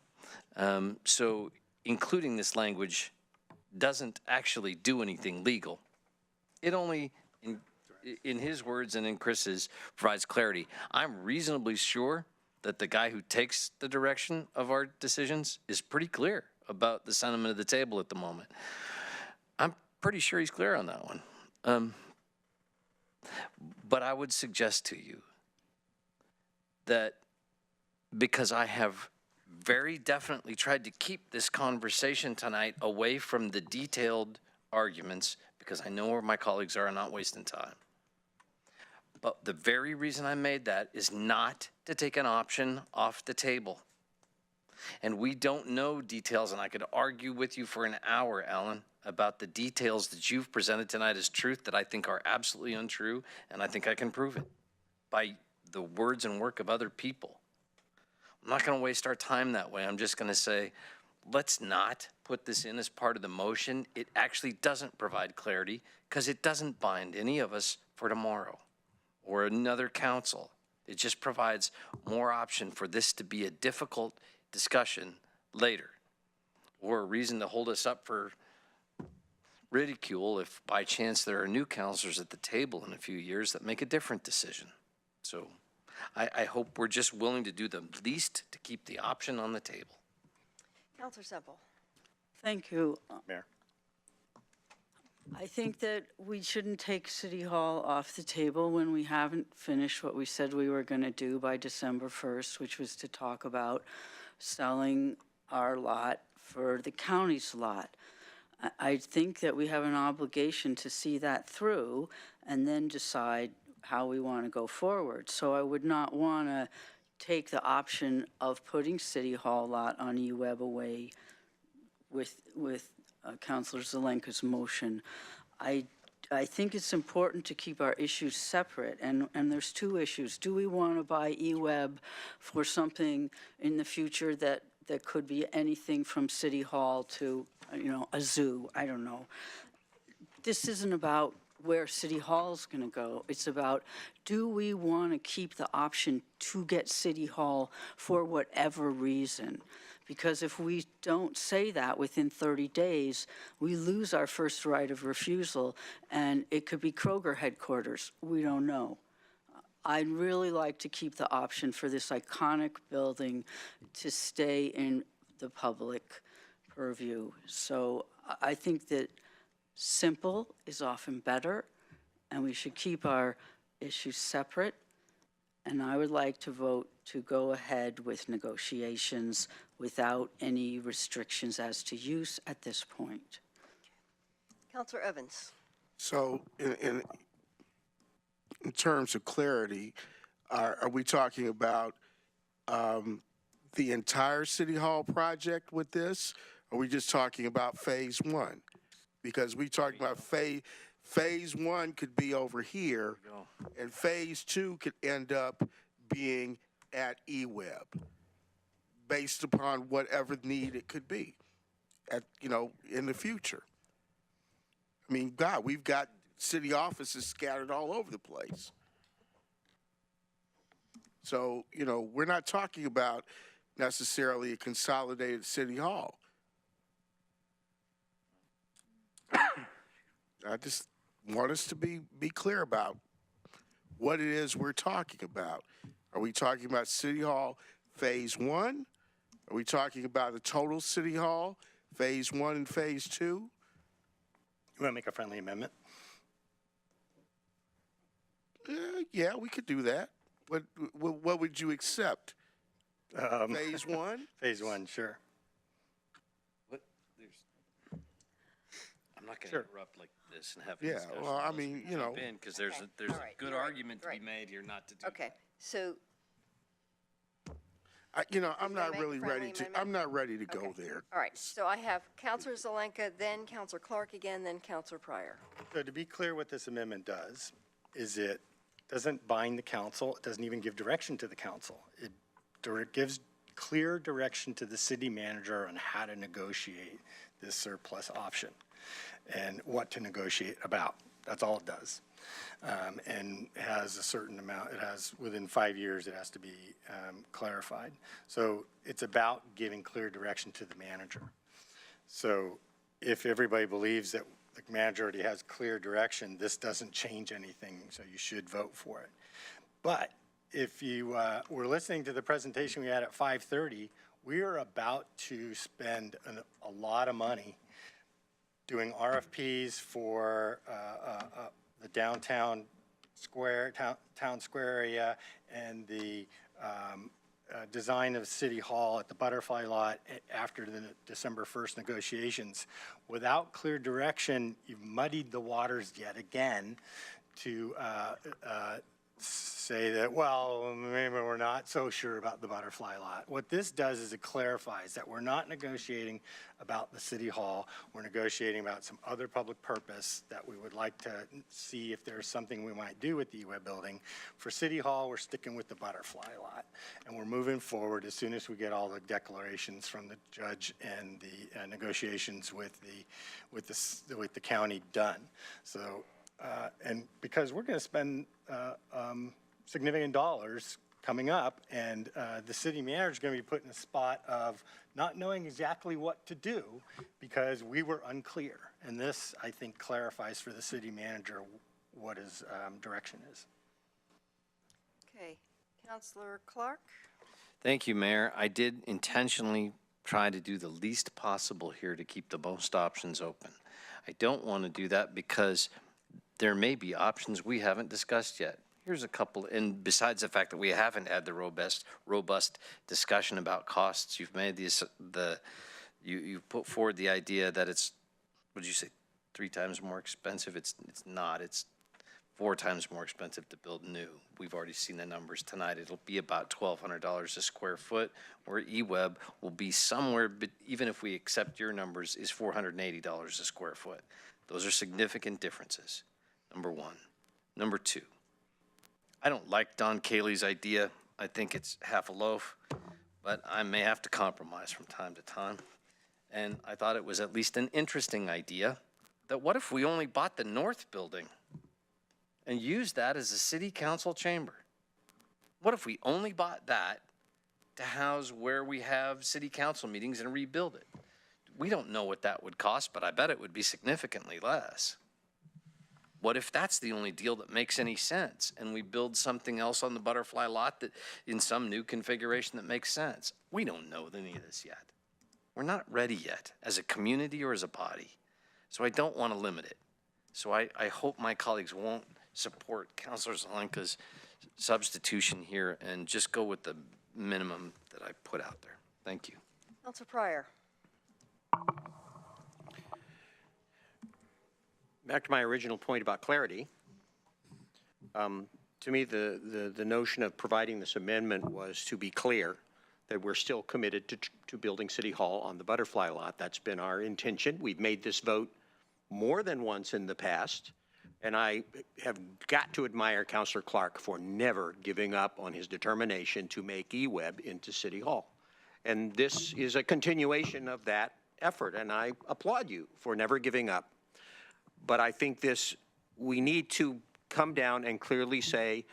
So including this language doesn't actually do anything legal. It only, in his words and in Chris's, provides clarity. I'm reasonably sure that the guy who takes the direction of our decisions is pretty clear about the sentiment of the table at the moment. I'm pretty sure he's clear on that one. But I would suggest to you that because I have very definitely tried to keep this conversation tonight away from the detailed arguments, because I know where my colleagues are and not wasting time. But the very reason I made that is not to take an option off the table. And we don't know details, and I could argue with you for an hour, Alan, about the details that you've presented tonight as truth that I think are absolutely untrue, and I think I can prove it by the words and work of other people. I'm not going to waste our time that way. I'm just going to say, let's not put this in as part of the motion. It actually doesn't provide clarity because it doesn't bind any of us for tomorrow or another council. It just provides more option for this to be a difficult discussion later, or a reason to hold us up for ridicule if by chance there are new counselors at the table in a few years that make a different decision. So I hope we're just willing to do the least to keep the option on the table. Counselor Semple. Thank you. Mayor. I think that we shouldn't take City Hall off the table when we haven't finished what we said we were going to do by December 1st, which was to talk about selling our lot for the county's lot. I think that we have an obligation to see that through and then decide how we want to go forward. So I would not want to take the option of putting City Hall lot on EWEB away with Councilor Zelenka's motion. I think it's important to keep our issues separate, and there's two issues. Do we want to buy EWEB for something in the future that could be anything from City Hall to, a zoo? I don't know. This isn't about where City Hall's going to go. It's about, do we want to keep the option to get City Hall for whatever reason? Because if we don't say that within 30 days, we lose our first right of refusal, and it could be Kroger headquarters. We don't know. I'd really like to keep the option for this iconic building to stay in the public purview. So I think that simple is often better, and we should keep our issues separate. And I would like to vote to go ahead with negotiations without any restrictions as to use at this point. Counselor Evans. So in terms of clarity, are we talking about the entire City Hall project with this? Or are we just talking about phase one? Because we talking about phase one could be over here, and phase two could end up being at EWEB, based upon whatever need it could be, in the future. I mean, God, we've got city offices scattered all over the place. So, we're not talking about necessarily a consolidated City Hall. I just want us to be clear about what it is we're talking about. Are we talking about City Hall Phase 1? Are we talking about a total City Hall, Phase 1 and Phase 2? You want to make a friendly amendment? Yeah, we could do that. What would you accept? Phase 1? Phase 1, sure. I'm not going to Sure. interrupt like this and have a Yeah, discussion. well, I unless mean, we you know. jump in, because there's Okay. a All right, good you're right, argument to be right. made here not to do. Okay, so I'm not make a really friendly ready to, amendment? I'm not ready to go Okay. there. All right, so I have Counselor Zelenka, then Counselor Clark again, then Counselor Pryor. So to be clear, what this amendment does is it doesn't bind the council. It doesn't even give direction to the council. It gives clear direction to the city manager on how to negotiate this surplus option and what to negotiate about. That's all it does. And has a certain amount, it has, within 5 years, it has to be clarified. So it's about giving clear direction to the manager. So if everybody believes that the manager already has clear direction, this doesn't change anything, so you should vote for it. But if you were listening to the presentation we had at 5:30, we are about to spend a lot of money doing RFPs for the downtown square, town square area, and the design of City Hall at the Butterfly Lot after the December 1st negotiations. Without clear direction, you've muddied the waters yet again to say that, well, maybe we're not so sure about the Butterfly Lot. What this does is it clarifies that we're not negotiating about the City Hall. We're negotiating about some other public purpose that we would like to see if there's something we might do with the UWeb building. For City Hall, we're sticking with the Butterfly Lot, and we're moving forward as soon as we get all the declarations from the judge and the negotiations with the county done. So. And because we're going to spend significant dollars coming up, and the city manager is going to be put in a spot of not knowing exactly what to do because we were unclear. And this, I think, clarifies for the city manager what his direction is. Okay, Counselor Clark? Thank you, Mayor. I did intentionally try to do the least possible here to keep the most options open. I don't want to do that because there may be options we haven't discussed yet. Here's a couple, and besides the fact that we haven't had the robust discussion about costs, you've made you put forward the idea that it's, what did you say, 3 times more expensive? It's not. It's 4 times more expensive to build new. We've already seen the numbers tonight. It'll be about $1,200 a square foot, where eWeb will be somewhere, but even if we accept your numbers, is $480 a square foot. Those are significant differences. Number one. Number two, I don't like Don Cayley's idea. I think it's half a loaf, but I may have to compromise from time to time. And I thought it was at least an interesting idea that what if we only bought the north building and used that as a city council chamber? What if we only bought that to house where we have city council meetings and rebuild it? We don't know what that would cost, but I bet it would be significantly less. What if that's the only deal that makes any sense and we build something else on the Butterfly Lot that in some new configuration that makes sense? We don't know any of this yet. We're not ready yet as a community or as a body. So I don't want to limit it. So I hope my colleagues won't support Councilor Zelenka's substitution here and just go with the minimum that I put out there. Thank you. Counselor Pryor? Back to my original point about clarity. To me, the notion of providing this amendment was to be clear that we're still committed to building City Hall on the Butterfly Lot. That's been our intention. We've made this vote more than once in the past, and I have got to admire Councilor Clark for never giving up on his determination to make eWeb into City Hall. And this is a continuation of that effort, and I applaud you for never giving up. But I think we need to come down and clearly say,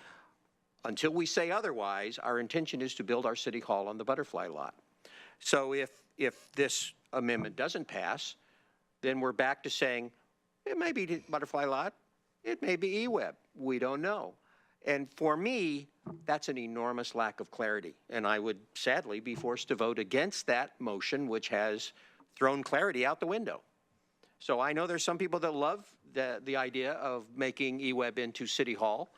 until we say otherwise, our intention is to build our City Hall on the Butterfly Lot. So if this amendment doesn't pass, then we're back to saying, it may be the Butterfly Lot, it may be eWeb, we don't know. And for me, that's an enormous lack of clarity. And I would sadly be forced to vote against that motion, which has thrown clarity out the window. So I know there's some people that love the idea of making eWeb into City Hall.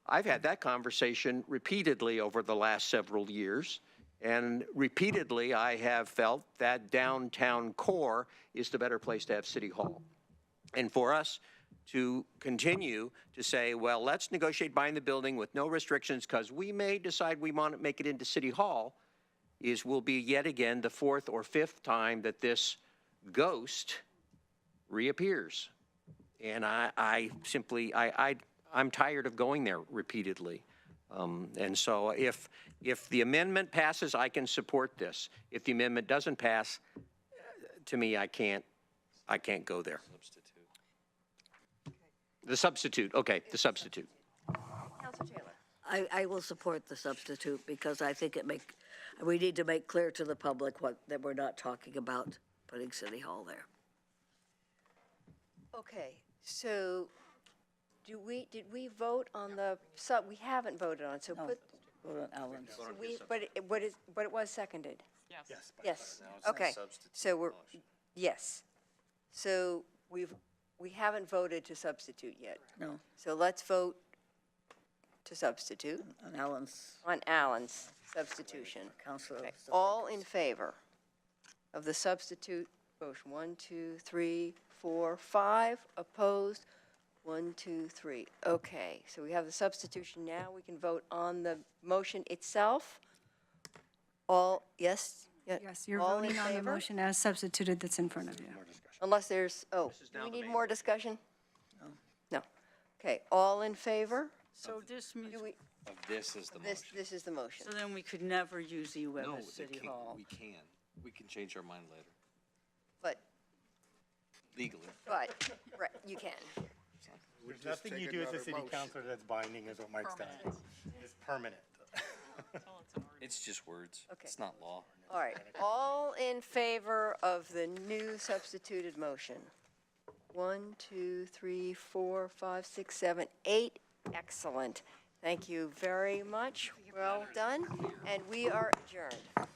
I've had that conversation repeatedly over the last several years. And repeatedly, I have felt that downtown core is the better place to have City Hall. And for us to continue to say, well, let's negotiate buying the building with no restrictions because we may decide we want to make it into City Hall will be yet again the fourth or fifth time that this ghost reappears. And I'm tired of going there repeatedly. And so if the amendment passes, I can support this. If the amendment doesn't pass, to me, I can't go there. The substitute, okay, the substitute. Councilor Taylor. I will support the substitute because I think we need to make clear to the public that we're not talking about putting City Hall there. Okay, so did we vote on the we haven't voted on it, so No, put, vote on Allen's. so but it was seconded? Yes. Yes, okay, so yes. So we haven't voted to substitute yet. No, So let's vote to substitute on Allen's. on Allen's substitution. Counselor. Okay, all in favor of the substitute motion? 1, 2, 3, 4, 5. Opposed? 1, 2, 3. Okay, so we have the substitution now. We can vote on the motion itself. All, yes? Yes, you're All in voting on the favor? motion as substituted that's in front of you. Unless there's, do we need more discussion? No. Okay, all in favor? So this means, This is the motion. This is the motion. so then we could never use eWeb No, as City they Hall. can't, we can. We can change our mind later, But, legally. right, you can. There's nothing you do as a city councilor that's binding, is what Mike's saying. It's permanent. It's just words. Okay. It's not law. All right, all in favor of the new substituted motion? 1, 2, 3, 4, 5, 6, 7, 8. Excellent. Thank you very much. Well done, and we are adjourned.